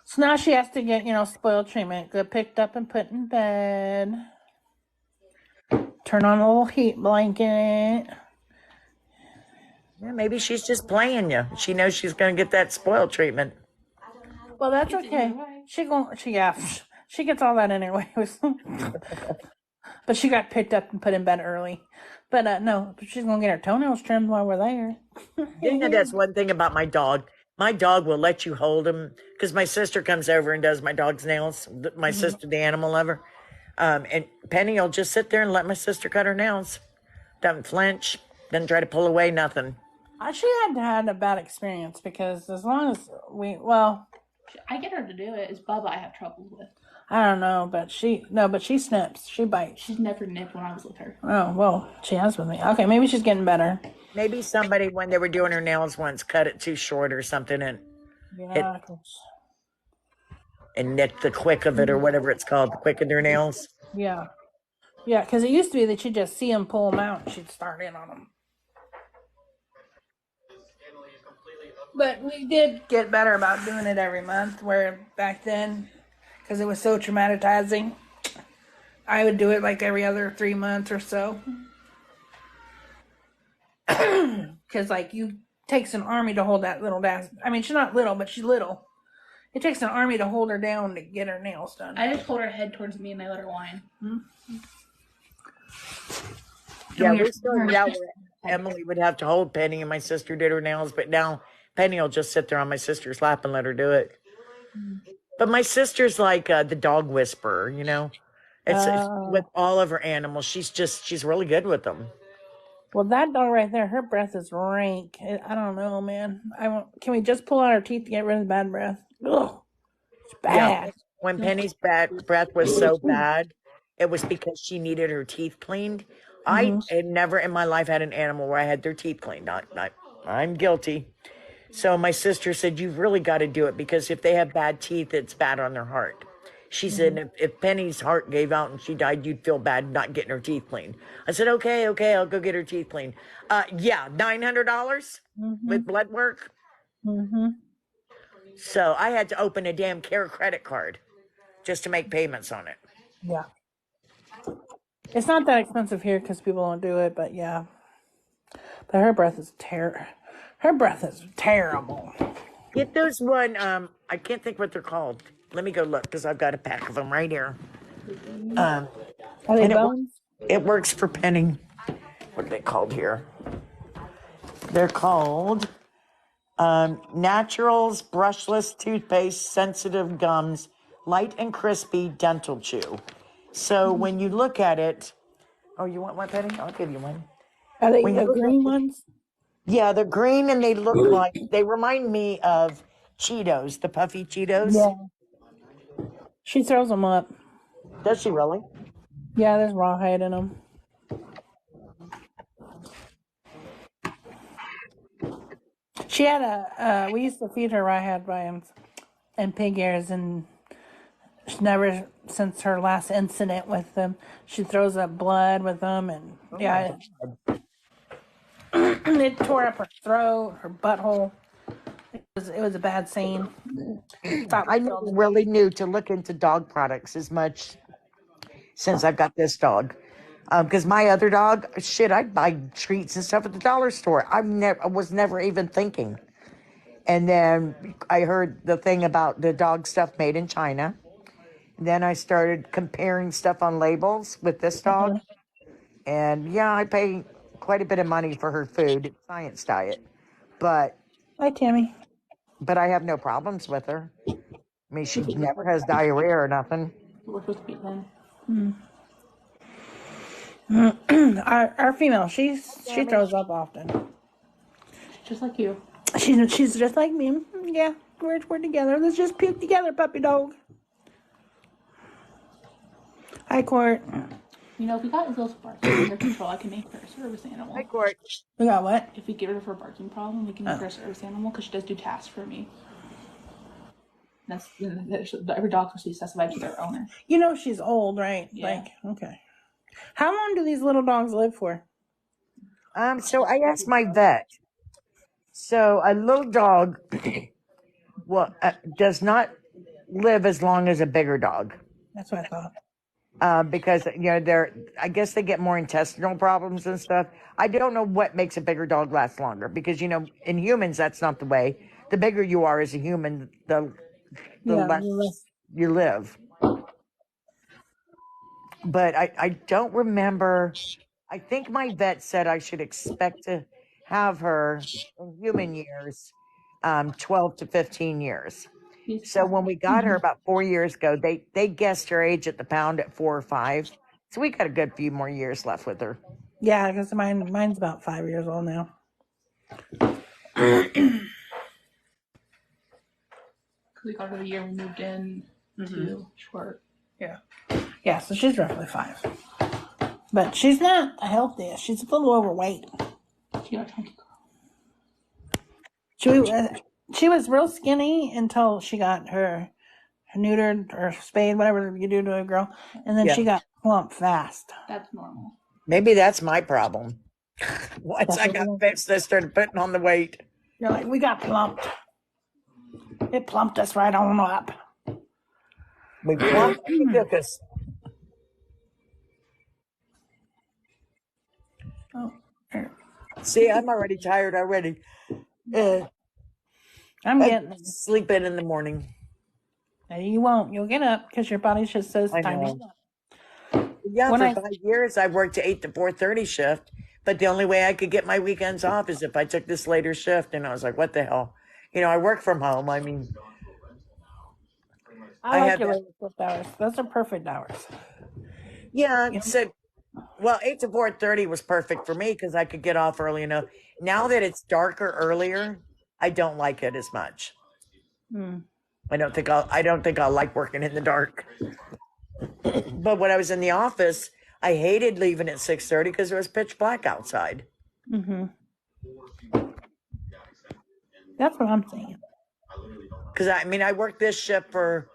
So now she has to get, spoiled treatment. Get picked up and put in bed. Turn on a little heat blanket. Yeah, maybe she's just playing you. She knows she's going to get that spoiled treatment. Well, that's okay. She gets all that anyway. But she got picked up and put in bed early. But no, she's gonna get her toenails trimmed while we're there. That's one thing about my dog. My dog will let you hold him because my sister comes over and does my dog's nails. My sister, the animal lover, and Penny will just sit there and let my sister cut her nails. Doesn't flinch. Doesn't try to pull away. Nothing. She had a bad experience because as long as I get her to do it. It's Bubba I have trouble with. I don't know, but she snips. She bites. She's never nipped when I was with her. Oh, well, she has with me. Okay, maybe she's getting better. Maybe somebody, when they were doing her nails once, cut it too short or something and nicked the quick of it or whatever it's called, the quick of their nails. Yeah. Yeah, because it used to be that you'd just see them pull them out and she'd start in on them. But we did get better about doing it every month, where back then, because it was so traumatizing, I would do it like every other 3 months or so. Because, takes an army to hold that little ass. I mean, she's not little, but she's little. It takes an army to hold her down to get her nails done. I just hold her head towards me and I let her whine. Yeah, we started out where Emily would have to hold Penny and my sister did her nails, but now Penny will just sit there on my sister's lap and let her do it. But my sister's like the dog whisperer, It's with all of her animals. She's really good with them. Well, that dog right there, her breath is rank. I don't know, man. Can we just pull out her teeth to get rid of the bad breath? Ugh, it's bad. Yeah. When Penny's breath was so bad, it was because she needed her teeth cleaned. I had never in my life had an animal where I had their teeth cleaned. I'm guilty. So my sister said, you've really got to do it because if they have bad teeth, it's bad on their heart. She said, if Penny's heart gave out and she died, you'd feel bad not getting her teeth cleaned. I said, okay, I'll go get her teeth cleaned. Yeah, $900 with blood work. So I had to open a damn Care credit card just to make payments on it. Yeah. It's not that expensive here because people don't do it, but yeah. But her breath is terrible. Get those one, I can't think what they're called. Let me go look because I've got a pack of them right here. Are they bones? It works for Penny. What are they called here? They're called Naturals Brushless Toothpaste Sensitive Gums Light and Crispy Dental Chew. So when you look at it, you want one, Penny? I'll give you one. Are they the green ones? Yeah, they're green and they remind me of Cheetos, the puffy Cheetos. Yeah. She throws them up. Does she really? Yeah, there's rawhide in them. She had we used to feed her rawhide vines and pig ears, and she never, since her last incident with them, she throws up blood with them, and it tore up her throat, her butthole. It was a bad scene. I never really knew to look into dog products as much since I've got this dog. Because my other dog, I'd buy treats and stuff at the dollar store. I was never even thinking. And then I heard the thing about the dog stuff made in China. Then I started comparing stuff on labels with this dog. And yeah, I pay quite a bit of money for her food, Science Diet. But hi, Tammy. But I have no problems with her. I mean, she never has diarrhea or nothing. We're supposed to be then. Our female, she throws up often. Just like you. She's just like me. Yeah. We're together. Let's just puke together, puppy dog. Hi, Court. You know, if we got Isil's barking under control, I can make her a service animal. Hi, Court. We got what? If we get rid of her barking problem, we can make her a service animal because she does do tasks for me. Every dog has to be specified to their owner. You know she's old, right? Yeah. Like, okay. How long do these little dogs live for? So I asked my vet. So a little dog, does not live as long as a bigger dog. That's what I thought. Because I guess they get more intestinal problems and stuff. I don't know what makes a bigger dog last longer because in humans that's not the way. The bigger you are as a human, the less you live. But I don't remember. I think my vet said I should expect to have her in human years, 12 to 15 years. So when we got her about 4 years ago, they guessed her age at the pound at 4 or 5. So we got a good few more years left with her. Yeah, because mine's about 5 years old now. We got her the year we moved in to short. Yeah. Yeah, so she's roughly 5. But she's not the healthiest. She's a little overweight. She got a chunky girl. She was real skinny until she got her neutered or spayed, whatever you do to a girl. And then she got plump fast. That's normal. Maybe that's my problem. Once I got fixed, I started putting on the weight. You're like, we got plumped. It plumped us right on up. We plumped and took us. Oh. See, I'm already tired already. I'm getting sleep in the morning. No, you won't. You'll get up because your body's just so tiny. Yeah, for 5 years I worked 8 to 4:30 shift, but the only way I could get my weekends off is if I took this later shift. And I was like, what the hell? I work from home. I mean, I like your later shift hours. Those are perfect hours. Yeah, so 8 to 4:30 was perfect for me because I could get off early enough. Now that it's darker earlier, I don't like it as much. I don't think I'll like working in the dark. But when I was in the office, I hated leaving at 6:30 because it was pitch black outside. That's what I'm saying. Because I worked this shift for,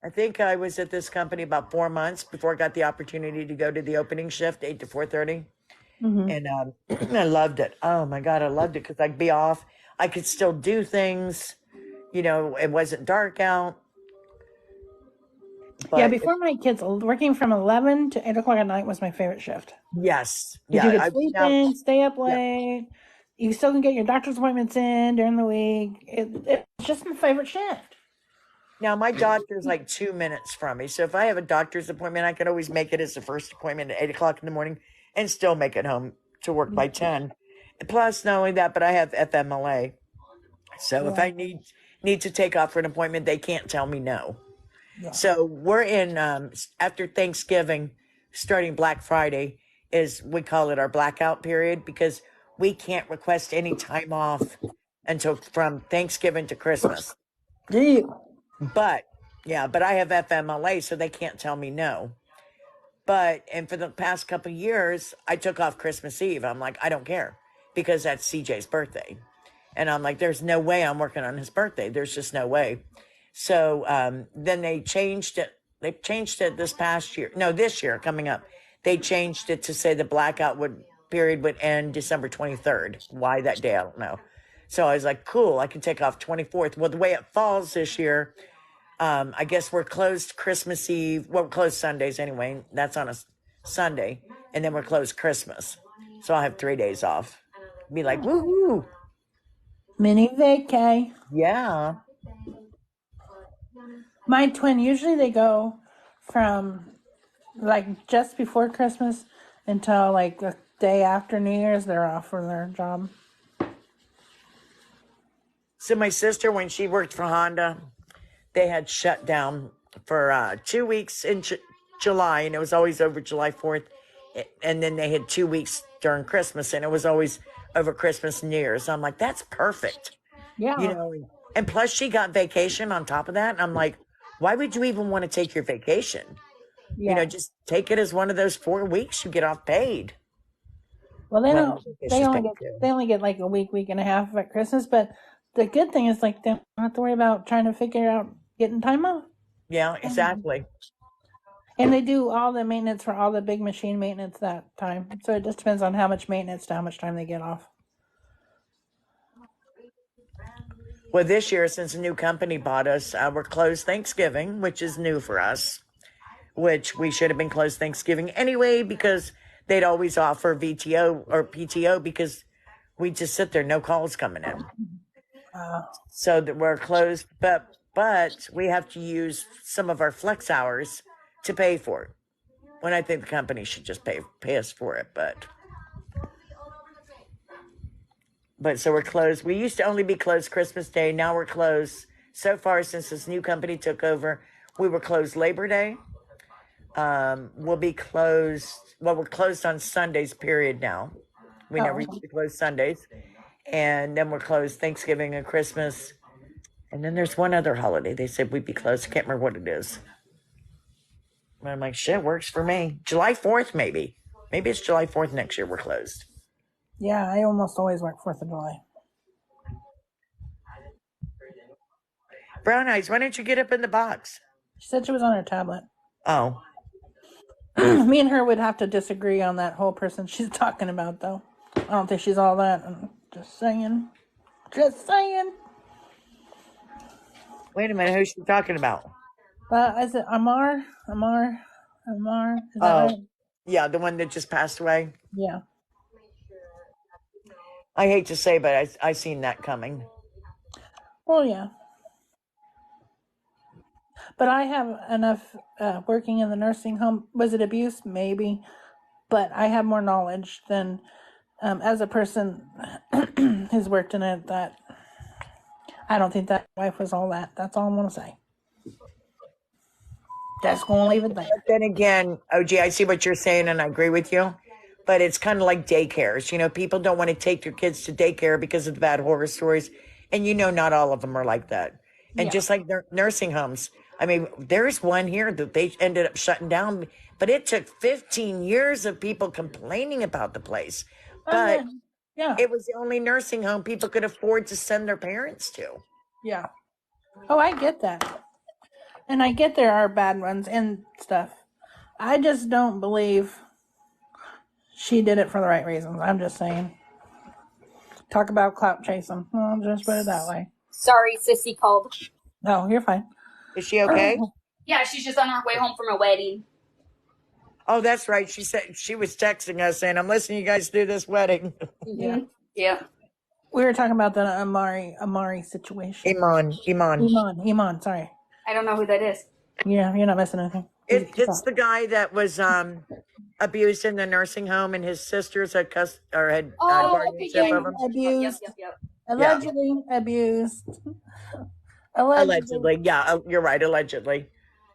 I think I was at this company about 4 months before I got the opportunity to go to the opening shift, 8 to 4:30. And I loved it. Oh my God, I loved it because I'd be off. I could still do things. It wasn't dark out. But before my kids, working from 11 to 8 o'clock at night was my favorite shift. Yes. Yeah. You could sleep in, stay up late. You still can get your doctor's appointments in during the week. It's just my favorite shift. Now, my doctor's like 2 minutes from me. So if I have a doctor's appointment, I can always make it as the first appointment at 8 o'clock in the morning and still make it home to work by 10. Plus, not only that, but I have FMLA. So if I need to take off for an appointment, they can't tell me no. Yeah. So we're in, after Thanksgiving, starting Black Friday, we call it our blackout period because we can't request any time off until from Thanksgiving to Christmas. But I have FMLA, so they can't tell me no. And for the past couple of years, I took off Christmas Eve. I'm like, I don't care because that's CJ's birthday. And I'm like, there's no way I'm working on his birthday. There's just no way. So then they changed it. They changed it this past year. No, this year coming up. They changed it to say the blackout period would end December 23rd. Why that day, I don't know. So I was like, cool, I can take off 24th. Well, the way it falls this year, I guess we're closed Christmas Eve. Well, we're closed Sundays anyway. That's on a Sunday. And then we're closed Christmas. So I'll have 3 days off. Be like, woohoo. Mini vacay. Yeah. My twin, usually they go from like just before Christmas until like the day after New Year's. They're off from their job. So my sister, when she worked for Honda, they had shut down for 2 weeks in July, and it was always over July 4th. And then they had 2 weeks during Christmas, and it was always over Christmas and New Year's. I'm like, that's perfect. Yeah. And plus, she got vacation on top of that. And I'm like, why would you even want to take your vacation? You know, Yeah. just take it as one of those 4 weeks you get off paid. Well, they Well, don't. I guess They she's only paid get. too. They only get like a week and a half at Christmas. But the good thing is, like, they don't have to worry about trying to figure out getting time off. Yeah, exactly. And they do all the maintenance for all the big machine maintenance that time. So it just depends on how much maintenance to how much time they get off. Well, this year, since a new company bought us, we're closed Thanksgiving, which is new for us, which we should have been closed Thanksgiving anyway because they'd always offer VTO or PTO because we just sit there, no calls coming in. So that we're closed, but we have to use some of our flex hours to pay for it. When I think the company should just pay us for it, but so we're closed. We used to only be closed Christmas Day. Now we're closed. So far, since this new company took over, we were closed Labor Day. We'll be closed. Well, we're closed on Sundays, period now. We never used to close Sundays. And then we're closed Thanksgiving and Christmas. And then there's one other holiday. They said we'd be closed. I can't remember what it is. And I'm like, shit, works for me. July 4th, maybe. Maybe it's July 4th next year we're closed. Yeah, I almost always work 4th of July. Brown Eyes, why don't you get up in the box? She said she was on her tablet. Oh. Me and her would have to disagree on that whole person she's talking about, though. I don't think she's all that. I'm just saying. Just saying. Wait a minute, who's she talking about? Is it Amar? Is that right? Yeah, the one that just passed away. Yeah. I hate to say, but I seen that coming. Well, yeah. But I have enough working in the nursing home. Was it abuse? Maybe. But I have more knowledge than as a person who's worked in it, that I don't think that wife was all that. That's all I'm going to say. Just going to leave it there. But then again, OG, I see what you're saying, and I agree with you. But it's kind of like daycares. You know, people don't want to take their kids to daycare because of the bad horror stories. And you know, not all of them are like that. And Yeah. just like nursing homes. I mean, there's one here that they ended up shutting down, but it took 15 years of people complaining about the place. But yeah. It was the only nursing home people could afford to send their parents to. Yeah. Oh, I get that. And I get there are bad ones and stuff. I just don't believe she did it for the right reasons. I'm just saying. Talk about clout chasing. I'll just put it that way. Sorry, Sissy called. No, you're fine. Is she okay? Yeah, she's just on her way home from a wedding. Oh, that's right. She said she was texting us saying, I'm listening to you guys do this wedding. Yeah. Yeah. We were talking about the Amari situation. Iman. Sorry. I don't know who that is. Yeah, you're not missing anything. It's the guy that was abused in the nursing home, and his sisters had guardianship of him. Abused. Yep. Allegedly abused. Allegedly. Yeah, you're right. Allegedly.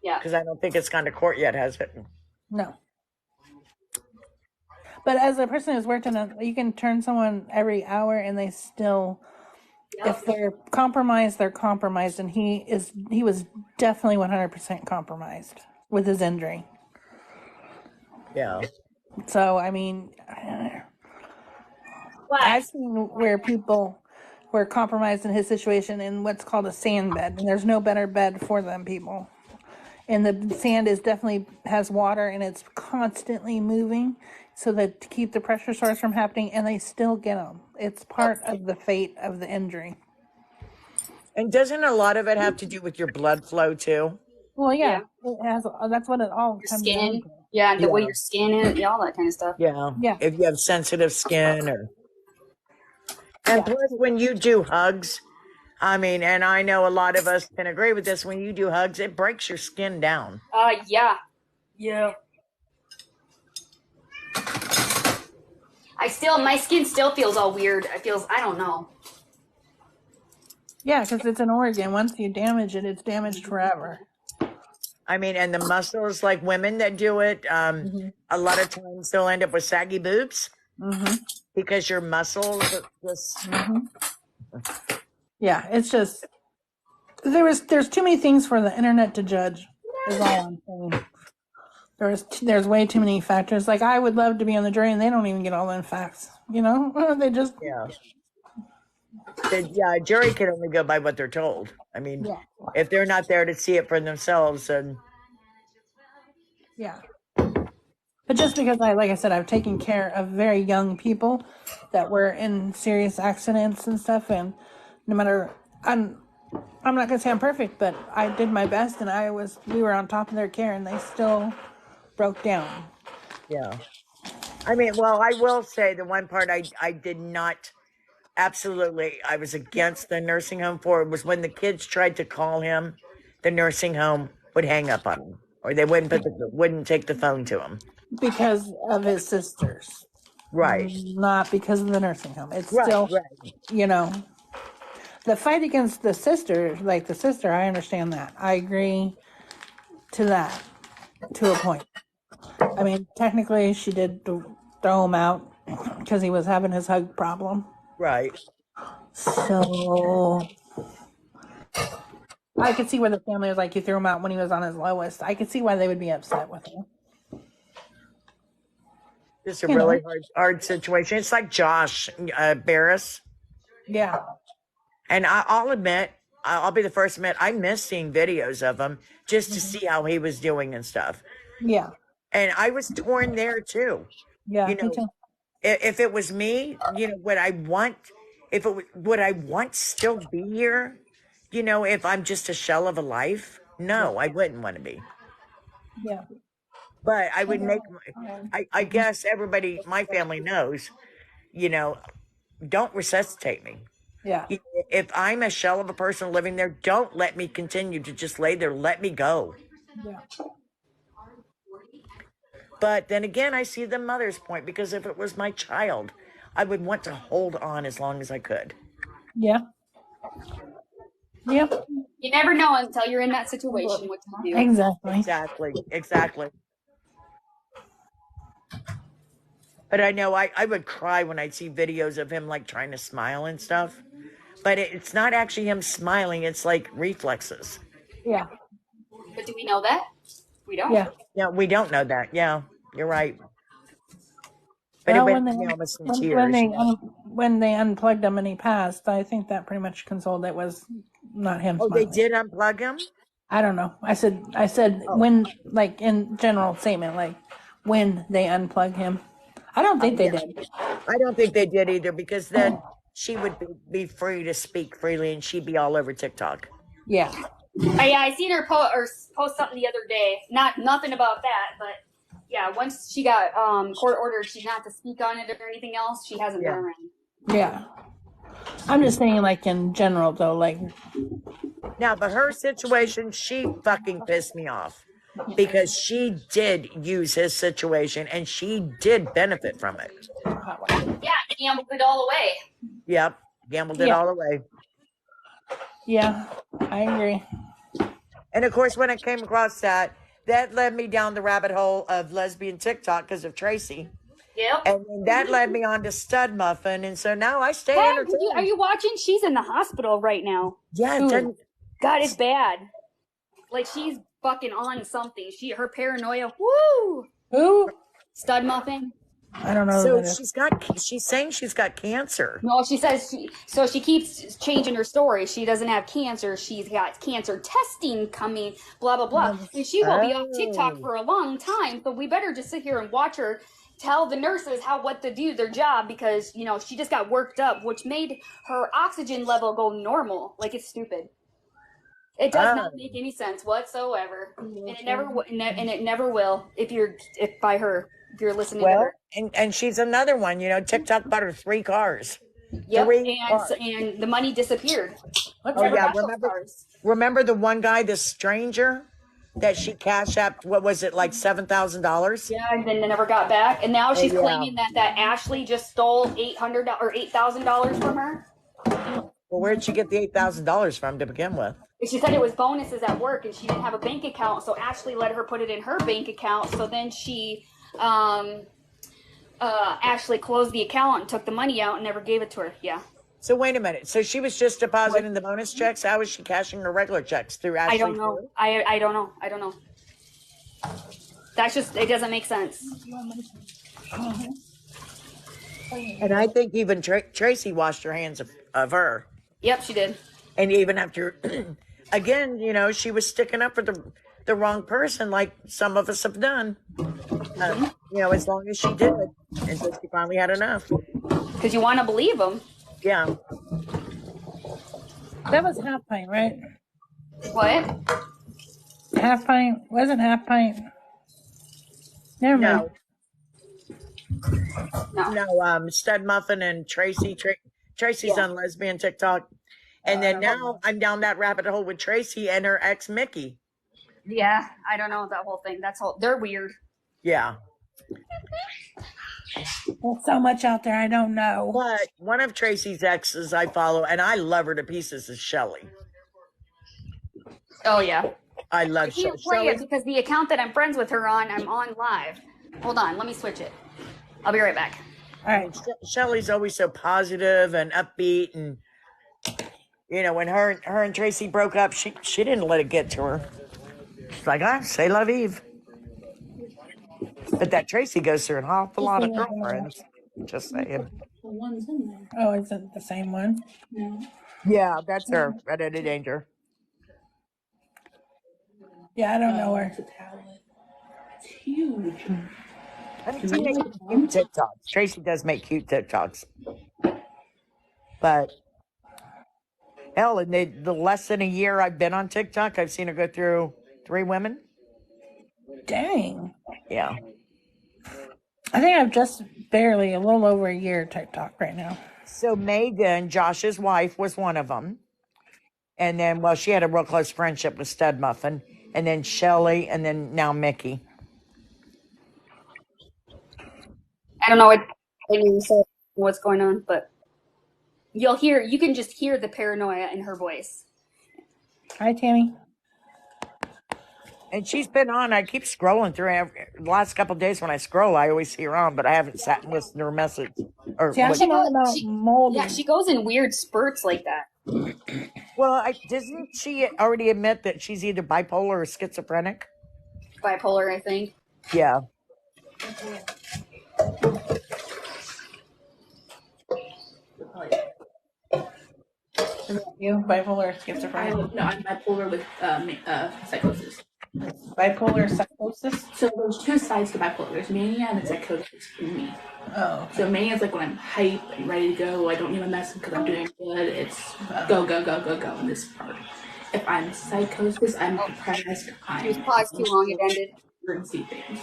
Yeah. Because I don't think it's gone to court yet, has it? No. But as a person who's worked in you can turn someone every hour and they still, if they're compromised, they're compromised. And he was definitely 100% compromised with his injury. Yeah. So, I mean, I've seen where people were compromised in his situation in what's called a sand bed. And there's no better bed for them people. And the sand has water and it's constantly moving so that to keep the pressure sores from happening, and they still get them. It's part of the fate of the injury. And doesn't a lot of it have to do with your blood flow too? Well, yeah. It has. That's what it all comes down to. Yeah, the way your skin is, all that kind of stuff. Yeah. Yeah. If you have sensitive skin and plus when you do hugs, I mean, and I know a lot of us can agree with this, when you do hugs, it breaks your skin down. Yeah. My skin still feels all weird. I don't know. Yeah, because it's an organ. Once you damage it, it's damaged forever. I mean, and the muscles, like women that do it, a lot of times they'll end up with saggy boobs because your muscles just. Yeah, it's just There's too many things for the internet to judge. Is all I'm saying. There's way too many factors. Like I would love to be on the jury, and they don't even get all the facts. You know, they just Yeah. A jury can only go by what they're told. I mean, yeah. if they're not there to see it for themselves, then Yeah. But just because like I said, I've taken care of very young people that were in serious accidents and stuff, and no matter, I'm not gonna say I'm perfect, but I did my best, and we were on top of their care, and they still broke down. yeah. I mean, well, I will say the one part I did not absolutely, I was against the nursing home for was when the kids tried to call him, the nursing home would hang up on him, or they wouldn't take the phone to him. Because of his sisters, Right. not because of the nursing home. It's Right. still, Right. you know, the fight against the sister, like the sister, I understand that. I agree to that to a point. I mean, technically, she did throw him out because he was having his hug problem. Right. So I could see where the family was like, you threw him out when he was on his lowest. I could see why they would be upset with him. It's a really hard situation. It's like Josh Barris. Yeah. And I'll admit, I'll be the first to admit, I miss seeing videos of him just to see how he was doing and stuff. Yeah. And I was torn there too. Yeah, You me know, too. if it was me, you know, would I still be here? You know, if I'm just a shell of a life? No, I wouldn't want to be. Yeah. But I would make, I guess everybody, my family knows, you know, don't resuscitate me. Yeah. If I'm a shell of a person living there, don't let me continue to just lay there. Let me go. Yeah. But then again, I see the mother's point, because if it was my child, I would want to hold on as long as I could. Yeah. Yep. You never know until you're in that situation what to do. Exactly. Exactly. But I know I would cry when I'd see videos of him like trying to smile and stuff. But it's not actually him smiling. It's like reflexes. Yeah. But do we know that? We don't. Yeah. Yeah, we don't know that. Yeah, you're right. But Well, it when went they me almost in tears. when they unplugged him and he passed, I think that pretty much consoled it was not him. Oh, smiling. they did unplug him? I don't know. I said when, like, in general statement, like when they unplug him. I don't think they did. I don't think they did either, because then she would be free to speak freely and she'd be all over TikTok. Yeah. Yeah, I seen her post something the other day. Nothing about that, but yeah, once she got court ordered, she's not to speak on it or anything else. She hasn't been around. Yeah. I'm just saying, like, in general, though, like. Now, but her situation, she fucking pissed me off, because she did use his situation and she did benefit from it. Yeah, gambled it all away. Yep, gambled it all away. Yeah, I agree. And of course, when I came across that led me down the rabbit hole of lesbian TikTok because of Tracy. Yep. And then that led me on to Stud Muffin, and so now I stay Hey, entertained. are you watching? She's in the hospital right now. Yeah, God, it's bad. Like, she's fucking on something. Her paranoia. Woo. Who? Stud Muffin. I don't know. So she's saying she's got cancer. No, she says she keeps changing her story. She doesn't have cancer. She's got cancer testing coming, blah, blah, blah. And she will be off TikTok for a long time. So we better just sit here and watch her tell the nurses what to do their job, because, you know, she just got worked up, which made her oxygen level go normal. Like, it's stupid. It does not make any sense whatsoever. And it never will if you're listening to her. And she's another one, you know, TikTok bought her 3 cars. Yep, and the money disappeared. Remember the one guy, the stranger, that she cashed out, what was it, like $7,000? Yeah, and then they never got back. And now she's claiming that Ashley just stole $800 or $8,000 from her. Well, where'd she get the $8,000 from to begin with? She said it was bonuses at work, and she didn't have a bank account, so Ashley let her put it in her bank account. So then she, Ashley closed the account and took the money out and never gave it to her. Yeah. So wait a minute. So she was just depositing the bonus checks. How is she cashing her regular checks through Ashley? I don't know. too? I don't know. I don't know. That's just, it doesn't make sense. And I think even Tracy washed her hands of her. Yep, she did. And even after, again, you know, she was sticking up for the wrong person, like some of us have done. You know, as long as she did, until she finally had enough. Because you want to believe them. Yeah. That was half pint, right? What? Half pint wasn't half pint. Never mind. No, Stud Muffin and Tracy. Tracy's on lesbian TikTok. And then now I'm down that rabbit hole with Tracy and her ex Mickey. Yeah, I don't know that whole thing. They're weird. Yeah. There's so much out there I don't know. But one of Tracy's exes I follow, and I love her to pieces, is Shelly. Oh, yeah. I love I can't play it because the account that I'm friends with her on, I'm on live. Hold on, let me switch it. I'll be right back. All right. Shelly's always so positive and upbeat, and you know, when her and Tracy broke up, she didn't let it get to her. She's like, say la vive. But that Tracy goes through an awful lot of girlfriends. Just saying. The one's in there. Oh, is it the same one? No. Yeah, that's her. Red Headed Danger. Yeah, I don't know her. It's a tablet. It's huge. I mean, she makes cute TikToks. Tracy does make cute TikToks. But hell, in the less than a year I've been on TikTok, I've seen her go through 3 women. Dang. Yeah. I think I've just barely a little over a year TikTok right now. So Megan, Josh's wife, was one of them. And then, well, she had a real close friendship with Stud Muffin. And then Shelly, and then now Mickey. I don't know what's going on, but you can just hear the paranoia in her voice. Hi, Tammy. And she's been on. I keep scrolling through. The last couple of days when I scroll, I always see her on, but I haven't sat and listened to her message. Yeah, she goes in weird spurts like that. Well, doesn't she already admit that she's either bipolar or schizophrenic? Bipolar, I think. Yeah. You bipolar or schizophrenic? No, I'm bipolar with psychosis. Bipolar psychosis? So there's 2 sides to bipolar. There's mania and then psychosis in me. Oh. Okay. So mania is like when I'm hype and ready to go. I don't need a mess because I'm doing good. It's go in this part. If I'm psychosis, I'm depressed. You paused too long, it ended. And see things.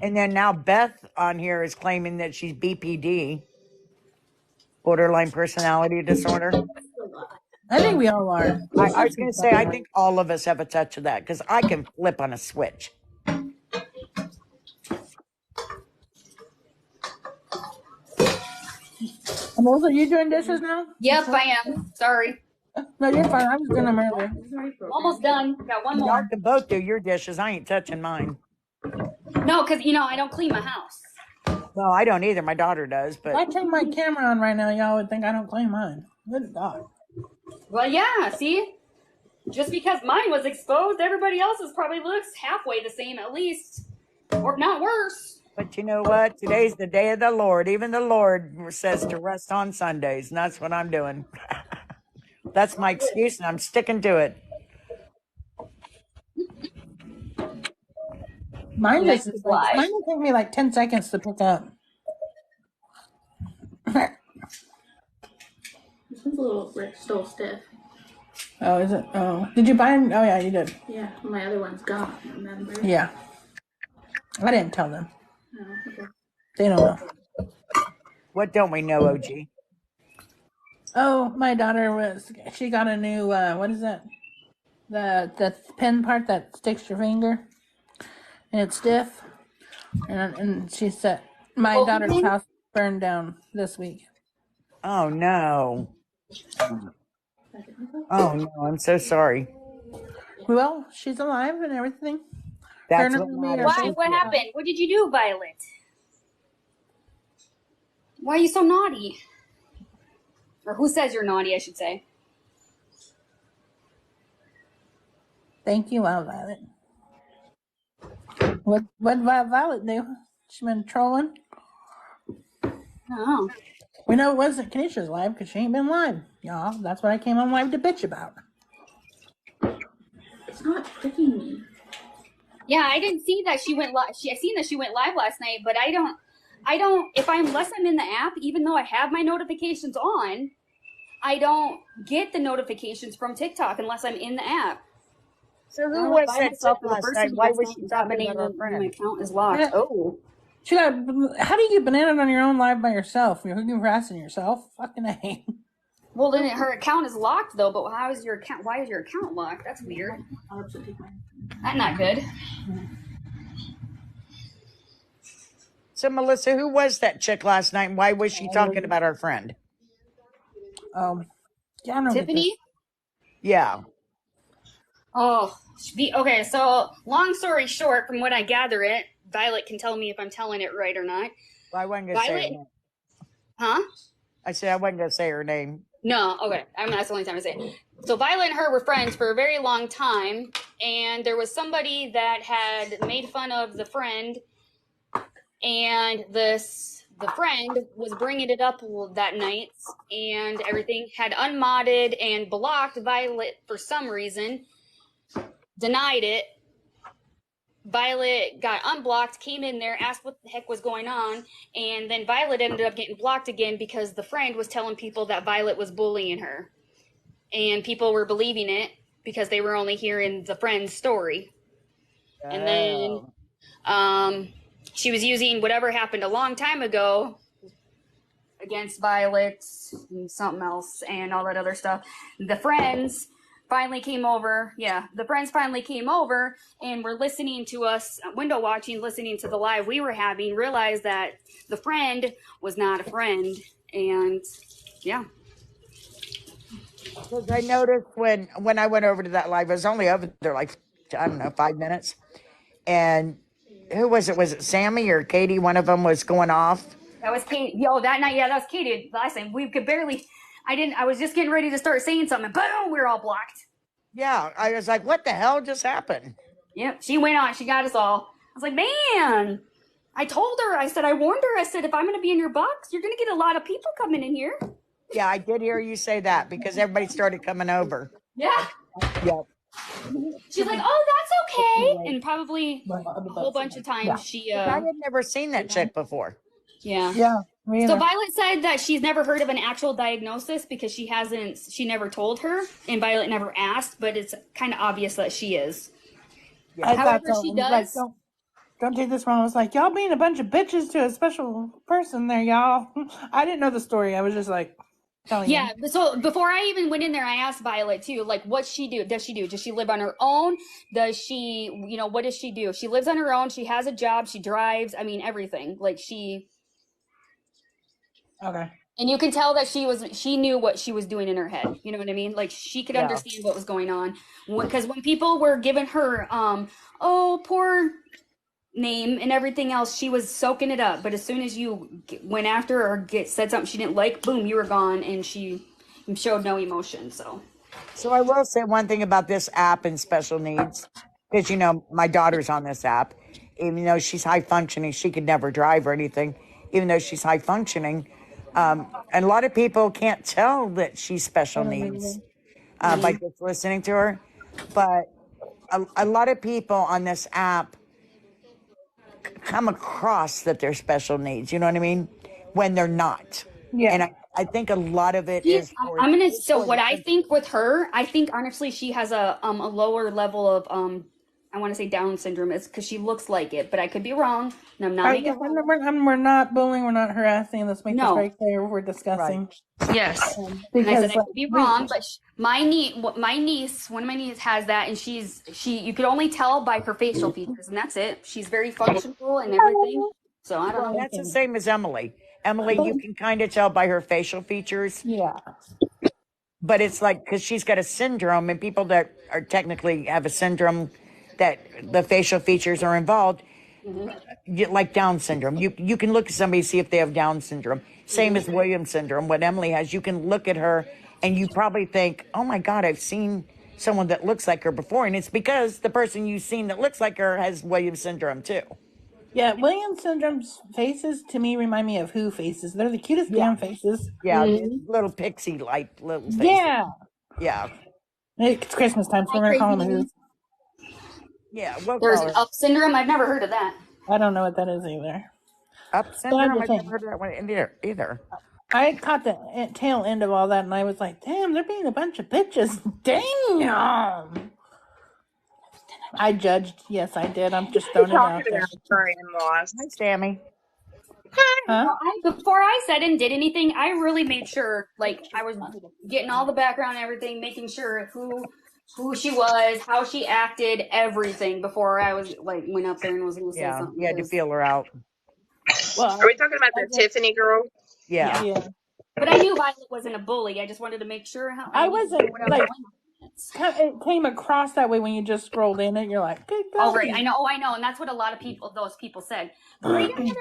And then now Beth on here is claiming that she's BPD, borderline personality disorder. I think we all are. I was going to say, I think all of us have a touch of that because I can flip on a switch. Melissa, are you doing dishes now? Yep, I am. Sorry. No, you're fine. I was doing them earlier. Almost done. Got one more. Y'all can both do your dishes. I ain't touching mine. No, because, I don't clean my house. Well, I don't either. My daughter does, but If I turn my camera on right now, y'all would think I don't clean mine. Good God. Well, yeah, see? Just because mine was exposed, everybody else's probably looks halfway the same at least. Or not worse. But you know what? Today's the day of the Lord. Even the Lord says to rest on Sundays, and that's what I'm doing. That's my excuse, and I'm sticking to it. Mine will take me like 10 seconds to pick up. This one's a little still stiff. Oh, is it? Oh. Did you buy them? Oh, yeah, you did. Yeah, my other one's gone, remember? Yeah. I didn't tell them. Oh, okay. They don't know. What don't we know, OG? Oh, my daughter she got a new, what is that? The pen part that sticks your finger. And it's stiff. And she said, my daughter's house burned down this week. Oh, no. Oh, no, I'm so sorry. Well, she's alive and everything. That's what matters. Why? What happened? What did you do, Violet? Why are you so naughty? Or who says you're naughty, I should say. Thank you, Violet. What Violet do? She been trolling? Oh. We know it wasn't Kanisha's live because she ain't been live, y'all. That's what I came on live to bitch about. It's not tricking me. Yeah, I didn't see that she went live. I seen that she went live last night, but I don't. Unless I'm in the app, even though I have my notifications on, I don't get the notifications from TikTok unless I'm in the app. So I who went was by that chick myself for the last first night? time Why last was night she and got talking about our bananas and my friend? account is locked. Yeah. Oh. She got. How do you get bananas on your own live by yourself? You're harassing yourself. Fucking A. Well, then her account is locked though. But how is your account? Why is your account locked? That's weird. That's not good. So Melissa, who was that chick last night? Why was she talking about our friend? Yeah, I don't get this. Tiffany? Yeah. Oh, okay. So, long story short, from what I gather, Violet can tell me if I'm telling it right or not. Well, I wasn't gonna say her Violet, name. huh? I said I wasn't gonna say her name. No, okay. That's the only time I say it. So Violet and her were friends for a very long time, and there was somebody that had made fun of the friend, and the friend was bringing it up that night, and everything had unmodded and blocked Violet for some reason, denied it. Violet got unblocked, came in there, asked what the heck was going on, and then Violet ended up getting blocked again because the friend was telling people that Violet was bullying her. And people were believing it because they were only hearing the friend's story. And then she was using whatever happened a long time ago against Violet and something else and all that other stuff. The friends finally came over. Yeah, the friends finally came over and were listening to us, window watching, listening to the live we were having, realized that the friend was not a friend. And yeah. Because I noticed when I went over to that live, I was only over there like, I don't know, 5 minutes. And who was it? Was it Sammy or Katie? One of them was going off. That was Katie. Yo, that night, yeah, that was Katie. Last time we could barely. I was just getting ready to start saying something, boom, we were all blocked. Yeah, I was like, what the hell just happened? Yep, she went on. She got us all. I was like, man, I told her. I said, I warned her. I said, if I'm going to be in your box, you're going to get a lot of people coming in here. Yeah, I did hear you say that because everybody started coming over. Yeah. Yep. She's like, oh, that's okay. And probably a whole bunch of times she. I had never seen that chick before. Yeah. Yeah. So Violet said that she's never heard of an actual diagnosis because she never told her, and Violet never asked, but it's kind of obvious that she is. I However, thought so. she It was like, does. don't take this wrong. I was like, y'all being a bunch of bitches to a special person there, y'all. I didn't know the story. I was just like telling you. Yeah, so before I even went in there, I asked Violet too, like, what's she do? Does she live on her own? Does she, what does she do? She lives on her own. She has a job. She drives. I mean, everything. Like Okay. And you can tell that she knew what she was doing in her head. You know what I mean? Like she could understand what was going on. Because when people were giving her, oh, poor name and everything else, she was soaking it up. But as soon as you went after her or said something she didn't like, boom, you were gone, and she showed no emotion. So I will say one thing about this app and special needs, because my daughter's on this app. Even though she's high functioning, she could never drive or anything. Even though she's high functioning, and a lot of people can't tell that she's special needs by just listening to her. But a lot of people on this app come across that they're special needs. You know what I mean? When they're not. Yeah. And I think a lot of it is. So what I think with her, I think honestly she has a lower level of I want to say Down syndrome is because she looks like it, but I could be wrong. And I'm not making we're not bullying, we're not harassing. Let's make this very clear. We're discussing. Right. Yes. Because I said I could be wrong, but one of my nieces has that, and you could only tell by her facial features, and that's it. She's very functional and everything. So I don't know. That's the same as Emily. Emily, you can kind of tell by her facial features. Yeah. But it's like, because she's got a syndrome, and people that are technically have a syndrome that the facial features are involved, like Down syndrome. You can look at somebody, see if they have Down syndrome. Same as Williams syndrome. What Emily has, you can look at her and you probably think, oh my God, I've seen someone that looks like her before. And it's because the person you've seen that looks like her has Williams syndrome too. Yeah, Williams syndrome's faces to me remind me of Who faces. They're the cutest Yeah. damn faces. Yeah, little pixie like little faces. Yeah. Yeah. It's Christmas time, so Hi, we're gonna call them Crazy. Who's. Yeah. We'll There's call an her up syndrome. I've never heard of that. I don't know what that is either. Up But I'm syndrome. just I've never saying, heard of that one either. I caught the tail end of all that, and I was like, damn, they're being a bunch of bitches. Damn. I judged. Yes, I did. I'm just throwing it Talking out there. about her in-laws. Hi, Sammy. Huh? Well, before I said and did anything, I really made sure, like, I was getting all the background and everything, making sure who she was, how she acted, everything before I was like went up there and was going to say something. You had to feel her out. Well, Are we talking about I the just, Tiffany girl? Yeah. yeah. But I knew Violet wasn't a bully. I just wanted to make sure how I wasn't like it came across that way when you just scrolled in it. You're like, good God. Oh right, I know. Oh, I know, and that's what a lot of those people said. Bree, she may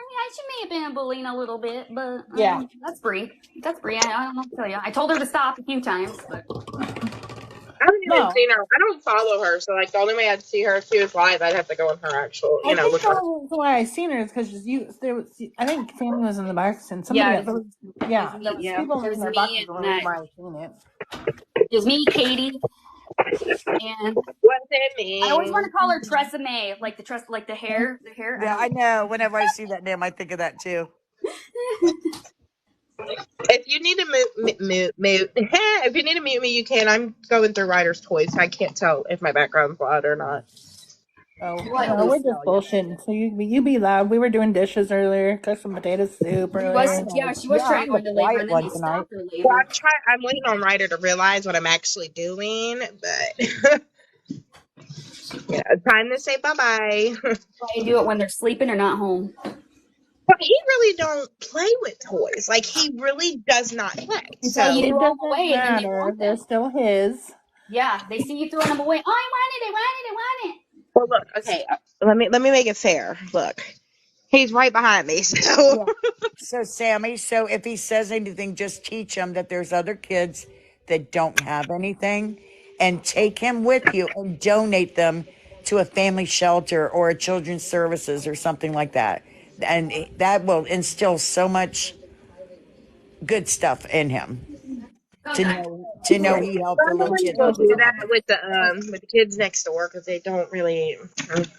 have been bullying a little bit, but yeah, that's Bree. That's Bree. I don't know what to tell you. I told her to stop a few times, but I haven't even seen her. I don't follow her, so like the only way I'd see her if she was live, I'd have to go on her actual, I think look the her. only reason why I seen her is because I think Sammy was in the box and somebody there was people in their boxes the reason why I seen it. It was me, Katie, and what's it mean? I always want to call her Tressa May, like the hair. Yeah, I know. Whenever I see that name, I think of that too. If you need to mute, if you need to mute me, you can. I'm going through Ryder's toys, so I can't tell if my background's loud or not. Oh, no, we're just bullshitting. So you be loud. We were doing dishes earlier, cooked some potato soup earlier. She was trying to go into labor, and then they stopped her labor. Well, I'm waiting on Ryder to realize what I'm actually doing, but time to say bye-bye. Why do it when they're sleeping or not home? But he really don't play with toys. Like, he really does not play. So you throw them away, and then they matter. want They're still his. Yeah, they see you throwing them away. Oh, I want it. Well, look, okay, let me make it fair. Look, he's right behind me, so. So, Sammy, if he says anything, just teach him that there's other kids that don't have anything, and take him with you and donate them to a family shelter or a children's services or something like that. And that will instill so much good stuff in him to know he helped a little kid. Go do that with the kids next door because they don't really,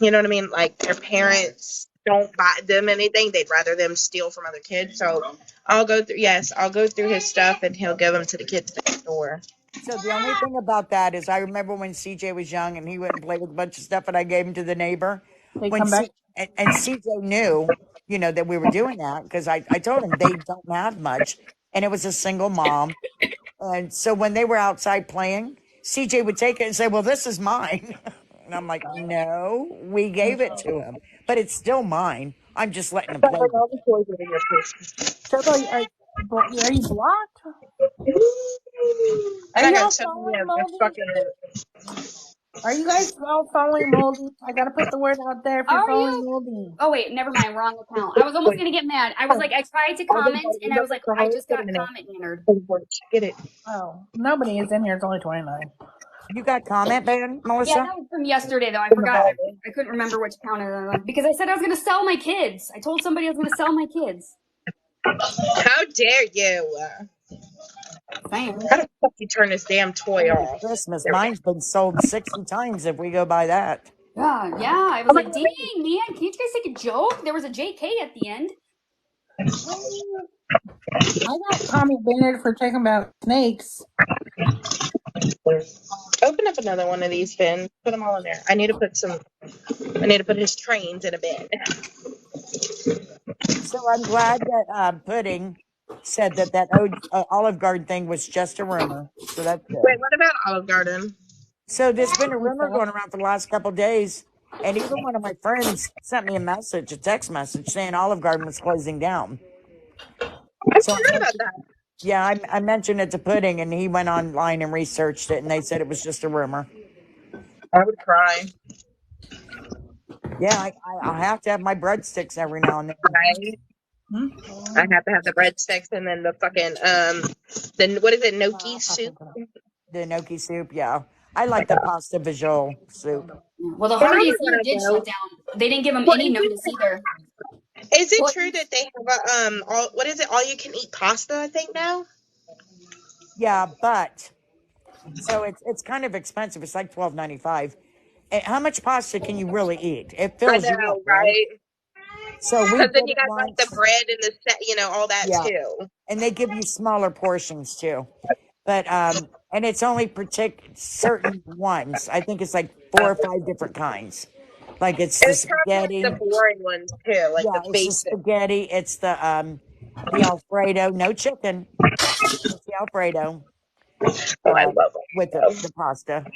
you know what I mean? Like, their parents don't buy them anything. They'd rather them steal from other kids. So I'll go through his stuff and he'll give them to the kids next door. So the only thing about that is I remember when CJ was young and he went and played with a bunch of stuff and I gave him to the neighbor. And CJ knew, that we were doing that because I told him they don't have much and it was a single mom. And so when they were outside playing, CJ would take it and say, well, this is mine. And I'm like, no, we gave it to him, but it's still mine. I'm just letting him play. Turbo, are you blocked? Are you guys all following Moldy? I gotta put the word out there if you're following Moldy. Oh wait, never mind, wrong account. I was almost gonna get mad. I was like, I tried to comment and I was like, I just got comment entered. Get it? Oh, nobody is in here. It's only 29. You got comment ban, Melissa? Yeah, that was from yesterday though. I forgot. I couldn't remember which account it was because I said I was gonna sell my kids. I told somebody I was gonna sell my kids. How dare you? Damn. How the fuck you turn this damn toy off? Christmas. Mine's been sold 60 times if we go by that. Yeah. I was like, dang, man, can't you guys take a joke? There was a JK at the end. I got comment banned for talking about snakes. Open up another one of these bins. Put them all in there. I need to put his trains in a bin. So I'm glad that Pudding said that Olive Garden thing was just a rumor. So that's good. Wait, what about Olive Garden? So there's been a rumor going around for the last couple of days, and even one of my friends sent me a text message saying Olive Garden was closing down. I forgot about that. Yeah, I mentioned it to Pudding, and he went online and researched it, and they said it was just a rumor. I would cry. Yeah, I have to have my breadsticks every now and then. Right? I have to have the breadsticks and then the fucking then what is it, gnocchi soup? The gnocchi soup, yeah. I like the pasta visual soup. Well, the Whenever Hardee's when here I did shut go, down. They didn't give them well, any notice either. is it Well, true that they have a all what is it, all you can eat pasta? I think now. Yeah, but so it's kind of expensive. It's like $12.95. How much pasta can you really eat? It I fills you up, know, right? right? So we Because then did you it got like the once. bread and the all that Yeah, too. and they give you smaller portions too. But and it's only certain ones. I think it's like 4 or 5 different kinds. Like it's And the it's probably like the spaghetti. boring ones too, like Yeah, the it's the basic. spaghetti. It's the Alfredo. No chicken. It's the Alfredo Oh, I uh, love with it. the pasta,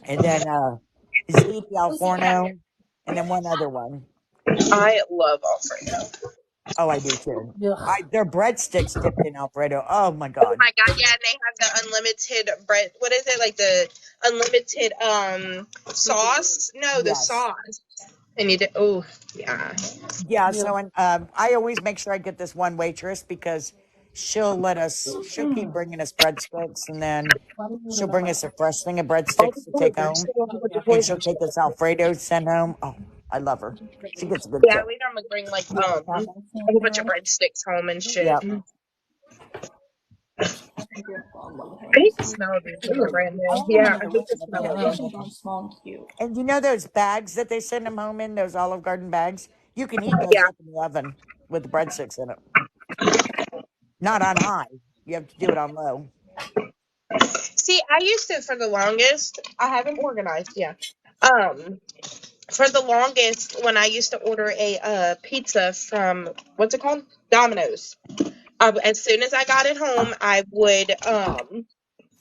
and then ziti al forno, and then one other one. I love Alfredo. Oh, I do too. Ugh. Their breadsticks dipped in Alfredo. Oh my Oh god. my god, yeah, and they have the unlimited bread. What is it, like the unlimited sauce? No, the Yes. sauce. And you did. Oh yeah. Yeah. Ugh. So, and I always make sure I get this one waitress because she'll keep bringing us breadsticks, and then she'll bring us a fresh thing of All breadsticks the to take toys. home, All the and toys she'll and take shit. us Alfredo send home. Oh, I love her. She gets a good Yeah, tip. we normally bring like a whole bunch of breadsticks home and shit. Yeah. I hate the smell of these. These are brand new. Yeah, I hate the smell of them. And you know those bags that they send them home in, those Olive Garden bags? You can heat those Yeah. up in the oven with the breadsticks in it. Not on high. You have to do it on low. See, I used to for the longest. I haven't organized yet. Um, for the longest, when I used to order a pizza from what's it called, Domino's. As soon as I got it home, I would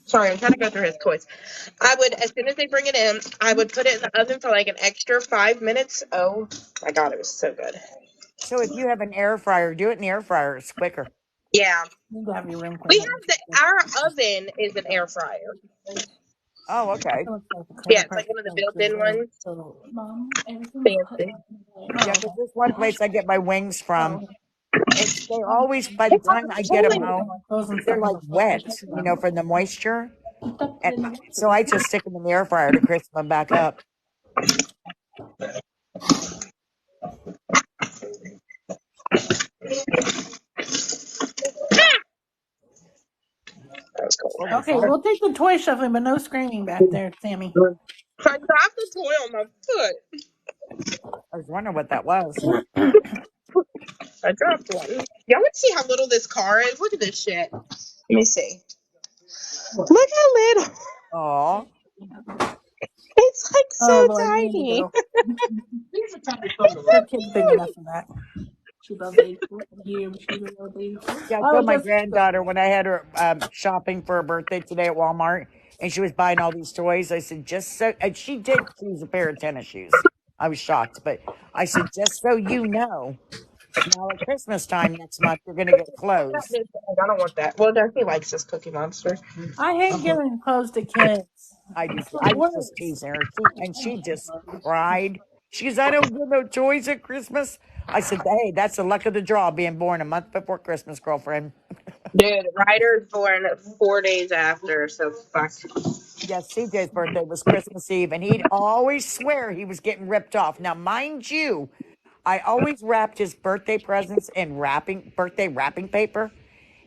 Sorry, I'm trying to go through his toys. I would, as soon as they bring it in, I would put it in the oven for like an extra 5 minutes. Oh my god, it was so good. So if you have an air fryer, do it in the air fryer. It's quicker. Yeah, You need to have your room we cleaned up. have our oven is an air fryer. Oh, okay. It looks like the Yeah, cleaner it's like part one of the thing too. built-in ones. So, Fancy. Yeah, oh, because there's one place I get my wings from. okay. They're always, by the It's time I get them holy. home, Clothes and they're stuff in like the fridge. They wet, take them. from the moisture. And so I just stick them in the air fryer to crisp them back up. That was cold. What was Okay, that? we'll take the toy shuffling, but no screaming back there, Sammy. I dropped the toy on my foot. I was wondering what that was. I dropped one. Y'all want to see how little this car is? Look at this shit. Let me see. Look how little. Oh, It's like Oh so boy, here you tiny. go. Her kid's big enough for that. yeah. I Oh, told my just granddaughter when I had her shopping for her birthday today at Walmart, and she was buying all these toys. I said, just so, and she did choose a pair of tennis shoes. I was shocked, but I said, just so you know, now at Christmas time next month, you're going to get clothes. I don't want that. Well, Darcy likes this Cookie Monster. I hate giving clothes to kids. I do. It's the I was just worst. teasing her. She just cried. She goes, I don't get no toys at Christmas. I said, hey, that's the luck of the draw, being born a month before Christmas, girlfriend. Dude, Ryder's born 4 days after, so fuck. Yes, CJ's birthday was Christmas Eve, and he'd always swear he was getting ripped off. Now, mind you, I always wrapped his birthday presents in birthday wrapping paper,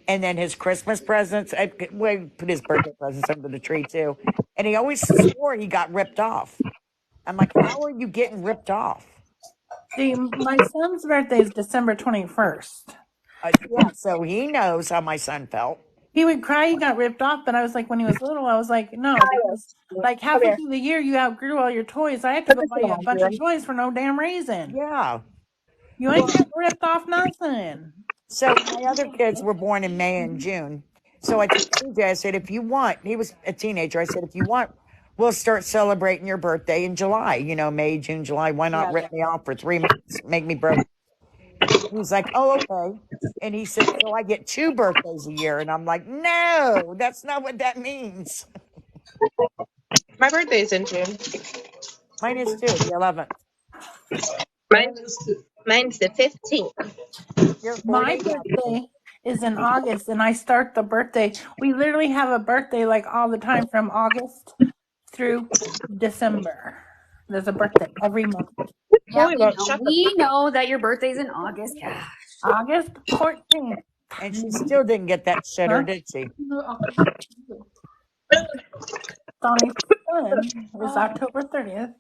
and then his Christmas presents. We put his birthday presents under the tree too, and he always swore he got ripped off. I'm like, how are you getting ripped off? See, my son's birthday is December 21st. Yeah, so he knows how my son felt. He would cry he got ripped off, but I was like, when he was little, I was like, no, because like Come halfway here. through the year, you outgrew all your toys. I had to Put go this buy in the you a laundry bunch of room. toys for no damn reason. Yeah. You ain't getting ripped off nothing. So my other kids were born in May and June. So I told CJ, I said, if you want, he was a teenager. I said, if you want, we'll start celebrating your birthday in July. May, June, July. Why not rip me off for 3 months? Make me broke. He's like, oh, okay. And he said, so I get 2 birthdays a year. And I'm like, no, that's not what that means. My birthday's in June. Mine is too, the 11th. Mine's the 15th. You're My 40? Yeah. birthday is in August, and I start the birthday. We literally have a birthday like all the time from August through December. There's a birthday every month. Yeah, Chloe we won't know. shut the We know that your birthday's in August. Yeah. August 14th. And she still didn't get that shitter, Huh? did she? Donnie's son is October 30th.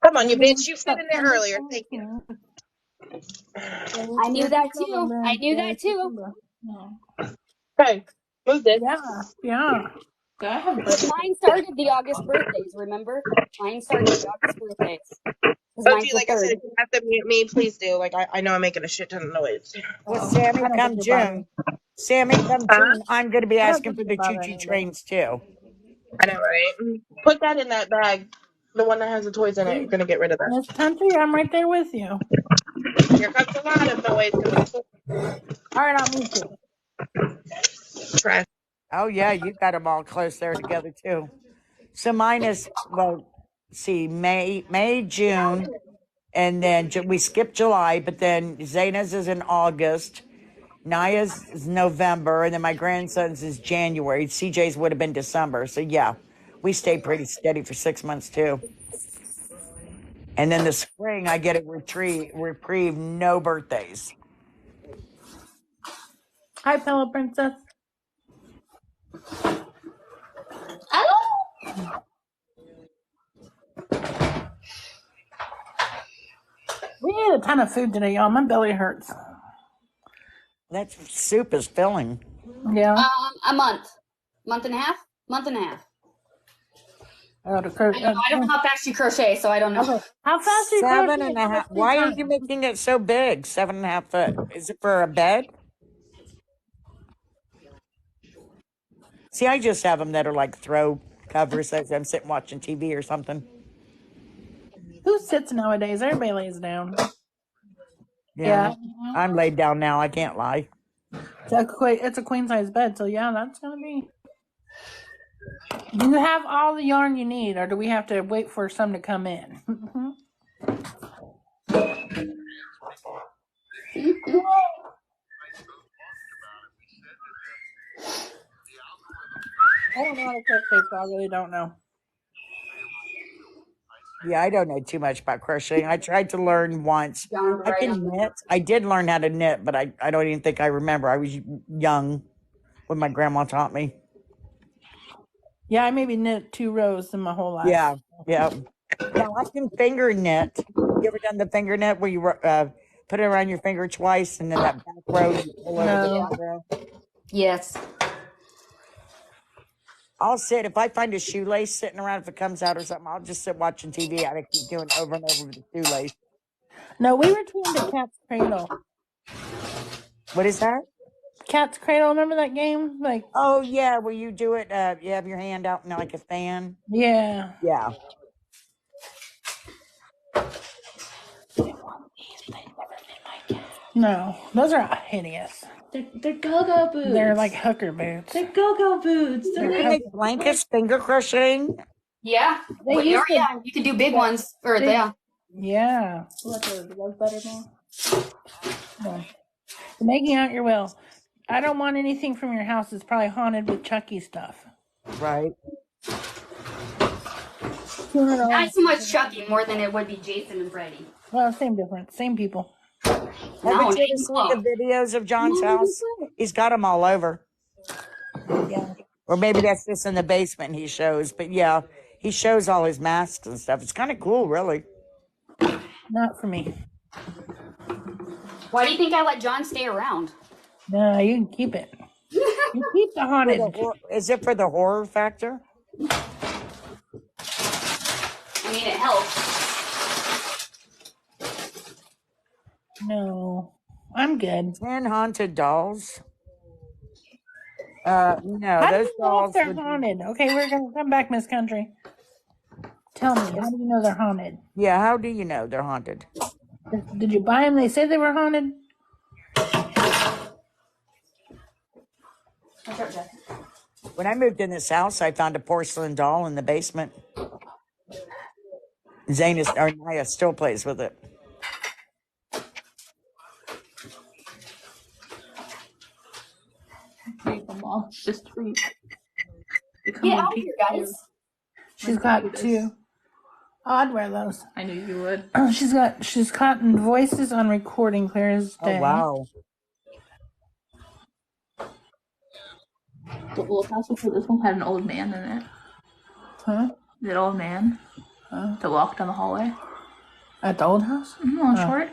Come on, you Mine's bitch. You fit in there September earlier. Thank you. 17th. I knew There's that too. November. I knew There's that too. December. No. Okay, move this. Yeah. I have Because birthday. mine started the August birthdays, remember? Mine started the August birthdays. Because OG, mine's the like I said, 3rd. if you have to mute me, please do. Like, I know I'm making a shit ton of noise. Well, Oh, I Sammy, don't think come you're bothering. June. Sammy, come Huh? June. I'm going to be I don't asking think for you're the bothering choo-choo anybody. trains, too. I know, right? Put that in that bag. The one that has the toys in it. You're See, going to get rid of that. Miss Country, I'm right there with you. Here comes a lot of noise. All right, I'll mute you. Trash. Oh, yeah, you got them all close there together, too. So mine is, well, see, May, June, and then we skip July, but then Zena's is in August. Naya's is November, and then my grandson's is January. CJ's would have been December. So, yeah, we stayed pretty steady for 6 months, too. And then the spring, I get a reprieve, no birthdays. Hi, Pillow Princess. We ate a ton of food today, y'all. My belly hurts. That soup is filling. Yeah. A month. Month and a half? Month and a half. I don't know how fast you crochet, so I don't know. Okay. How fast do you crochet? 7.5. Why are you making it so big? 7.5 foot. Is it for a bed? See, I just have them that are like throw covers as I'm sitting watching TV or something. Who sits nowadays? Everybody lays down. Yeah. I'm laid down now. I can't lie. It's a queen size bed, so yeah, that's gonna be. Do you have all the yarn you need, or do we have to wait for some to come in? I don't know how to crochet, so I really don't know. Yeah, I don't know too much about crocheting. I tried to learn once. I can knit. I did learn how to knit, but I don't even think I remember. I was young when my grandma taught me. Yeah, I maybe knit 2 rows in my whole life. Yeah, yeah. Now I can finger knit. You ever done the finger knit where you put it around your finger twice and then that back row you pull over the front row? Yes. I'll sit, if I find a shoelace sitting around, if it comes out or something, I'll just sit watching TV and I keep doing over and over with the shoelace. No, we were tuned to Cat's Cradle. What is that? Cat's Cradle, remember that game? Like, oh yeah, where you do it, you have your hand out and like a fan. Yeah. Yeah. No, those are hideous. They're go-go boots. They're like hooker boots. They're go-go boots. You can make blankets finger crocheting. Yeah. You can do big ones. Yeah. No. Making out your will. I don't want anything from your house that's probably haunted with Chucky stuff. Right. Not so much Chucky, more than it would be Jason and Freddy. Well, same difference. Same people. Haven't you seen the videos of John's house? He's got them all over. Yeah. Or maybe that's just in the basement he shows. But yeah, he shows all his masks and stuff. It's kind of cool, really. Not for me. Why do you think I let John stay around? No, you can keep it. You keep the haunted. Is it for the horror factor? I mean, it helps. No, I'm good. 10 haunted dolls. No, How those do you know dolls if they're haunted? Okay, we're gonna come back, Miss Country. Tell me, how do you know they're haunted? Yeah, how do you know they're haunted? Did you buy them? They said they were haunted. When I moved in this house, I found a porcelain doll in the basement. Naya still plays with it. Free from all. Just free. They come Get in out pink here, too. guys. She's got two. Oh, I'd wear those. I knew you would. She's gotten voices on recording clear as day. Oh, wow. The old house before this one had an old man in it. Huh? The old man that walked down the hallway. At the old house? On short.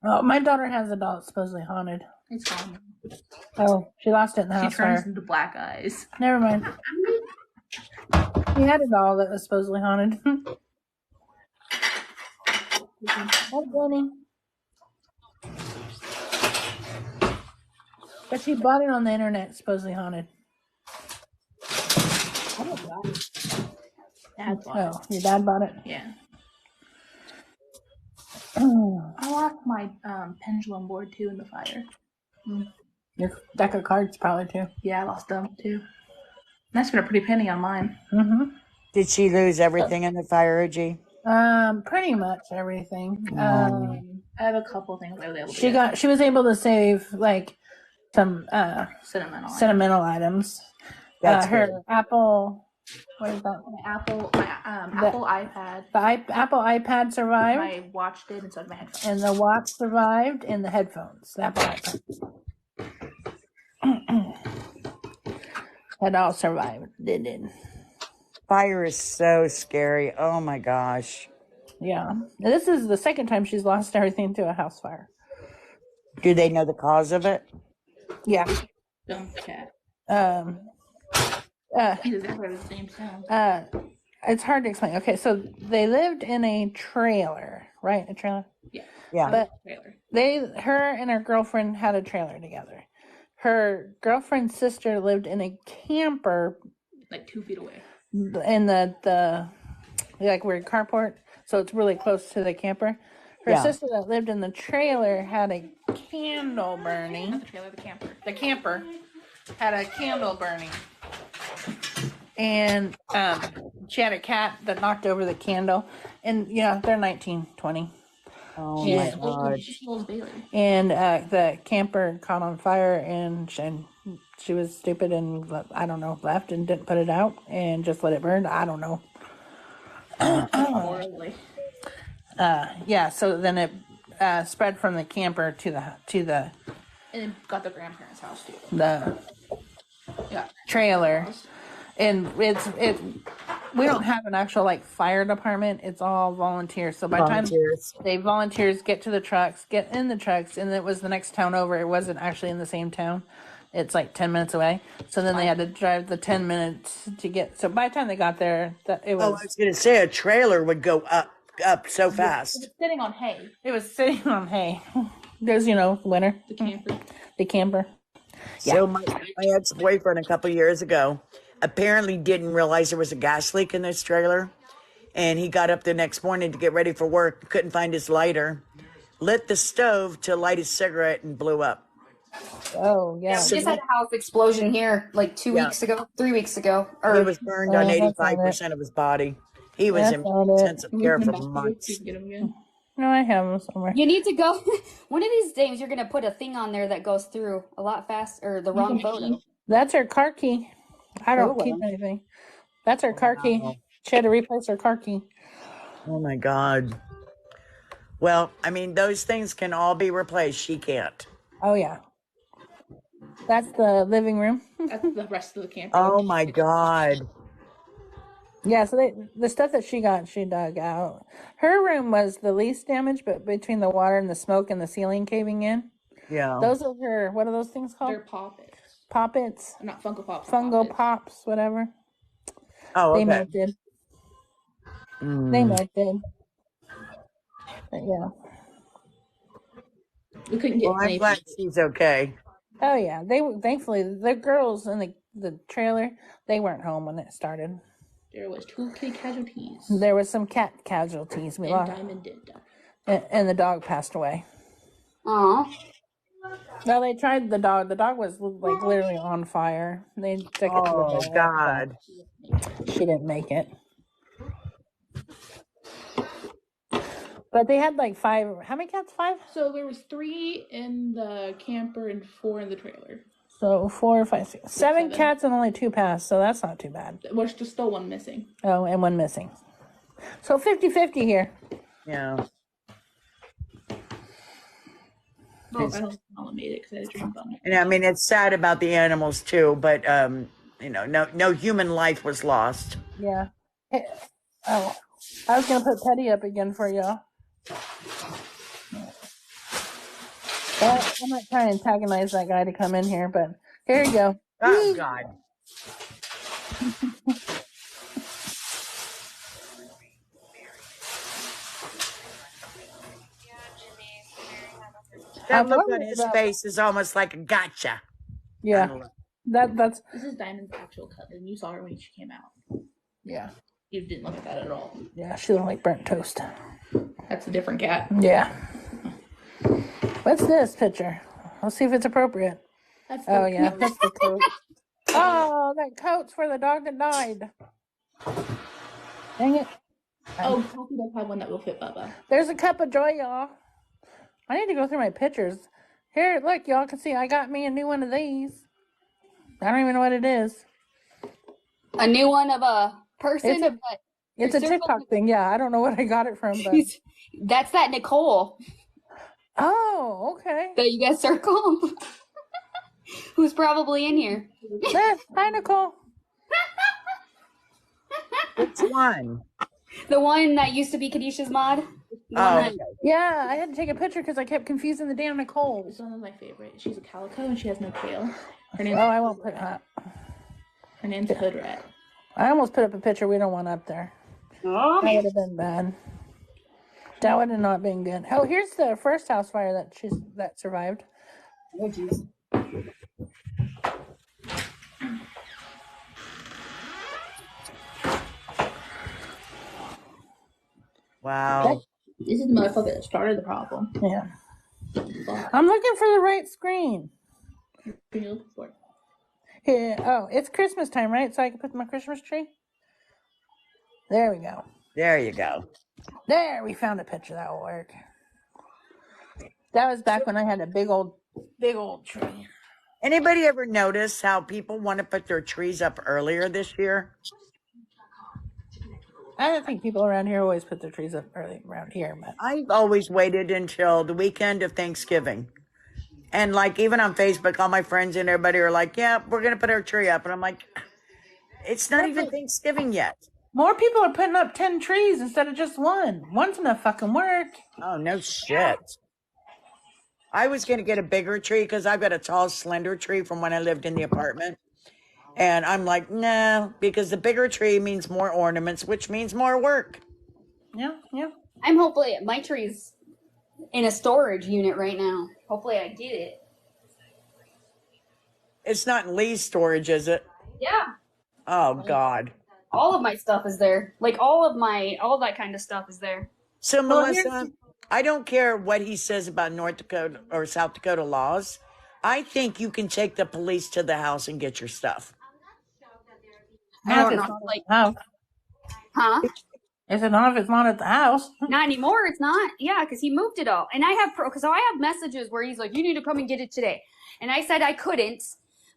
Oh, my daughter has a doll that's supposedly haunted. It's gone. Oh, she lost it in the She house turns fire. into black eyes. Never mind. He had a doll that was supposedly haunted. Oh, Bunny. But she bought it on the internet, supposedly haunted. Oh my god. Dad bought Oh, your dad bought it? it. Yeah. Oh, I lost my pendulum board too in the fire. your deck of cards probably too. Yeah, I lost them too. And I spent a pretty penny on mine. Mm-hmm. Did she lose everything in the fire, OG? Pretty much everything. I have a couple things I was able to She get. was able to save like some sentimental items. That's her good. Apple. What is that? My Apple iPad. The Apple iPad survived. My watch did, and so did my headphones. And the watch survived, and the headphones. The Apple iPad. That all survived. They did. Fire is so scary. Oh my gosh. Yeah. This is the second time she's lost everything to a house fire. Do they know the cause of it? Yeah. Dumb cat. He's exactly the same sound. It's hard to explain. Okay, so they lived in a trailer, right? A trailer? Yeah. Yeah. But Trailer. her and her girlfriend had a trailer together. Her girlfriend's sister lived in a camper, like 2 feet away. In the like weird carport, so it's really close to the camper. Her sister that lived in the trailer had a candle burning. Not the trailer, the camper. The camper had a candle burning. And she had a cat that knocked over the candle. And they're 19, 20. Oh my God. And the camper caught on fire, and she was stupid and, I don't know, left and didn't put it out and just let it burn. I don't know. So then it spread from the camper to the and it got the grandparents' house too. The trailer. And we don't have an actual fire department. It's all volunteers. So by the time volunteers get to the trucks, get in the trucks, and it was the next town over. It wasn't actually in the same town. It's 10 minutes away. So then they had to drive the 10 minutes to get. So by the time they got there, it was. Oh, I was going to say a trailer would go up so fast. It was sitting on hay. It was sitting on hay. There's winter. The camper. The camper. So my ex-boyfriend a couple years ago apparently didn't realize there was a gas leak in this trailer, and he got up the next morning to get ready for work, couldn't find his lighter, lit the stove to light his cigarette, and blew up. Oh yeah. We just had a house explosion here 3 weeks ago. He was burned on 85% of his body. He was in intensive care for months. No, I have them somewhere. You need to go. One of these days, you're gonna put a thing on there that goes through a lot fast, or the wrong photo. That's her car key. I don't keep anything. That's her car key. She had to replace her car key. Oh my God. Well, I mean, those things can all be replaced. She can't. Oh yeah. That's the living room. That's the rest of the camper. Oh my God. Yeah, so the stuff that she got, she dug out. Her room was the least damaged, but between the water and the smoke and the ceiling caving in. Yeah. Those are her, what are those things called? They're poppets. Poppets? Not Funko Pops. Fungo Pops, whatever. Oh, okay. They melted. They melted. But yeah. We couldn't get I'm glad she's okay. Oh yeah, thankfully the girls in the trailer, they weren't home when it started. There was 2 kitty casualties. There was some cat casualties. We lost. Diamond did die. And the dog passed away. Aw. Well, they tried the dog. The dog was like literally on fire. They took it to the Oh vet, God. but she didn't make it. But they had like 5. How many cats? 5? So there was 3 in the camper and 4 in the trailer. So 4, 5, 6, 7 7. cats and only 2 passed. So that's not too bad. There's just still 1 missing. Oh, and 1 missing. So 50-50 here. Yeah. Oh, I don't know I made it because I had a dream about it. And I mean, it's sad about the animals too, but you know, no human life was lost. Yeah. Oh, I was gonna put Teddy up again for y'all. I'm not trying to antagonize that guy to come in here, but here you go. Oh God. That look on his face is almost like a gotcha. Yeah. That's This is Diamond's actual cousin. You saw her when she came out. yeah. You didn't look at that at all. Yeah, she looked like burnt toast. That's a different cat. Yeah. What's this picture? Let's see if it's appropriate. That's Oh yeah, that's the coat. Oh, that coat's for the dog that died. Dang it. Oh, Coffee does have one that will fit Bubba. There's a cup of joy, y'all. I need to go through my pictures. Here, look, y'all can see I got me a new one of these. I don't even know what it is. A new one of a person. It's a TikTok thing. Yeah, I don't know what I got it from, but That's that Nicole oh, okay. that you guys circle. Who's probably in here. Hi, Nicole. Which one? The one that used to be Kadisha's mod. Oh, Yeah, I had to take a picture because I kept confusing the damn Nicole. This one is my favorite. She's a calico and she has no tail. Her Oh, name's I won't put her. her name's Hood Rat. I almost put up a picture we don't want up there. Oh, That would have been bad. That would have not been good. Oh, here's the first house fire that survived. oh jeez. wow. This is the motherfucker that started the problem. Yeah. I'm looking for the right screen. What are you looking for? Here. Oh, it's Christmas time, right? So I can put my Christmas tree? There we go. There you go. There, we found a picture that will work. That was back when I had a big old tree. Anybody ever notice how people want to put their trees up earlier this year? I don't think people around here always put their trees up early around here, but I've always waited until the weekend of Thanksgiving. And like even on Facebook, all my friends and everybody are like, yeah, we're going to put our tree up. And I'm like, it's not even Thanksgiving yet. more people are putting up 10 trees instead of just one. One's enough fucking work. Oh, no shit. I was going to get a bigger tree because I've got a tall, slender tree from when I lived in the apartment. And I'm like, nah, because the bigger tree means more ornaments, which means more work. Yeah, yeah. I'm hopefully my tree's in a storage unit right now. Hopefully I get it. It's not in Lee's storage, is it? Yeah. Oh, God. All of my stuff is there. Like all that kind of stuff is there. So, Melissa, I don't care what he says about North Dakota or South Dakota laws. I think you can take the police to the house and get your stuff. I don't know. Like, House. huh? I said, not if it's not at the house. Not anymore. It's not. Yeah, because he moved it all. And I have so I have messages where he's like, "You need to come and get it today." And I said I couldn't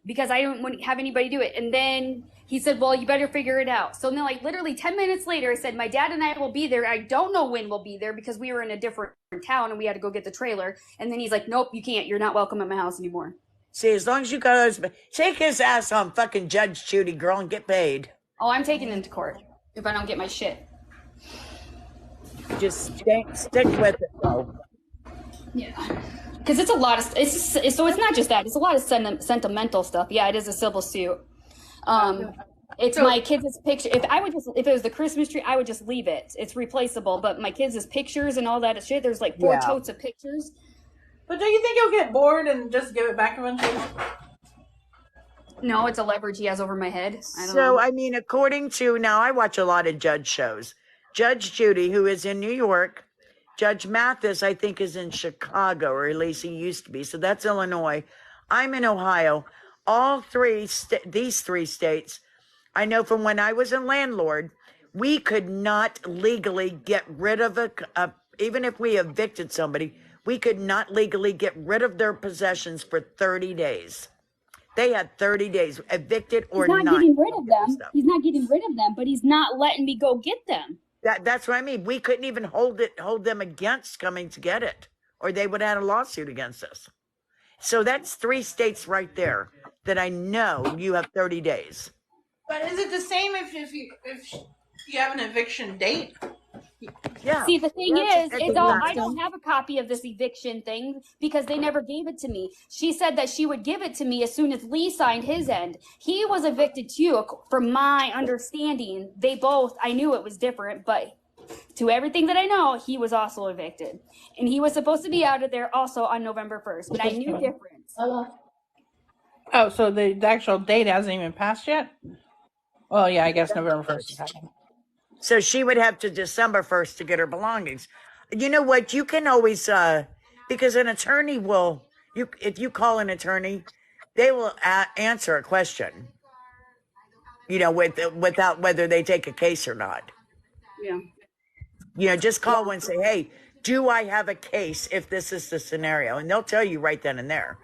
because I don't have anybody do it. And then he said, "Well, you better figure it out." So then, like literally 10 minutes later, I said, "My dad and I will be there. I don't know when we'll be there because we were in a different town and we had to go get the trailer." And then he's like, "Nope, you can't. You're not welcome at my house anymore." See, as long as you got those, take his ass on fucking Judge Judy, girl, and get paid. Oh, I'm taking him to court if I don't get my shit. Just stick with it, though. Yeah, because it's a lot of so it's not just that. It's a lot of sentimental stuff. Yeah, it is a civil suit. It's my kids' picture. If it was the Christmas tree, I would just leave it. It's replaceable. But my kids' pictures and all that shit. There's like 4 totes of pictures. But do you think he'll get bored and just give it back eventually? No, it's a leverage he has over my head. I don't know. So, I mean, according to, now I watch a lot of judge shows. Judge Judy, who is in New York, Judge Mathis, I think, is in Chicago, or at least he used to be. So that's Illinois. I'm in Ohio. All these three states, I know from when I was a landlord, we could not legally get rid of even if we evicted somebody, we could not legally get rid of their possessions for 30 days. They had 30 days, evicted or He's not not. getting rid of them. He's not getting rid of them, but he's not letting me go get them. That's what I mean. We couldn't even hold them against coming to get it, or they would have had a lawsuit against us. So that's 3 states right there that I know you have 30 days. But is it the same if you have an eviction date? Yeah. See, the thing is, exactly. I don't have a copy of this eviction thing because they never gave it to me. She said that she would give it to me as soon as Lee signed his end. He was evicted too, from my understanding. I knew it was different, but to everything that I know, he was also evicted. And he was supposed to be out of there also on November 1st, but I knew difference. Oh, so the actual date hasn't even passed yet? Well, yeah, I guess November 1st is happening. So she would have to December 1st to get her belongings. You know what? You can always, because an attorney if you call an attorney, they will answer a question, without whether they take a case or not. Yeah. Just call and say, hey, do I have a case if this is the scenario? And they'll tell you right then and there.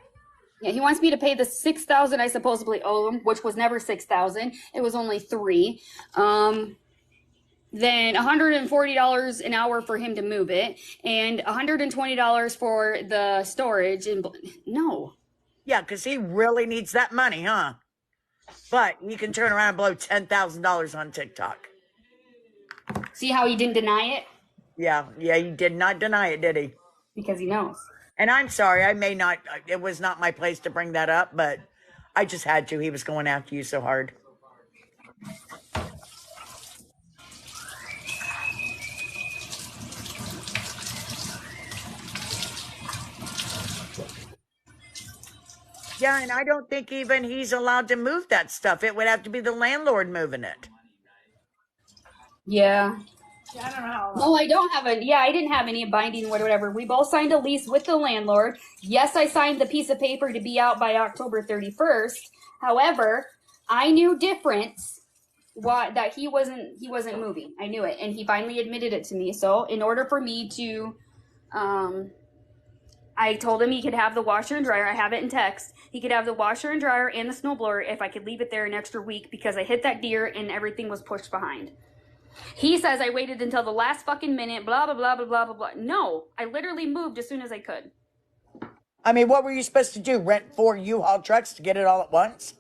Yeah, he wants me to pay the $6,000 I supposedly owe him, which was never $6,000. It was only $3,000. Then $140 an hour for him to move it, and $120 for the storage. And no. Yeah, because he really needs that money, huh? But he can turn around and blow $10,000 on TikTok. See how he didn't deny it? Yeah, he did not deny it, did he? Because he knows. And I'm sorry, it was not my place to bring that up, but I just had to. He was going after you so hard. Yeah, and I don't think even he's allowed to move that stuff. It would have to be the landlord moving it. Yeah. Yeah, I don't know how. No, I don't have I didn't have any binding whatever. We both signed a lease with the landlord. Yes, I signed the piece of paper to be out by October 31st. However, I knew difference that he wasn't moving. I knew it, and he finally admitted it to me. So, in order for me to I told him he could have the washer and dryer. I have it in text. He could have the washer and dryer and the snowblower if I could leave it there an extra week because I hit that deer and everything was pushed behind. He says I waited until the last fucking minute, blah, blah, blah, blah, blah, blah, blah. No, I literally moved as soon as I could. I mean, what were you supposed to do? Rent 4 U-Haul trucks to get it all at once?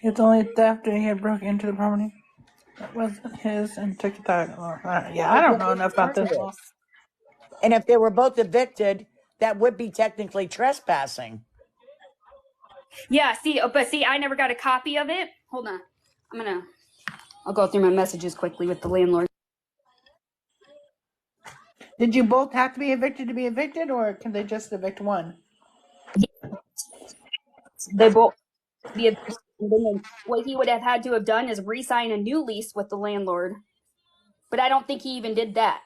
It's only theft after he had broke into the property. That wasn't his and took the title. Yeah, I don't know enough about this law. And if they were both evicted, that would be technically trespassing. Yeah, but I never got a copy of it. Hold on. I'll go through my messages quickly with the landlord. Did you both have to be evicted, or can they just evict one? They both be evicted. What he would have had to have done is re-sign a new lease with the landlord. But I don't think he even did that.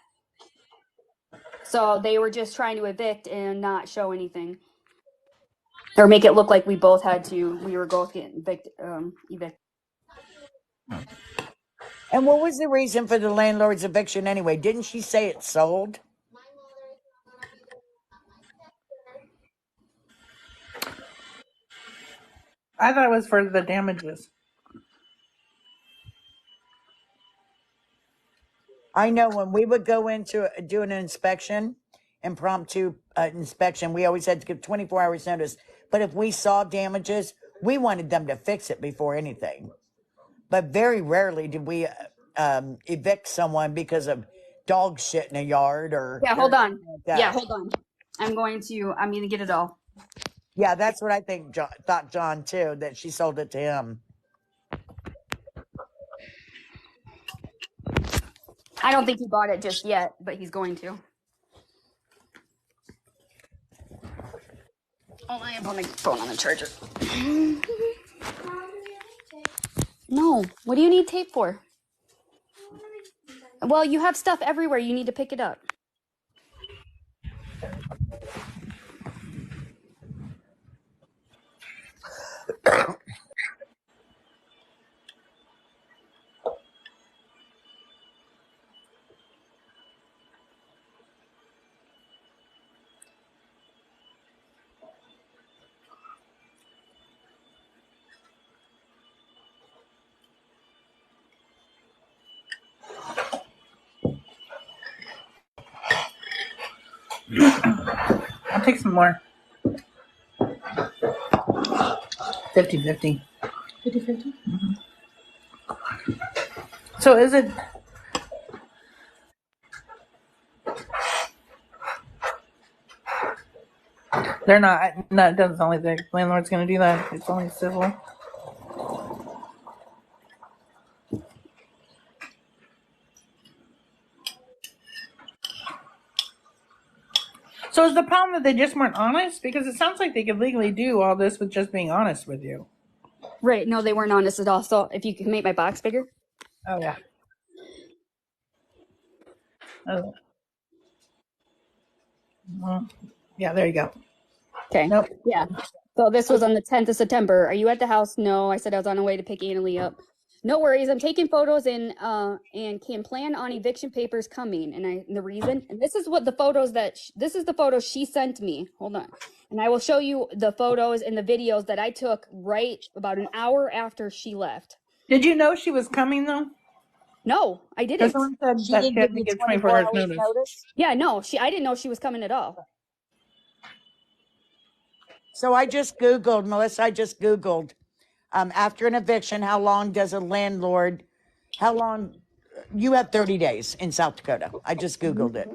So they were just trying to evict and not show anything. Or make it look like we both were both getting evicted. And what was the reason for the landlord's eviction anyway? Didn't she say it sold? I thought it was for the damages. I know when we would go into do an inspection, impromptu inspection, we always had to give 24 hours notice. But if we saw damages, we wanted them to fix it before anything. But very rarely did we evict someone because of dog shit in a yard or... Yeah, hold on. Like yeah, hold on. I'm going to get it all. Yeah, that's what I think. Thought John too, that she sold it to him. I don't think he bought it just yet, but he's going to. Oh, I have my phone on the charger. No. What do you need tape for? Well, you have stuff everywhere. You need to pick it up. I'll take some more. 50-50. 50-50? So is it? They're not. No, it doesn't sound like the landlord's going to do that. It's only civil. So is the problem that they just weren't honest? Because it sounds like they could legally do all this with just being honest with you. Right. No, they weren't honest at all. So if you can make my box bigger. Oh yeah. Oh. Well, yeah. There you go. Okay. Nope. Yeah. So this was on the 10th of September. Are you at the house? No. I said I was on the way to pick Annalie up. No worries. I'm taking photos and can plan on eviction papers coming. And the reason, and this is what the photos that this is the photos she sent me. Hold on. And I will show you the photos and the videos that I took right about an hour after she left. Did you know she was coming though? No, I Because didn't. someone said She that she didn't had give to you give 24 24 hours hours notice. notice? Yeah, no, I didn't know she was coming at all. So I just Googled, Melissa, after an eviction, how long does a landlord, you have 30 days in South Dakota. I just Googled it.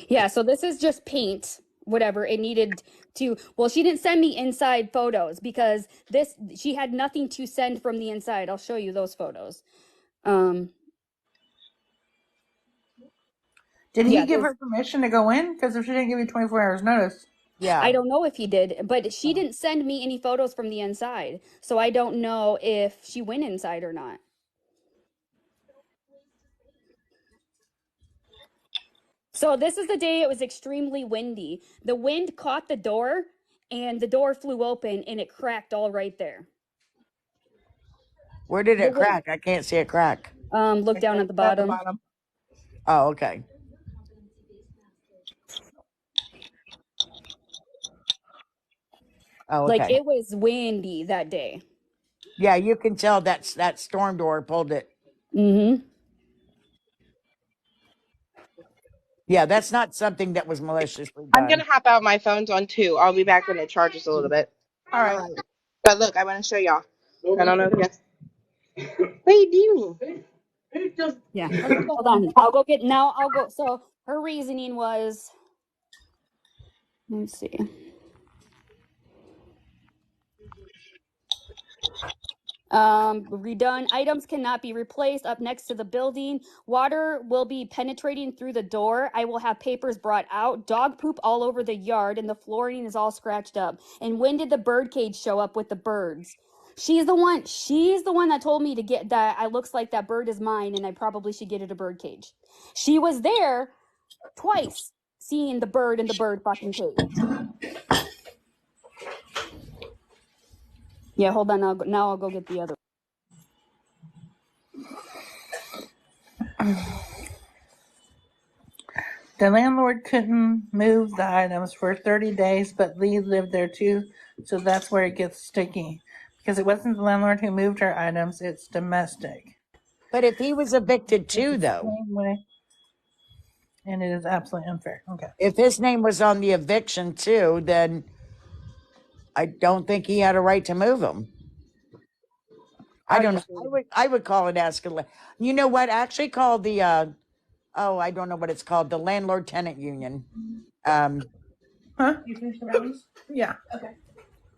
Yeah, so this is just paint, whatever it needed to. Well, she didn't send me inside photos because she had nothing to send from the inside. I'll show you those photos. Did Yeah, he give her permission to go in? Because if she didn't give you 24 hours notice. Yeah. I don't know if he did, but she didn't send me any photos from the inside. So I don't know if she went inside or not. So this is the day it was extremely windy. The wind caught the door and the door flew open and it cracked all right there. Where did it crack? I can't see it crack. Look down at the bottom. Oh, okay. Oh, okay. Like it was windy that day. Yeah, you can tell that storm door pulled it. Mm-hmm. Yeah, that's not something that was maliciously I'm done. gonna hop out. My phone's on 2. I'll be back when it charges a little bit. All right. But look, I want to show y'all. I don't know if you. What are you doing? Yeah. Hold on. I'll go. So her reasoning was, let's see. Redone. Items cannot be replaced up next to the building. Water will be penetrating through the door. I will have papers brought out. Dog poop all over the yard and the flooring is all scratched up. And when did the bird cage show up with the birds? She's the one that told me to get that. I looks like that bird is mine and I probably should get it a bird cage. She was there twice seeing the bird in the bird fucking cage. Yeah, hold on. I'll go get the other. The landlord couldn't move the items for 30 days, but Lee lived there too, so that's where it gets sticky. Because it wasn't the landlord who moved her items, it's domestic. But if he was evicted too, though, Same way, and it is absolutely unfair. Okay. if his name was on the eviction too, then I don't think he had a right to move him. I don't know. I would call it escalate. You know what? Actually, call the I don't know what it's called, the landlord tenant union. Huh? You finished the rounds? Yeah. Okay.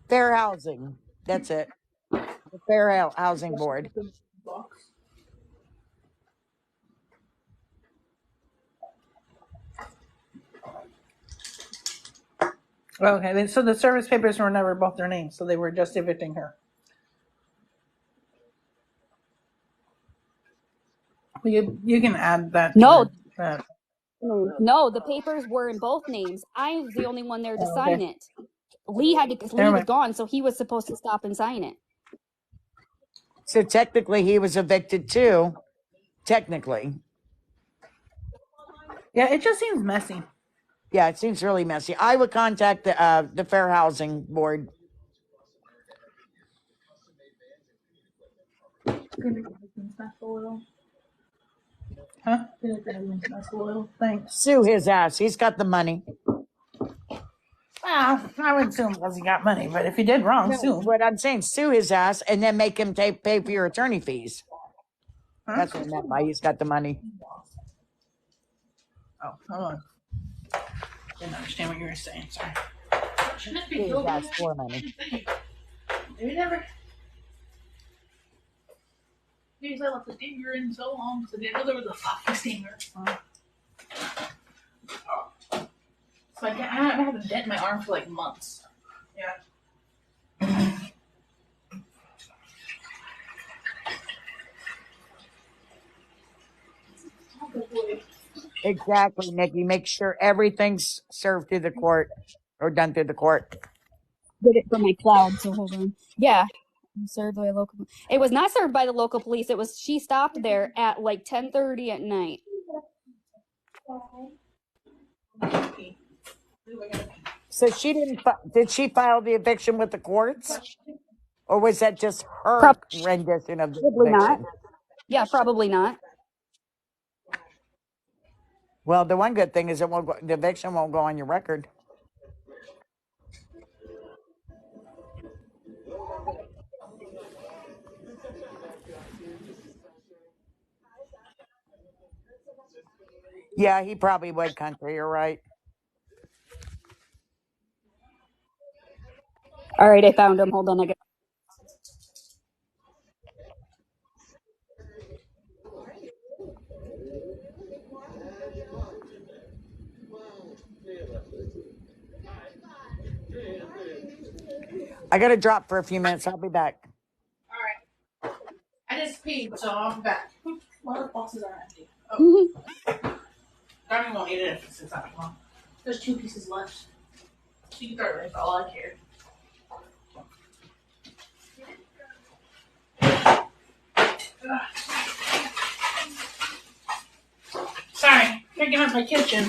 Fair housing. That's it. The Fair Housing Board. Okay, so the service papers were never both their names, so they were just evicting her. You can add that No, to that. no, the papers were in both names. I was the only one there to Oh, sign okay. it. Lee Never was mind. gone, so he was supposed to stop and sign it. So technically, he was evicted too. Technically, Yeah, it just seems messy. yeah, it seems really messy. I would contact the Fair Housing Board. Huh? Thanks. Sue his ass. He's got the money. Well, I would assume because he got money, but if he did wrong, No, sue him. what I'm saying, sue his ass and then make him pay for your attorney fees. Huh? That's what I meant by he's got the money. Oh, hold on. Didn't understand what you were saying. Sorry. Sue his ass for money. Maybe never. Maybe I left the stinger in so long because I didn't know there was a fucking stinger. So I haven't had a dent in my arm for like months. Yeah. Exactly, Nikki. Make sure everything's served through the court or done through the court. Did it for my cloud, so hold on. Yeah. Served by a local. It was not served by the local police. It was she stopped there at like 10:30 at night. So she didn't. Did she file the eviction with the courts, or was that just her rendition of the Probably not. eviction? Yeah, probably not. Well, the one good thing is the eviction won't go on your record. Yeah, he probably would, country. You're right. All right, I found him. Hold on, I got. I got to drop for a few minutes. I'll be back. All right. I just peed, so I'm back. Well, the boxes are empty. Oh. Darby won't eat it if it's not long. There's 2 pieces left. So you can throw it away for all I care. Sorry, picking up my kitchen.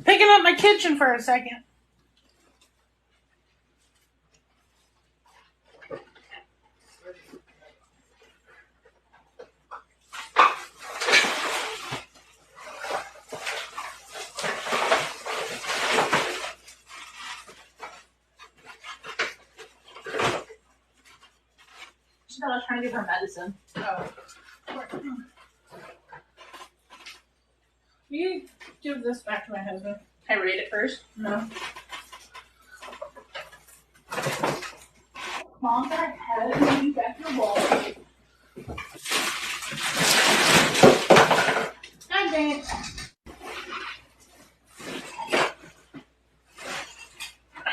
Picking up my kitchen for a second. She thought I was trying to give her medicine. Oh. Will you give this back to my husband? Can I read it first? No. Mom, I had you back your wall. God dang it.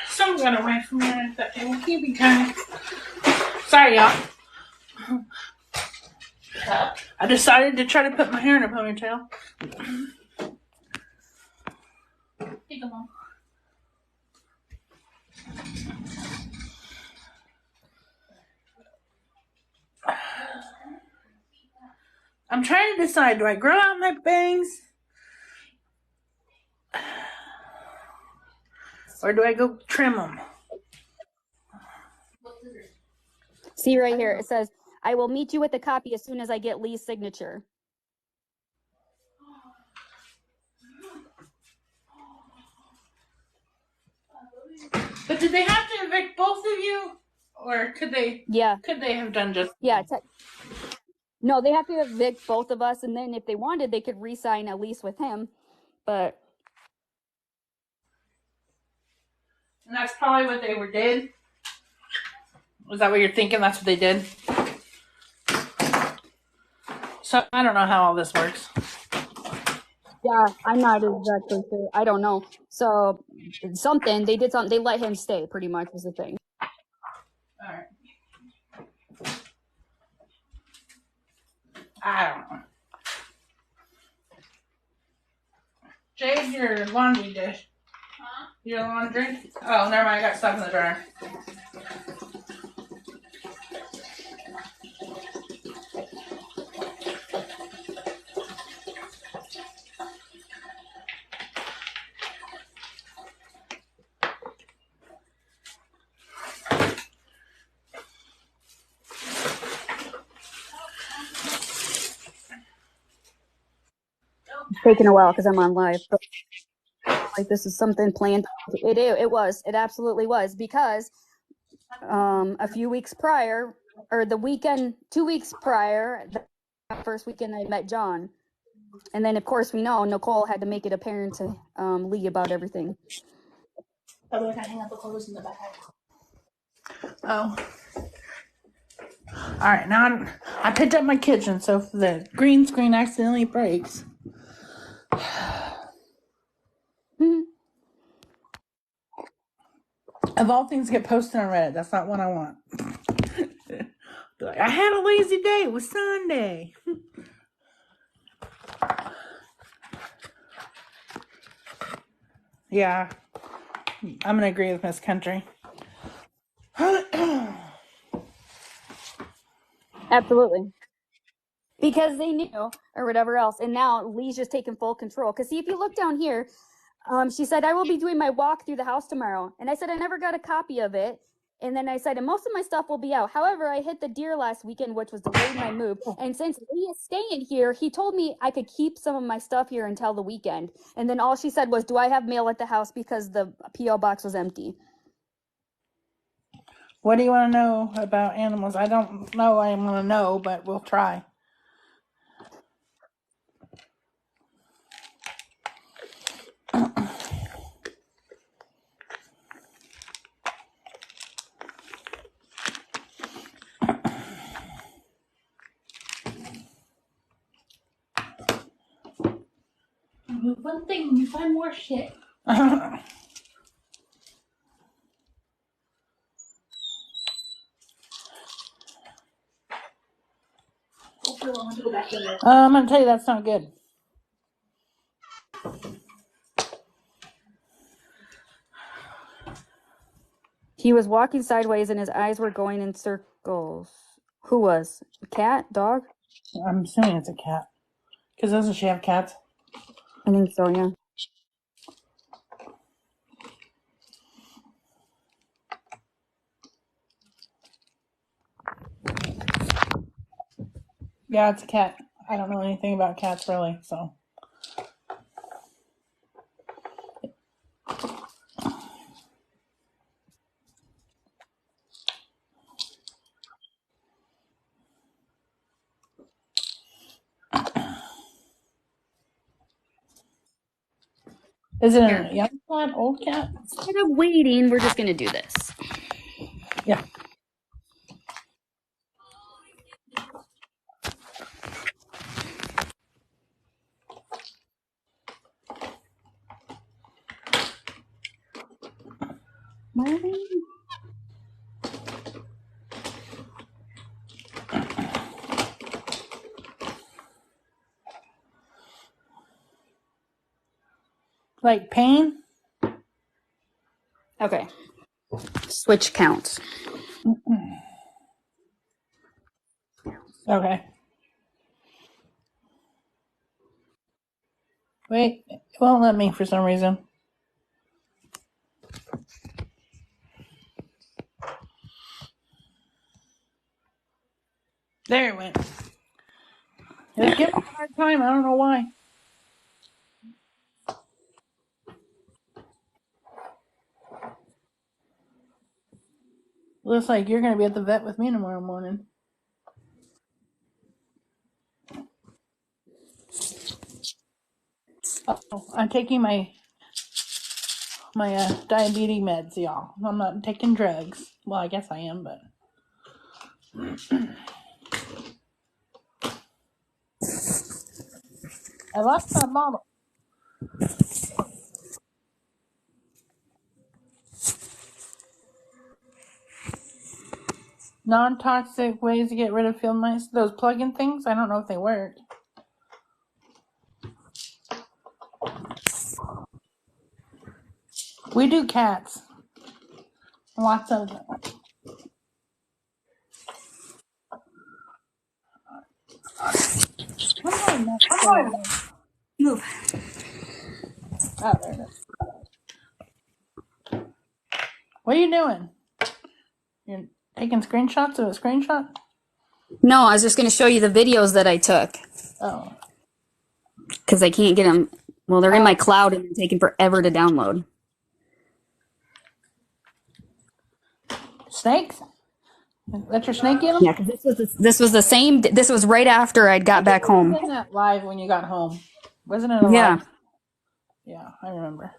Something got away from me at that table. Keep me kind. Sorry, y'all. I decided to try to put my hair in a ponytail. Here you go, Mom. I'm trying to decide, do I grow out my bangs? Or do I go trim them? See right here. It says, "I will meet you with a copy as soon as I get Lee's signature." But did they have to evict both of you? Or could they? Yeah. Could they have done just? Yeah. No, they have to evict both of us, and then if they wanted, they could re-sign a lease with him. But And that's probably what they did. Was that what you're thinking? That's what they did? So I don't know how all this works. yeah, I'm not exactly sure. I don't know. So something they did something. They let him stay. Pretty much was the thing. All right. I don't know. Jade, your laundry dish. Huh? Your laundry? Oh, never mind. I got stuff in the dryer. It's taking a while because I'm on live, but like this is something planned. It absolutely was, because a few weeks prior, or the weekend, 2 weeks prior, the first weekend I met John, and then of course we know Nicole had to make it apparent to Lee about everything. Otherwise, I hang up the clothes in the bag. Oh. All right, now I picked up my kitchen, so if the green screen accidentally breaks. Of all things get posted on Reddit, that's not what I want. Be like, I had a lazy day. It was Sunday. Yeah, I'm gonna agree with Miss Country. Absolutely. Because they knew, or whatever else, and now Lee's just taking full control. Because see, if you look down here, she said, I will be doing my walk through the house tomorrow. And I said, I never got a copy of it. And then I said, and most of my stuff will be out. However, I hit the deer last weekend, which was delaying my move. And since Lee is staying here, he told me I could keep some of my stuff here until the weekend. And then all she said was, do I have mail at the house, because the P.O. box was empty. What do you want to know about animals? I don't know. I want to know, but we'll try. Move one thing and you find more shit. Hopefully, I'll have to go back in there. I'm gonna tell you that's not good. He was walking sideways and his eyes were going in circles. Who was? Cat? Dog? I'm assuming it's a cat. Because doesn't she have cats? I think so, yeah. Yeah, it's a cat. I don't know anything about cats really, so. Is it a young cat, old cat? Instead of waiting, we're just gonna do this. Yeah. Like pain? Okay. Switch counts. Okay. Wait, it won't let me for some reason. There it went. It's giving me a hard time. I don't know why. Looks like you're going to be at the vet with me tomorrow morning. Oh, I'm taking my diabetes meds, y'all. I'm not taking drugs. Well, I guess I am, but I lost my bottle. Non-toxic ways to get rid of field mice. Those plug-in things. I don't know if they work. We do cats. Lots of them. I'm going next to Move. Oh, there it is. What are you doing? You're taking screenshots of a screenshot? No, I was just going to show you the videos that I took Oh. because I can't get them. Well, they're in my cloud and they're taking forever to download. Snakes? Let your snake in them? Yeah, because this was the same. This was right after I'd got back home. Wasn't that live when you got home? Wasn't it a Yeah. live? Yeah, I remember.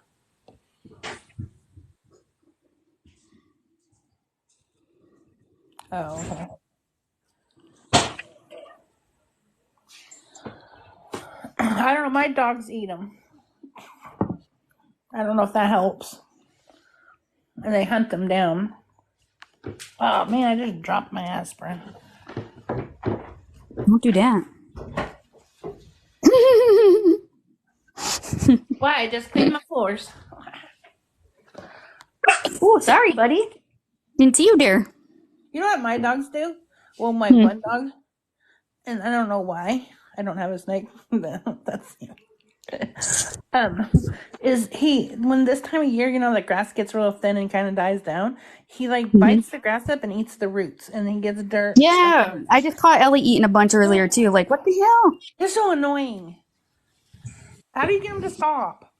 Oh, okay. I don't know. My dogs eat them. I don't know if that helps. And they hunt them down. Oh, man, I just dropped my aspirin. Don't do that. Why? I just cleaned my floors. Oh, sorry, buddy. Didn't see you there. You know what my dogs do? Well, my one dog, and I don't know why. I don't have a snake. That's is he when this time of year, you know, the grass gets real thin and kind of dies down. He like bites the grass up and eats the roots, and he gets dirt. Yeah, I just caught Ellie eating a bunch earlier too. Like, what the hell? You're so annoying. How do you get him to stop?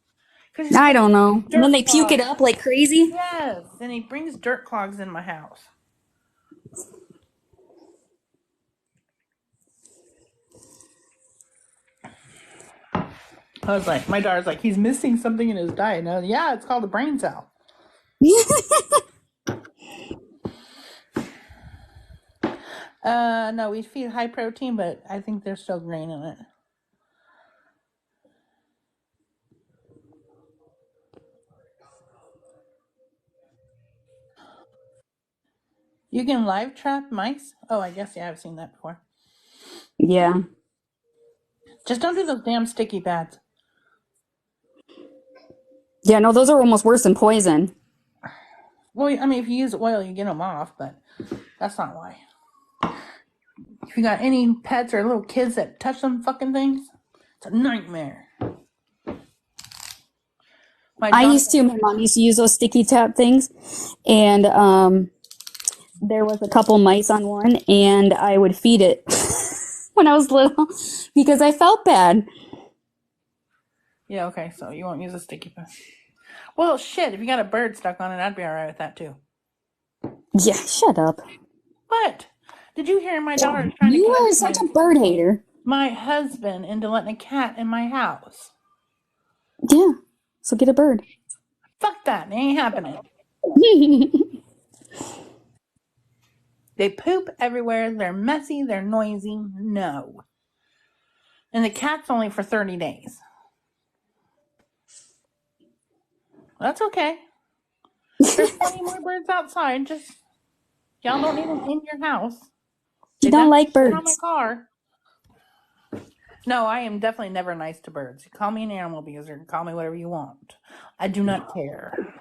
I don't know. And then they puke it up like crazy. Yes, and he brings dirt clogs in my house. I was like, my daughter's like, he's missing something in his diet. And I was, yeah, it's called a brain cell. No, we feed high protein, but I think there's still grain in it. You can live trap mice? Oh, I guess, yeah, I've seen that before. Yeah. Just don't do those damn sticky pads. Yeah, no, those are almost worse than poison. Well, I mean, if you use oil, you get them off, but that's not why. If you got any pets or little kids that touch them fucking things, it's a nightmare. My mom used to use those sticky tap things, and there was a couple mice on one, and I would feed it when I was little because I felt bad. Yeah, okay, so you won't use a sticky pad. Well, shit, if you got a bird stuck on it, I'd be alright with that too. Yeah, shut up. What? Did you hear my daughter trying to You are such a bird hater. My husband into letting a cat in my house? Yeah, so get a bird. Fuck that, it ain't happening. They poop everywhere, they're messy, they're noisy, no. And the cat's only for 30 days. That's okay. There's plenty more birds outside, just y'all don't need them in your house. You don't like birds. On my car. No, I am definitely never nice to birds. You call me an animal abuser, call me whatever you want. I do not care.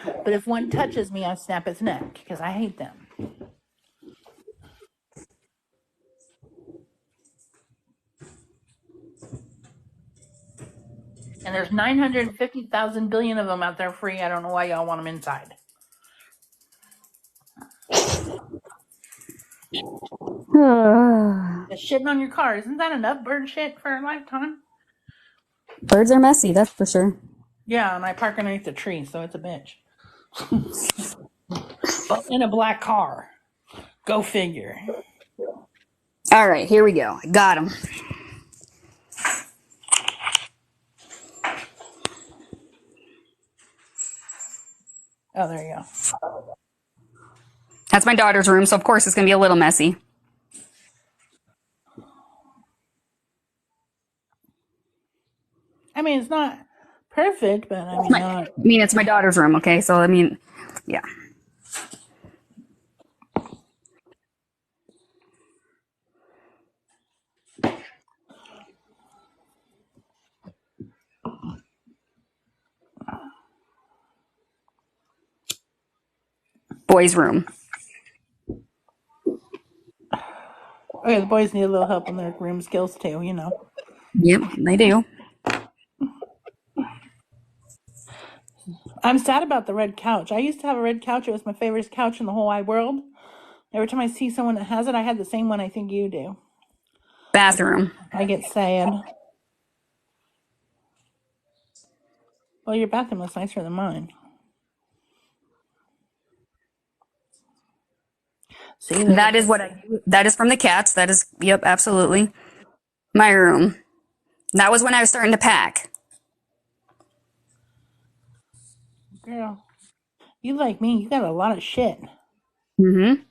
But if one touches me, I snap its neck because I hate them. And there's 950,000 billion of them out there free. I don't know why y'all want them inside. The shitting on your car, isn't that enough bird shit for a lifetime? Birds are messy, that's for sure. Yeah, and I park underneath the tree, so it's a bitch. In a black car. Go figure. All right, here we go. I got him. Oh, there you go. That's my daughter's room, so of course it's going to be a little messy. I mean, it's not perfect, but I mean, it's my daughter's room, okay? So, I mean, yeah. boys' room. Okay, the boys need a little help in their room skills too, you know. Yep, they do. I'm sad about the red couch. I used to have a red couch. It was my favorite couch in the whole wide world. Every time I see someone that has it, I had the same one I think you do. Bathroom. I get sad. Well, your bathroom looks nicer than mine. See, That is what I do. That is from the cats. That is, yep, absolutely. My room. That was when I was starting to pack. Girl, you like me. You got a lot of shit. Mm-hmm.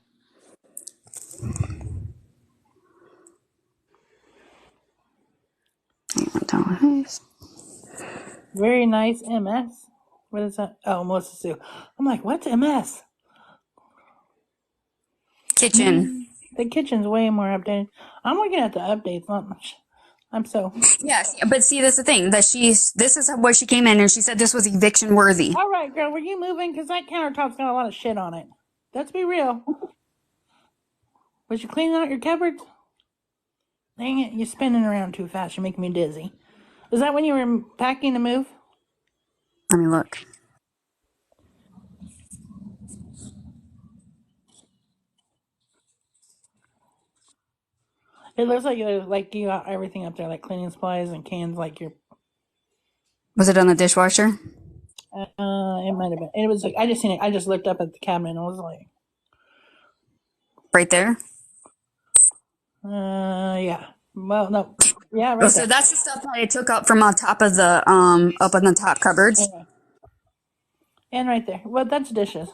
Very nice MS. What is that? Oh, Melissa Sue. I'm like, what's MS? Kitchen. The kitchen's way more updated. I'm looking at the updates, not much. I'm so. Yeah, but see, that's the thing that this is where she came in and she said this was eviction worthy. All right, girl, were you moving? Because that countertop's got a lot of shit on it. Let's be real. Was you cleaning out your cupboards? Dang it, you're spinning around too fast. You're making me dizzy. Is that when you were packing to move? Let me look. It looks like you got everything up there, like cleaning supplies and cans, like you're. Was it on the dishwasher? It might have been. It was like I just seen it. I just looked up at the cabinet and I was like, right there. Yeah. Well, no. Yeah, right Oh, there. so that's the stuff that I took up from on top of the up on the top cupboards. Yeah. And right there. Well, that's dishes.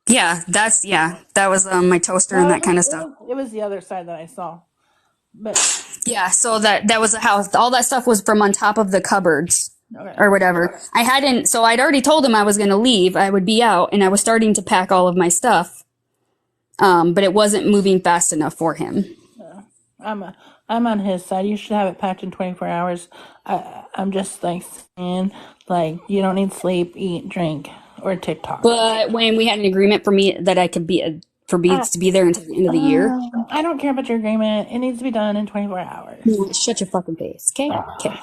Yeah, that was my toaster and that kind of stuff. It was the other side that I saw. But yeah, so that was the house. All that stuff was from on top of the cupboards. Okay. Or whatever. I hadn't, so I'd already told him I was going to leave. I would be out and I was starting to pack all of my stuff. But it wasn't moving fast enough for him. I'm on his side. You should have it packed in 24 hours. I'm just like saying, like, you don't need sleep, eat, drink, or TikTok. But when we had an agreement for me that I could be, for Beats to be there until the end of the year. I don't care about your agreement. It needs to be done in 24 hours. Shut your fucking face. Okay? Okay.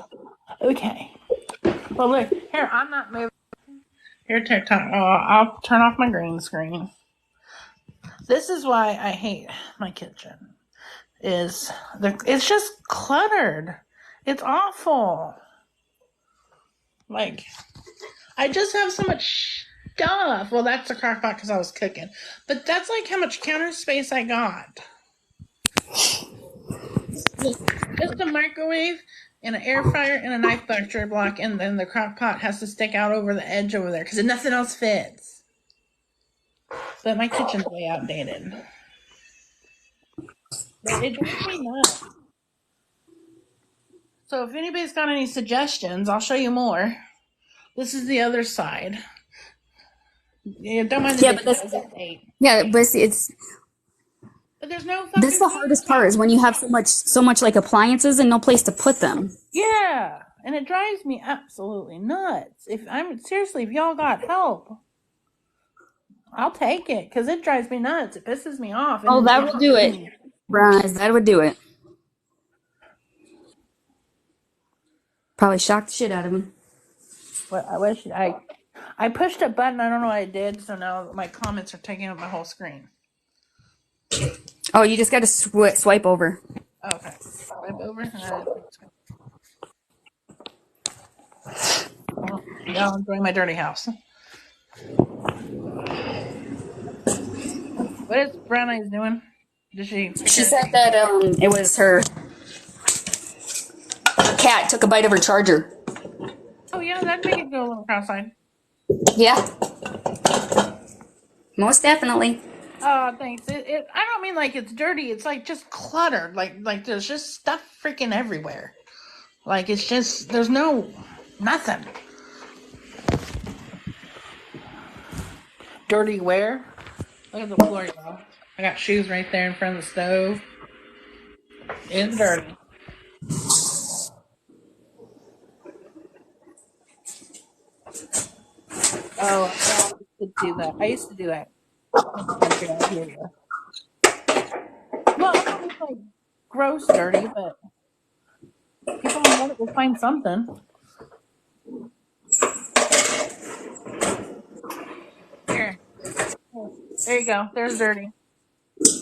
Okay. Well, look, here, I'm not moving. Here, TikTok. Oh, I'll turn off my green screen. This is why I hate my kitchen. It's just cluttered. It's awful. Like, I just have so much stuff. Well, that's a crock pot because I was cooking. But that's like how much counter space I got. Just a microwave and an air fryer and a knife buster block, and then the crock pot has to stick out over the edge over there because nothing else fits. But my kitchen's way outdated. But it drives me nuts. So if anybody's got any suggestions, I'll show you more. This is the other side. Yeah, don't mind the but it's. But there's no. That's the hardest part is when you have so much like appliances and no place to put them. Yeah, and it drives me absolutely nuts. If y'all got help, I'll take it because it drives me nuts. It pisses me off. Oh, that would do it, Bryce. That would do it. Probably shocked the shit out of him. Well, I wish I pushed a button. I don't know what I did. So now my comments are taking up my whole screen. Oh, you just got to swipe over. Okay, swipe over. Now I'm enjoying my dirty house. What is Brown Eyes doing? Did she? She said that it was her cat took a bite of her charger. Oh yeah, that'd make it go a little cross-eyed. Yeah, most definitely. Oh, thanks. I don't mean like it's dirty. It's like just cluttered. Like there's just stuff freaking everywhere. Like it's just there's nothing. Dirty where? Look at the floor, y'all. I got shoes right there in front of the stove. It's dirty. Oh, I used to do that. Country out here. Well, I don't mean like gross dirty, but people on Reddit will find something. Here. There you go. There's dirty. There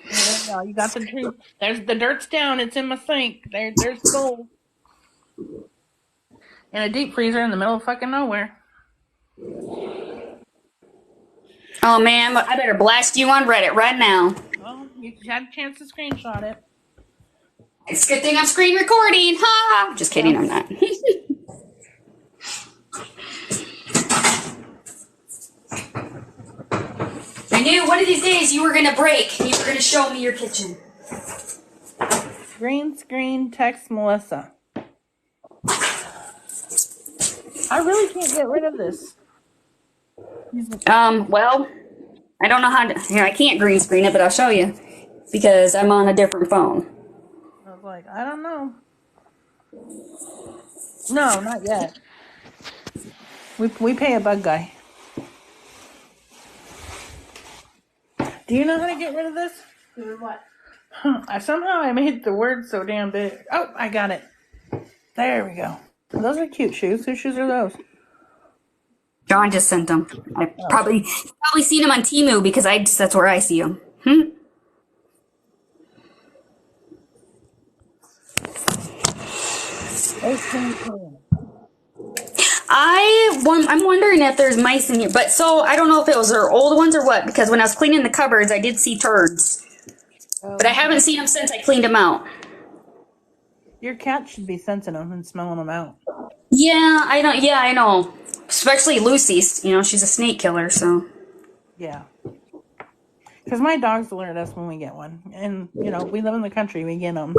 you go. You got the truth. There's the dirt's down. It's in my sink. There's gold. In a deep freezer in the middle of fucking nowhere. Oh man, I better blast you on Reddit right now. Well, you had a chance to screenshot it. It's a good thing I'm screen recording. Ha! Just kidding, Yeah. I'm not. I knew one of these days you were gonna break and you were gonna show me your kitchen. Green screen text Melissa. I really can't get rid of this. Well, I don't know how to. Here, I can't green screen it, but I'll show you because I'm on a different phone. I was like, I don't know. No, not yet. We pay a bug guy. Do you know how to get rid of this? What? Somehow I made the word so damn big. Oh, I got it. There we go. Those are cute shoes. Whose shoes are those? John just sent them. I probably seen them on Temu because that's where I see them. I'm wondering if there's mice in here, but so I don't know if it was their old ones or what, because when I was cleaning the cupboards, I did see turds, but I haven't seen them since I cleaned them out. Your cat should be sensing them and smelling them out. Yeah, I don't. Yeah, I know. Especially Lucy's. You know, she's a snake killer, so. Yeah. Because my dogs alert us when we get one, and you know we live in the country. We get them.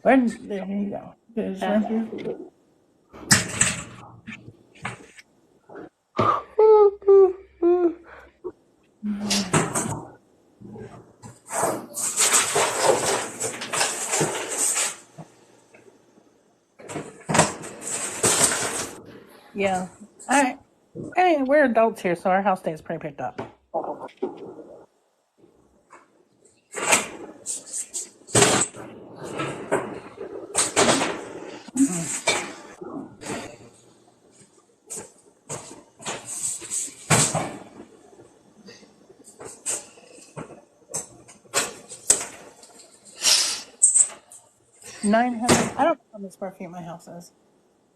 There you go. Yeah. Hey, we're adults here, so our house stays pretty picked up. $900. I don't know how many square feet my house is.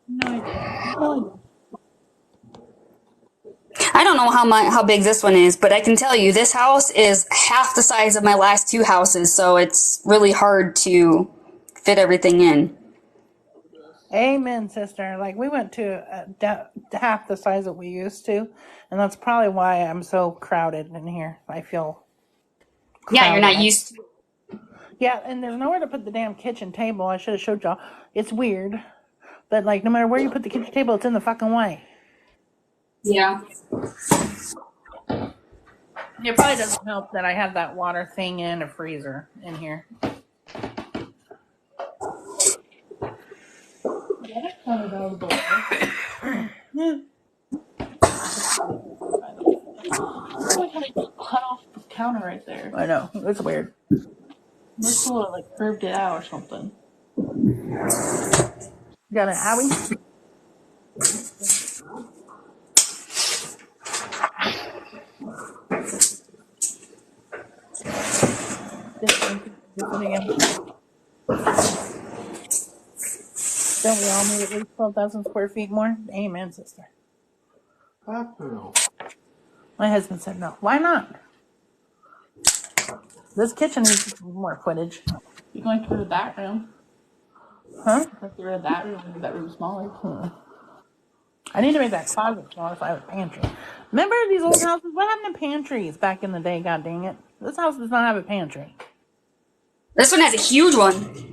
No idea. I don't know how big this one is, but I can tell you this house is half the size of my last two houses, so it's really hard to fit everything in. Amen, sister. Like we went to half the size that we used to, and that's probably why I'm so crowded in here. I feel crowded. Yeah, you're not used to. Yeah, and there's nowhere to put the damn kitchen table. I should have showed y'all. It's weird, but like no matter where you put the kitchen table, it's in the fucking way. Yeah. It probably doesn't help that I have that water thing in a freezer in here. Cut off the counter right there. I know. It's weird. This would have like curved it out or something. You got an owie? This one again. Don't we all need at least 12,000 square feet more? Amen, sister. No. My husband said no. Why not? This kitchen needs more footage. You're going to rid of that room. Huh? Get rid of that room and make that room smaller. I need to make that closet smaller so I have a pantry. Remember these old houses? What happened to pantries back in the day? God dang it. This house does not have a pantry. This one has a huge one.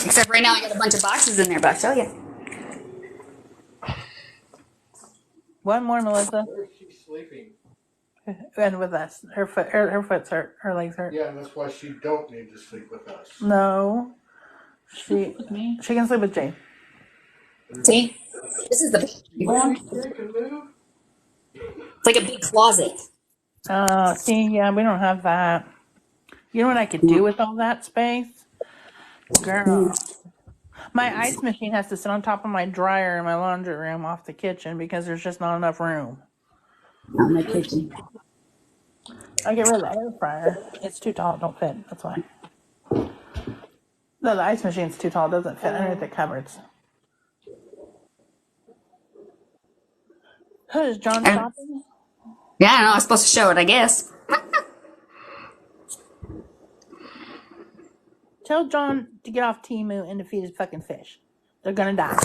Except right now I got a bunch of boxes in there, but I'll show you. One more, Melissa. Where is she sleeping? And with us, her foot's hurt, her legs hurt. Yeah, that's why she don't need to sleep with us. No, she can sleep with Jane. See, this is the one. It's like a big closet. See, yeah, we don't have that. You know what I could do with all that space, girl? My ice machine has to sit on top of my dryer in my laundry room off the kitchen because there's just not enough room. Not in the kitchen. I get rid of the air fryer. It's too tall. It don't fit. That's why. No, the ice machine's too tall. It doesn't fit underneath the cupboards. Is John shopping? Yeah, I know. I was supposed to show it, I guess. Tell John to get off Temu and to feed his fucking fish. They're gonna die.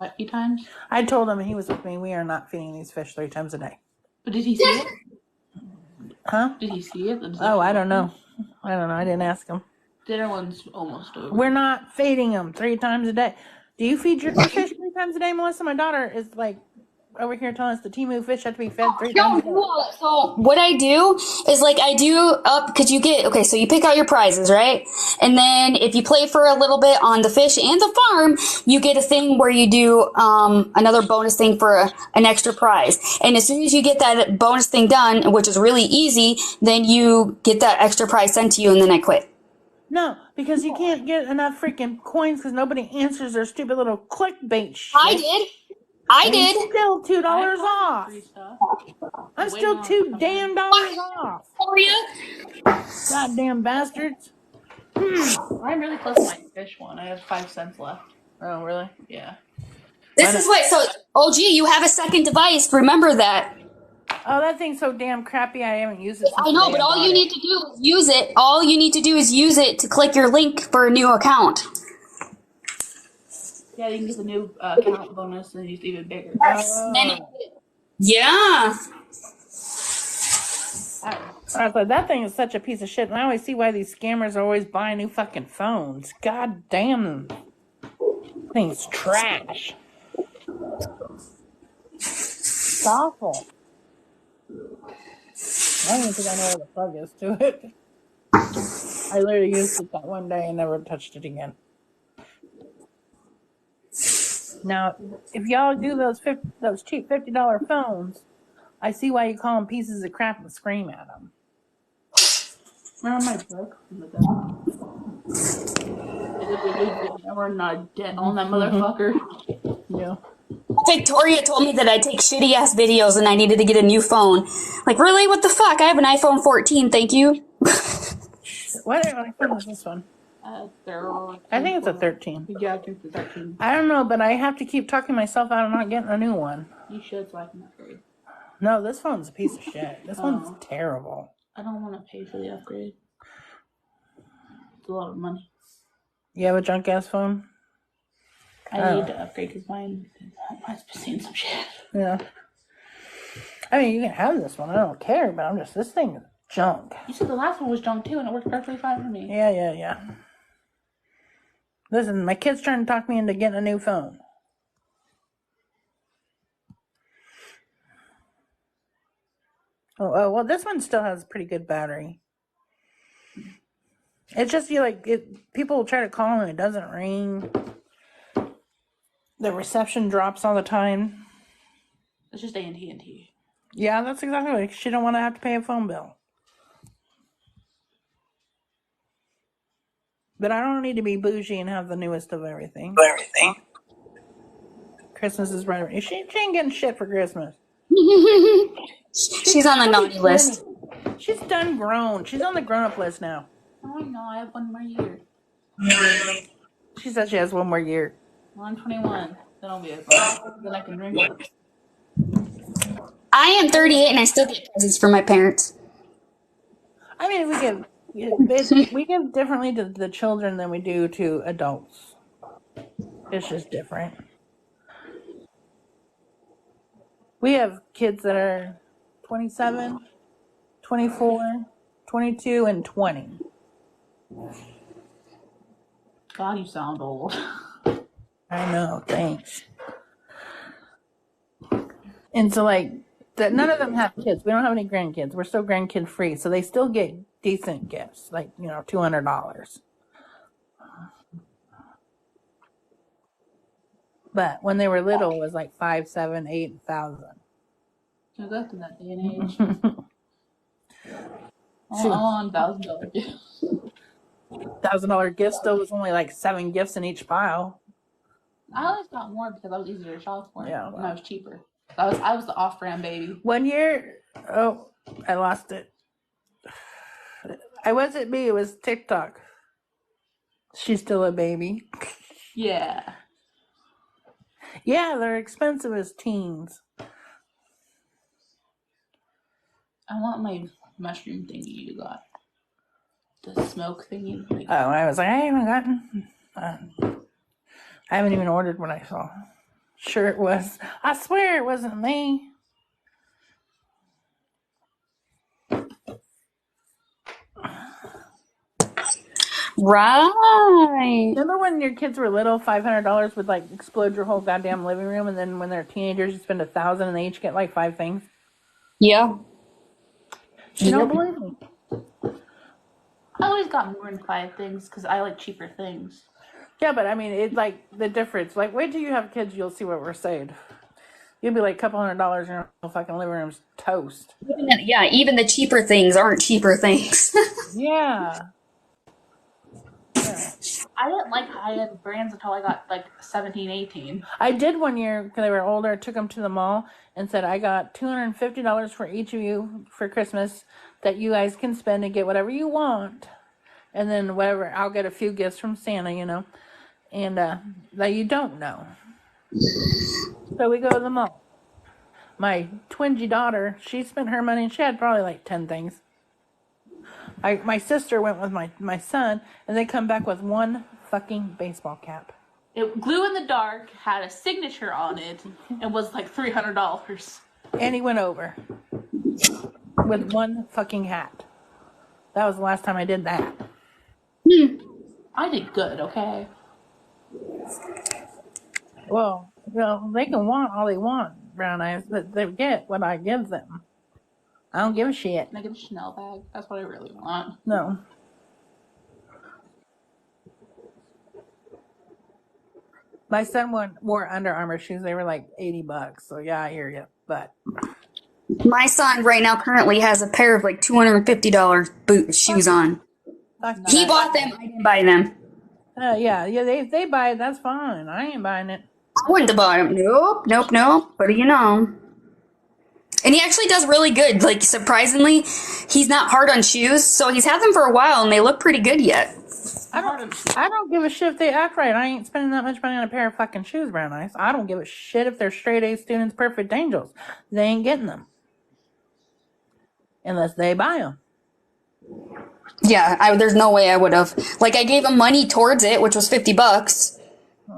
A few times. I told him, and he was with me. We are not feeding these fish 3 times a day. But did he see it? Huh? Did he see it? Oh, I don't know. I didn't ask him. Dinner one's almost over. We're not feeding them 3 times a day. Do you feed your fish 3 times a day, Melissa? My daughter is like over here telling us the Temu fish have to be fed 3 times a day. So what I do is like I do up because you get so you pick out your prizes, right? And then if you play for a little bit on the fish and the farm, you get a thing where you do another bonus thing for an extra prize. And as soon as you get that bonus thing done, which is really easy, then you get that extra prize sent to you, and then I quit. No, because you can't get enough freaking coins because nobody answers their stupid little clickbait shit. I did. I did. Still $2 off. I'm still $2 damn off. For you? Goddamn bastards. I'm really close to my fish one. I have 5 cents left. Oh, really? Yeah. This is what. So, OG, you have a second device. Remember that. Oh, that thing's so damn crappy. I haven't used it. I know, but all you need to do is use it. All you need to do is use it to click your link for a new account. Yeah, you can get the new account bonus and it's even bigger. Yeah. I thought that thing is such a piece of shit, and I always see why these scammers are always buying new fucking phones. God damn, thing's trash. It's awful. I don't even think I know what the fuck is to it. I literally used it that one day and never touched it again. Now, if y'all do those cheap $50 phones, I see why you call them pieces of crap and scream at them. Remember my book from the devil? We're not dead on that motherfucker. Yeah. Victoria told me that I take shitty ass videos and I needed to get a new phone. Like, really? What the fuck? I have an iPhone 14, thank you. What iPhone is this one? I think it's a 13. Yeah, I think it's a 13. I don't know, but I have to keep talking myself out of not getting a new one. You should, so I can upgrade. No, this phone's a piece of shit. This one's terrible. I don't want to pay for the upgrade. It's a lot of money. You have a junk ass phone? I need to upgrade because mine's been seeing some shit. Yeah. I mean, you can have this one. I don't care, but this thing is junk. You said the last one was junk too, and it worked perfectly fine for me. Yeah. Listen, my kid's trying to talk me into getting a new phone. Oh, well, this one still has pretty good battery. It's just people will try to call and it doesn't ring. The reception drops all the time. It's just AT&T. Yeah, that's exactly what she don't want to have to pay a phone bill. But I don't need to be bougie and have the newest of everything. Christmas is right around. She ain't getting shit for Christmas. She's on the naughty list. She's done grown. She's on the grown-up list now. Oh, no, I have 1 more year. She said she has 1 more year. Well, I'm 21. Then I'll be okay. Then I can drink it. I am 38 and I still get presents from my parents. I mean, we give differently to the children than we do to adults. It's just different. We have kids that are 27, 24, 22, and 20. God, you sound old. I know, thanks. And so, that none of them have kids. We don't have any grandkids. We're still grandkid free, so they still get decent gifts, like $200. But when they were little, it was like 5, 7, 8,000. So that's in that day and age. I want $1,000 gift. $1,000 gift still was only like 7 gifts in each pile. I always got more because I was easier to shop for. Yeah, and I was cheaper. I was the off-brand baby. One year, I lost it. I wasn't me. It was TikTok. She's still a baby. Yeah. Yeah, they're expensive as teens. I want my mushroom thingy you got. The smoke thingy. Oh, I was like, I haven't gotten. I haven't even ordered what I saw. Sure, it was. I swear it wasn't me. Right. Remember when your kids were little, $500 would like explode your whole goddamn living room, and then when they're teenagers, you spend $1,000 and they each get like 5 things. Yeah. You don't believe me? I always got more than 5 things because I like cheaper things. Yeah, but I mean, it's like the difference. Like, wait till you have kids, you'll see what we're saying. You'll be like a couple $100 and your whole fucking living room's toast. Even the cheaper things aren't cheaper things. Yeah. I didn't like high-end brands until I got like 17, 18. I did one year because they were older. I took them to the mall and said, I got $250 for each of you for Christmas that you guys can spend and get whatever you want. And then whatever, I'll get a few gifts from Santa, and that you don't know. So we go to the mall. My twingy daughter, she spent her money and she had probably like 10 things. My sister went with my son, and they come back with one fucking baseball cap. It glue in the dark, had a signature on it, and was like $300. And he went over with one fucking hat. That was the last time I did that. I did good, okay? Well, they can want all they want, brown eyes, but they get what I give them. I don't give a shit. Can I get a Chanel bag? That's what I really want. No. My son wore Under Armour shoes. They were like $80. So yeah, I hear you. But My son right now currently has a pair of like $250 shoes on. He bought them. I didn't buy them. Yeah. They buy it. That's fine. I ain't buying it. I wouldn't have bought them. Nope. What do you know? And he actually does really good. Like, surprisingly, he's not hard on shoes. So he's had them for a while, and they look pretty good yet. I don't give a shit if they act right. I ain't spending that much money on a pair of fucking shoes, brown eyes. I don't give a shit if they're straight A students, perfect angels. They ain't getting them. Unless they buy them. Yeah, there's no way I would have. Like, I gave him money towards it, which was $50.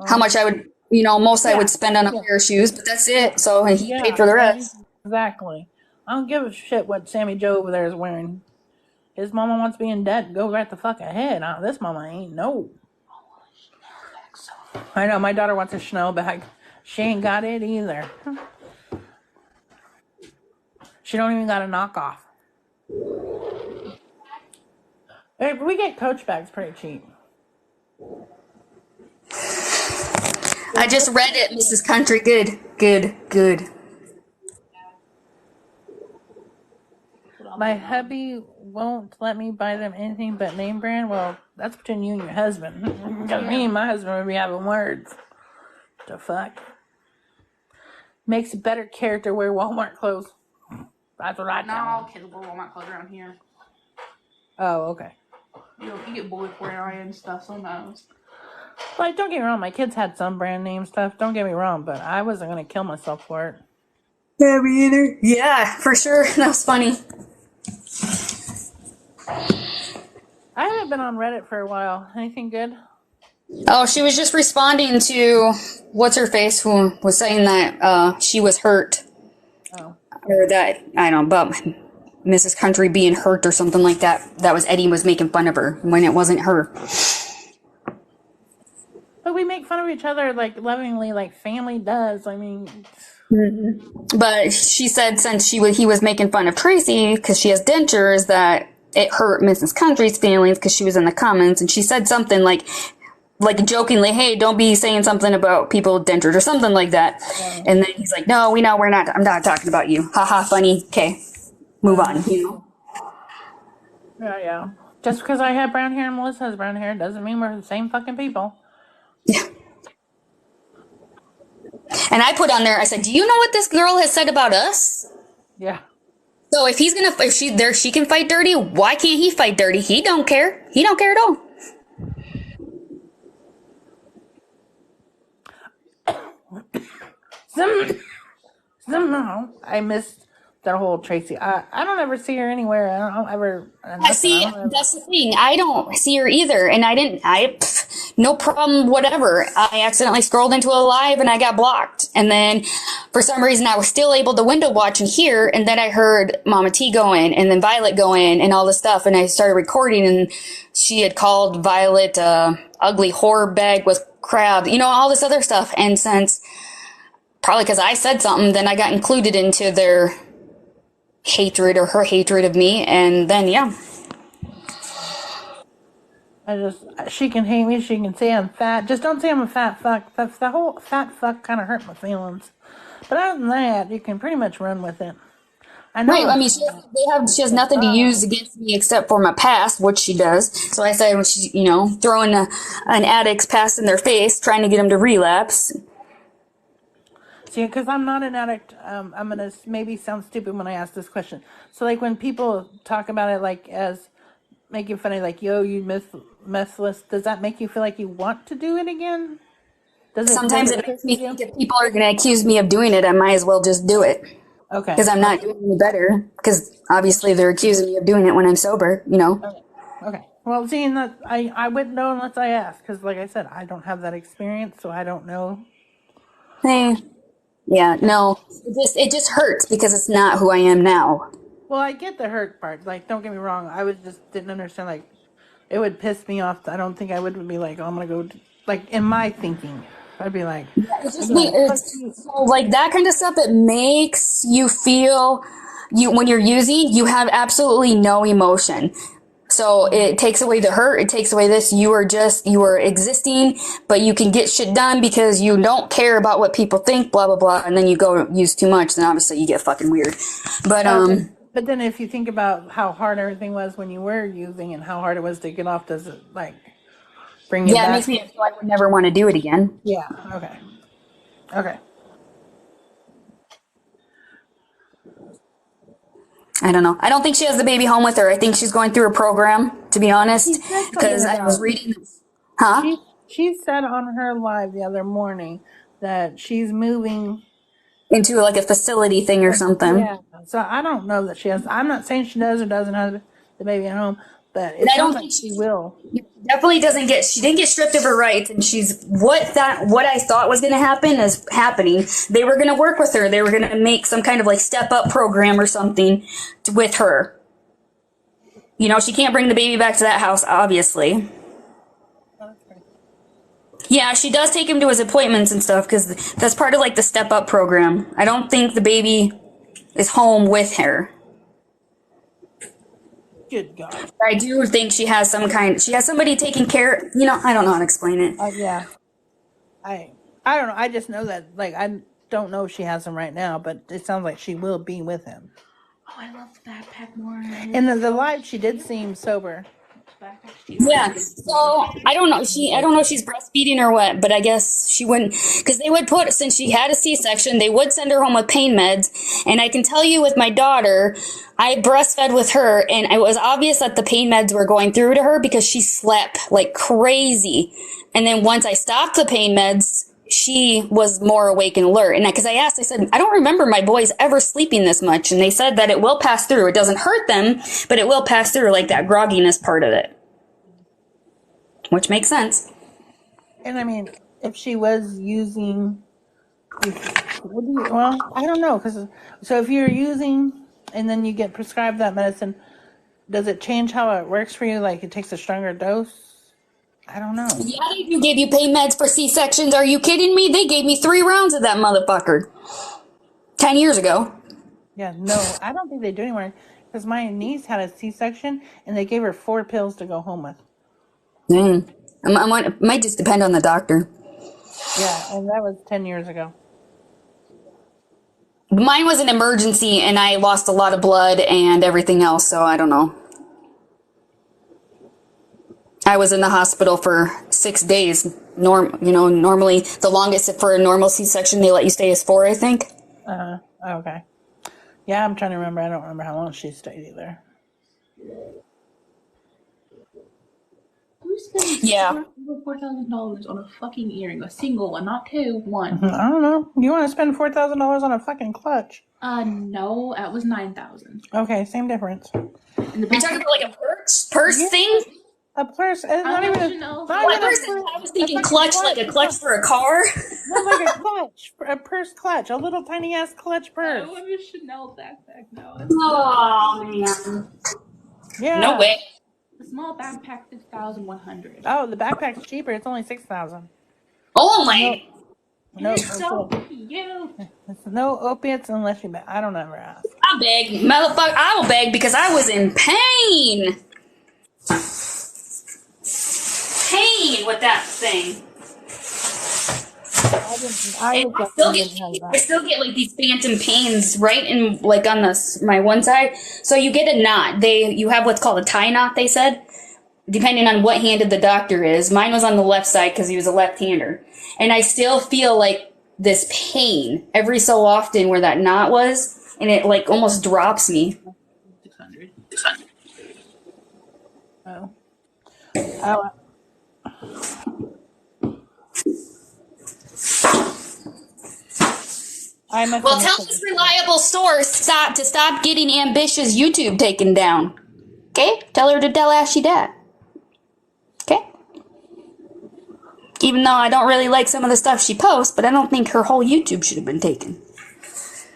How much I would, most I would spend on a pair of shoes, but that's it. So he paid for the rest. Exactly. I don't give a shit what Sammy Joe over there is wearing. His mama wants to be in debt. Go right the fuck ahead. This mama ain't. No. I know. My daughter wants a Chanel bag. She ain't got it either. She don't even got a knockoff. Hey, we get Coach bags pretty cheap. I just read it, Mrs. Country. Good. My hubby won't let me buy them anything but name brand. Well, that's between you and your husband. Because me and my husband would be having words. The fuck? Makes a better character wear Walmart clothes. That's what I Not all tell kids wear Walmart clothes around here. Oh, okay. You get boys wearing and stuff sometimes. Like, don't get me wrong. My kids had some brand name stuff. Don't get me wrong. But I wasn't going to kill myself for it. Yeah, me either. Yeah, for sure. That was funny. I haven't been on Reddit for a while. Anything good? Oh, she was just responding to what's her face, who was saying that she was hurt. Oh. Or that, I don't know, about Mrs. Country being hurt or something like that. That was Eddie was making fun of her when it wasn't her. But we make fun of each other like lovingly, like family does. I mean, But she said since he was making fun of Tracy because she has dentures, that it hurt Mrs. Country's feelings because she was in the comments, and she said something like jokingly, "Hey, don't be saying something about people with dentures," or something like that. And then he's like, "No, we know we're not. I'm not talking about you. Haha, funny. Okay, move on." You know. Yeah. Just because I have brown hair and Melissa has brown hair doesn't mean we're the same fucking people. Yeah. And I put on there, I said, "Do you know what this girl has said about us?" Yeah. So if she can fight dirty, why can't he fight dirty? He don't care. He don't care at all. Somehow I missed that whole Tracy. I don't ever see her anywhere. I don't ever. That's the thing. I don't see her either. And no problem, whatever. I accidentally scrolled into a live and I got blocked. And then for some reason I was still able to window watch and hear. And then I heard Mama T go in and then Violet go in and all this stuff. And I started recording and she had called Violet ugly whore bag with crab, all this other stuff. And since probably because I said something, then I got included into their hatred or her hatred of me. And then, yeah. She can hate me. She can say I'm fat. Just don't say I'm a fat fuck. The whole fat fuck kind of hurt my feelings. But other than that, you can pretty much run with it. I know. Right. I mean, she has nothing to use against me except for my past, which she does. So I say when she's, throwing an addict's past in their face, trying to get them to relapse. See, because I'm not an addict, I'm going to maybe sound stupid when I ask this question. So, like, when people talk about it, like, as making fun of, like, yo, you methless, does that make you feel like you want to do it again? Sometimes it makes me think if people are going to accuse me of doing it, I might as well just do it. Okay. Because I'm not doing any better. Because obviously they're accusing me of doing it when I'm sober, Okay. Well, seeing that, I wouldn't know unless I asked. Because, like I said, I don't have that experience, so I don't know. Hey. Yeah, no, it just hurts because it's not who I am now. Well, I get the hurt part. Like, don't get me wrong. I didn't understand. Like, it would piss me off. I don't think I would be like, oh, I'm gonna go. Like in my thinking, I'd be like, like that kind of stuff. It makes you feel when you're using, you have absolutely no emotion. So it takes away the hurt. It takes away this. You are existing, but you can get shit done because you don't care about what people think, blah, blah, blah. And then you go use too much, then obviously you get fucking weird. But then if you think about how hard everything was when you were using and how hard it was to get off, does it like bring you back? Yeah, it makes me feel I would never want to do it again. Yeah. Okay. I don't know. I don't think she has the baby home with her. I think she's going through a program, to be honest. Because I was reading. Huh? She said on her live the other morning that she's moving into like a facility thing or something. Yeah. So I don't know that she has. I'm not saying she does or doesn't have the baby at home, but it sounds like she will. Definitely she didn't get stripped of her rights, and she's what I thought was going to happen is happening. They were going to work with her. They were going to make some kind of like step up program or something with her. She can't bring the baby back to that house, obviously. Yeah, she does take him to his appointments and stuff because that's part of like the step up program. I don't think the baby is home with her. Good God. I do think she has somebody taking care. I don't know how to explain it. Yeah. I don't know. I just know that, like, I don't know if she has him right now, but it sounds like she will be with him. Oh, I love the backpack more. And the live, she did seem sober. Yeah. So I don't know. I don't know if she's breastfeeding or what, but I guess she wouldn't, because they would since she had a C-section, they would send her home with pain meds. And I can tell you with my daughter, I breastfed with her, and it was obvious that the pain meds were going through to her because she slept like crazy. And then once I stopped the pain meds, she was more awake and alert. And because I said, I don't remember my boys ever sleeping this much. And they said that it will pass through. It doesn't hurt them, but it will pass through, like that grogginess part of it. Which makes sense. And I mean, if she was using, well, I don't know. So if you're using and then you get prescribed that medicine, does it change how it works for you? Like it takes a stronger dose? I don't know. Yeah, they do give you pain meds for C-sections. Are you kidding me? They gave me 3 rounds of that motherfucker. 10 years ago. Yeah, no, I don't think they do anymore because my niece had a C-section and they gave her 4 pills to go home with. Dang. It might just depend on the doctor. Yeah, and that was 10 years ago. Mine was an emergency, and I lost a lot of blood and everything else, so I don't know. I was in the hospital for 6 days. Normally the longest for a normal C-section they let you stay is 4, I think. Okay. Yeah, I'm trying to remember. I don't remember how long she stayed either. Who's spending Yeah. $4,000 on a fucking earring? A single one, not 2, 1. I don't know. You want to spend $4,000 on a fucking clutch? No, that was 9,000. Okay, same difference. And the Are you talking about like a purse thing? A purse. It's not even a. I was thinking clutch, like a clutch for a car. No, like a clutch, a purse clutch, a little tiny ass clutch purse. I want a Chanel backpack now. Oh man. Yeah. No way. The small backpack, 6,100. Oh, the backpack's cheaper. It's only 6,000. Oh my. No. So cute. It's no opiates unless you. I don't ever ask. I beg, motherfucker. I will beg because I was in pain. Pain with that thing. I still get like these phantom pains right in like on my one side. So you get a knot. You have what's called a tie knot. They said, depending on what handed the doctor is. Mine was on the left side because he was a left-hander, and I still feel like this pain every so often where that knot was, and it like almost drops me. 600. Oh. Well, tell this reliable source to stop getting ambitious YouTube taken down. Okay? Tell her to tell Ashley that. Okay? Even though I don't really like some of the stuff she posts, but I don't think her whole YouTube should have been taken.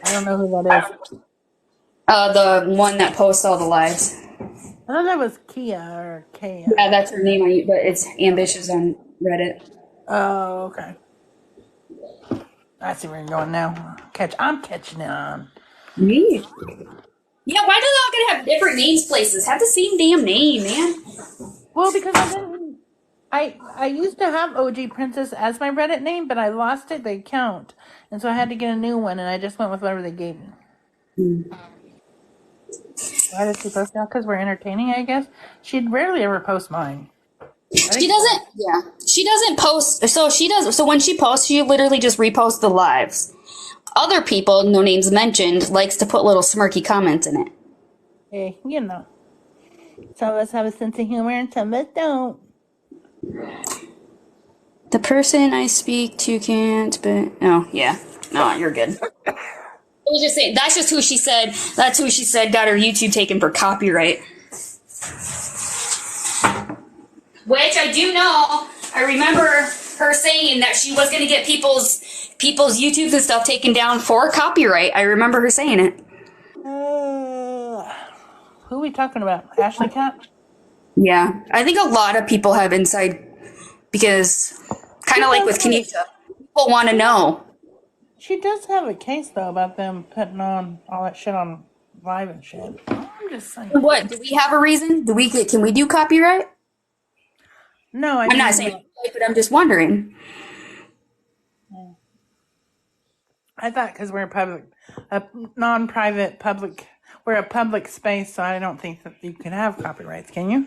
I don't know who that is. The one that posts all the lives. I thought that was Kia or Kaya. Yeah, that's her name, but it's ambitious on Reddit. Oh, okay. I see where you're going now. I'm catching on. Yeah. Yeah, why do they all gotta have different names places? Have the same damn name, man. Well, because I used to have OG Princess as my Reddit name, but I lost it, the account. And so I had to get a new one, and I just went with whatever they gave me. Why did she post now? Because we're entertaining, I guess. She'd rarely ever post mine. She doesn't post. So when she posts, she literally just reposts the lives. Other people, no names mentioned, likes to put little smirky comments in it. Hey, some of us have a sense of humor and some of us don't. The person I speak to can't, but oh yeah, no, you're good. I was just saying, that's just who she said. That's who she said got her YouTube taken for copyright. Which I do know. I remember her saying that she was going to get people's YouTubes and stuff taken down for copyright. I remember her saying it. Who are we talking about? Ashley Cat? Yeah, I think a lot of people have inside because kind of like with Kenisha, people want to know. She does have a case though about them putting on all that shit on live and shit. I'm just saying. What, do we have a reason? Can we do copyright? No, I'm not saying, but I'm just wondering. I thought because we're a non-private public, we're a public space, so I don't think that you can have copyrights. Can you?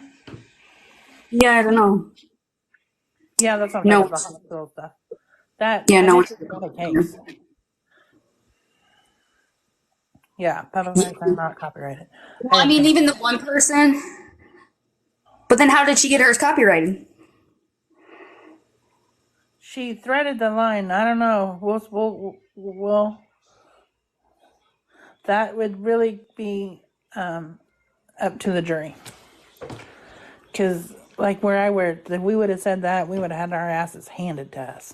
Yeah, I don't know. Yeah, that's not no. The hospital stuff. That no. A case. Yeah, public rights are not copyrighted. Well, I mean, even the one person. But then, how did she get hers copyrighted? She threaded the line. I don't know. We'll that would really be up to the jury. Because, like where I worked, if we would have said that, we would have had our asses handed to us.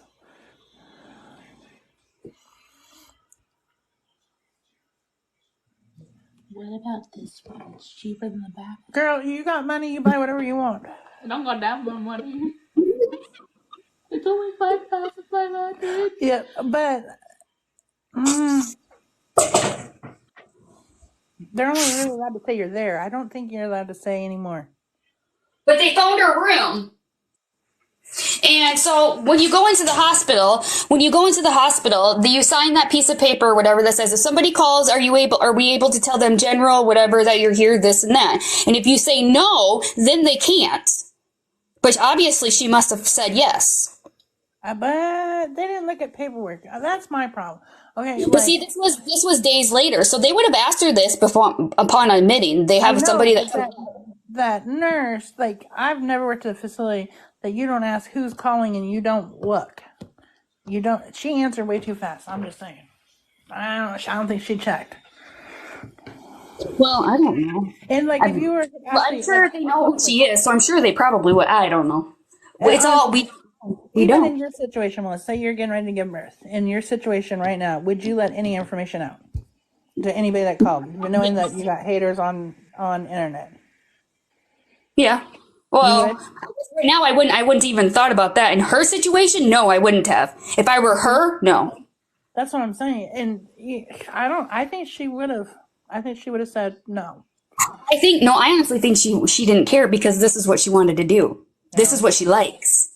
What about this one? It's cheaper than the back. Girl, you got money, you buy whatever you want. I don't got that much money. It's only 5,500. Yeah, but They're only really allowed to say you're there. I don't think you're allowed to say anymore. But they found her room. And so when you go into the hospital, you sign that piece of paper or whatever that says if somebody calls, are we able to tell them general, whatever, that you're here, this and that. And if you say no, then they can't. But obviously she must have said yes. But they didn't look at paperwork. That's my problem. Okay, But see, this was days later, so they would have asked her this upon admitting. They have somebody that nurse. Like, I've never worked at a facility that you don't ask who's calling and you don't look. You don't. She answered way too fast. I'm just saying. I don't think she checked. Well, I don't know. And like, if you were, I'm sure they know who she is, so I'm sure they probably would. I don't know. It's all we even don't. in your situation, Melissa, say you're getting ready to give birth. In your situation right now, would you let any information out to anybody that called, knowing that you got haters on internet? Yeah. Well, right now I wouldn't even thought about that. In her situation, no, I wouldn't have. If I were her, no. That's what I'm saying. And I think she would have. I think she would have said no. I honestly think she didn't care because this is what she wanted to do. This is what she likes.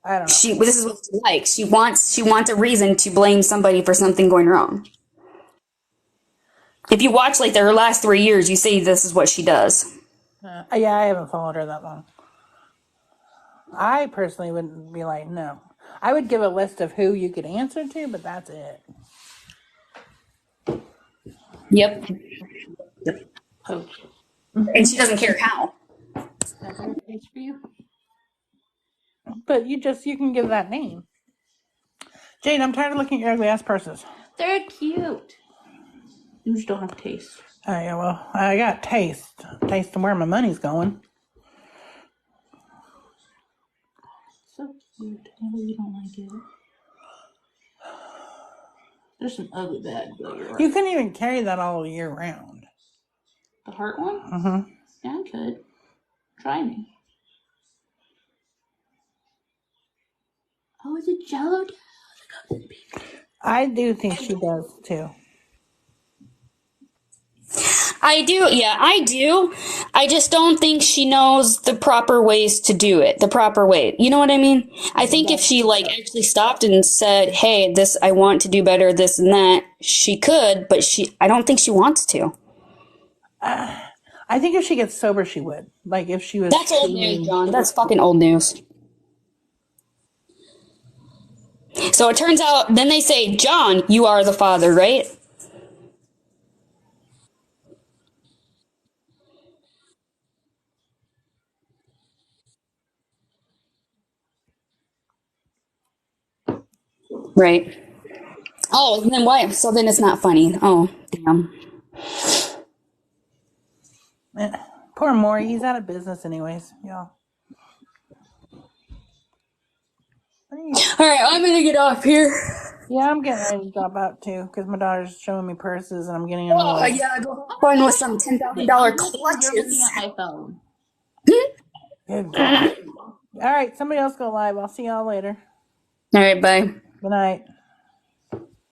I don't know. This is what she likes. She wants a reason to blame somebody for something going wrong. If you watch like her last 3 years, you see this is what she does. Yeah, I haven't followed her that long. I personally wouldn't be like, no. I would give a list of who you could answer to, but that's it. Yep. And she doesn't care how. But you can give that name. Jade, I'm tired of looking at your ugly ass purses. They're cute. You just don't have taste. Oh, yeah, well, I got taste. Taste of where my money's going. So cute. I know you don't like it. There's some ugly bags, though. You're right. You couldn't even carry that all year round. The heart one? Mm-hmm. Yeah, I could. Try me. Oh, is it Jello? I do think she does, too. I do. Yeah, I do. I just don't think she knows the proper ways to do it. The proper way. You know what I mean? I think if she like actually stopped and said, "Hey, I want to do better, this and that," she could, but I don't think she wants to. I think if she gets sober, she would. Like, if she was... That's old news, John. That's fucking old news. So it turns out, then they say, "John, you are the father," right? Right. Oh, then why? So then it's not funny. Oh, damn. Poor Maury, he's out of business anyways, y'all. All right, I'm gonna get off here. Yeah, I'm getting ready to drop out too because my daughter's showing me purses and I'm getting annoyed. Oh, yeah, go have fun with some $10,000 clutches. You're looking at my phone. Good God. All right, somebody else go live. I'll see y'all later. All right, bye. Good night.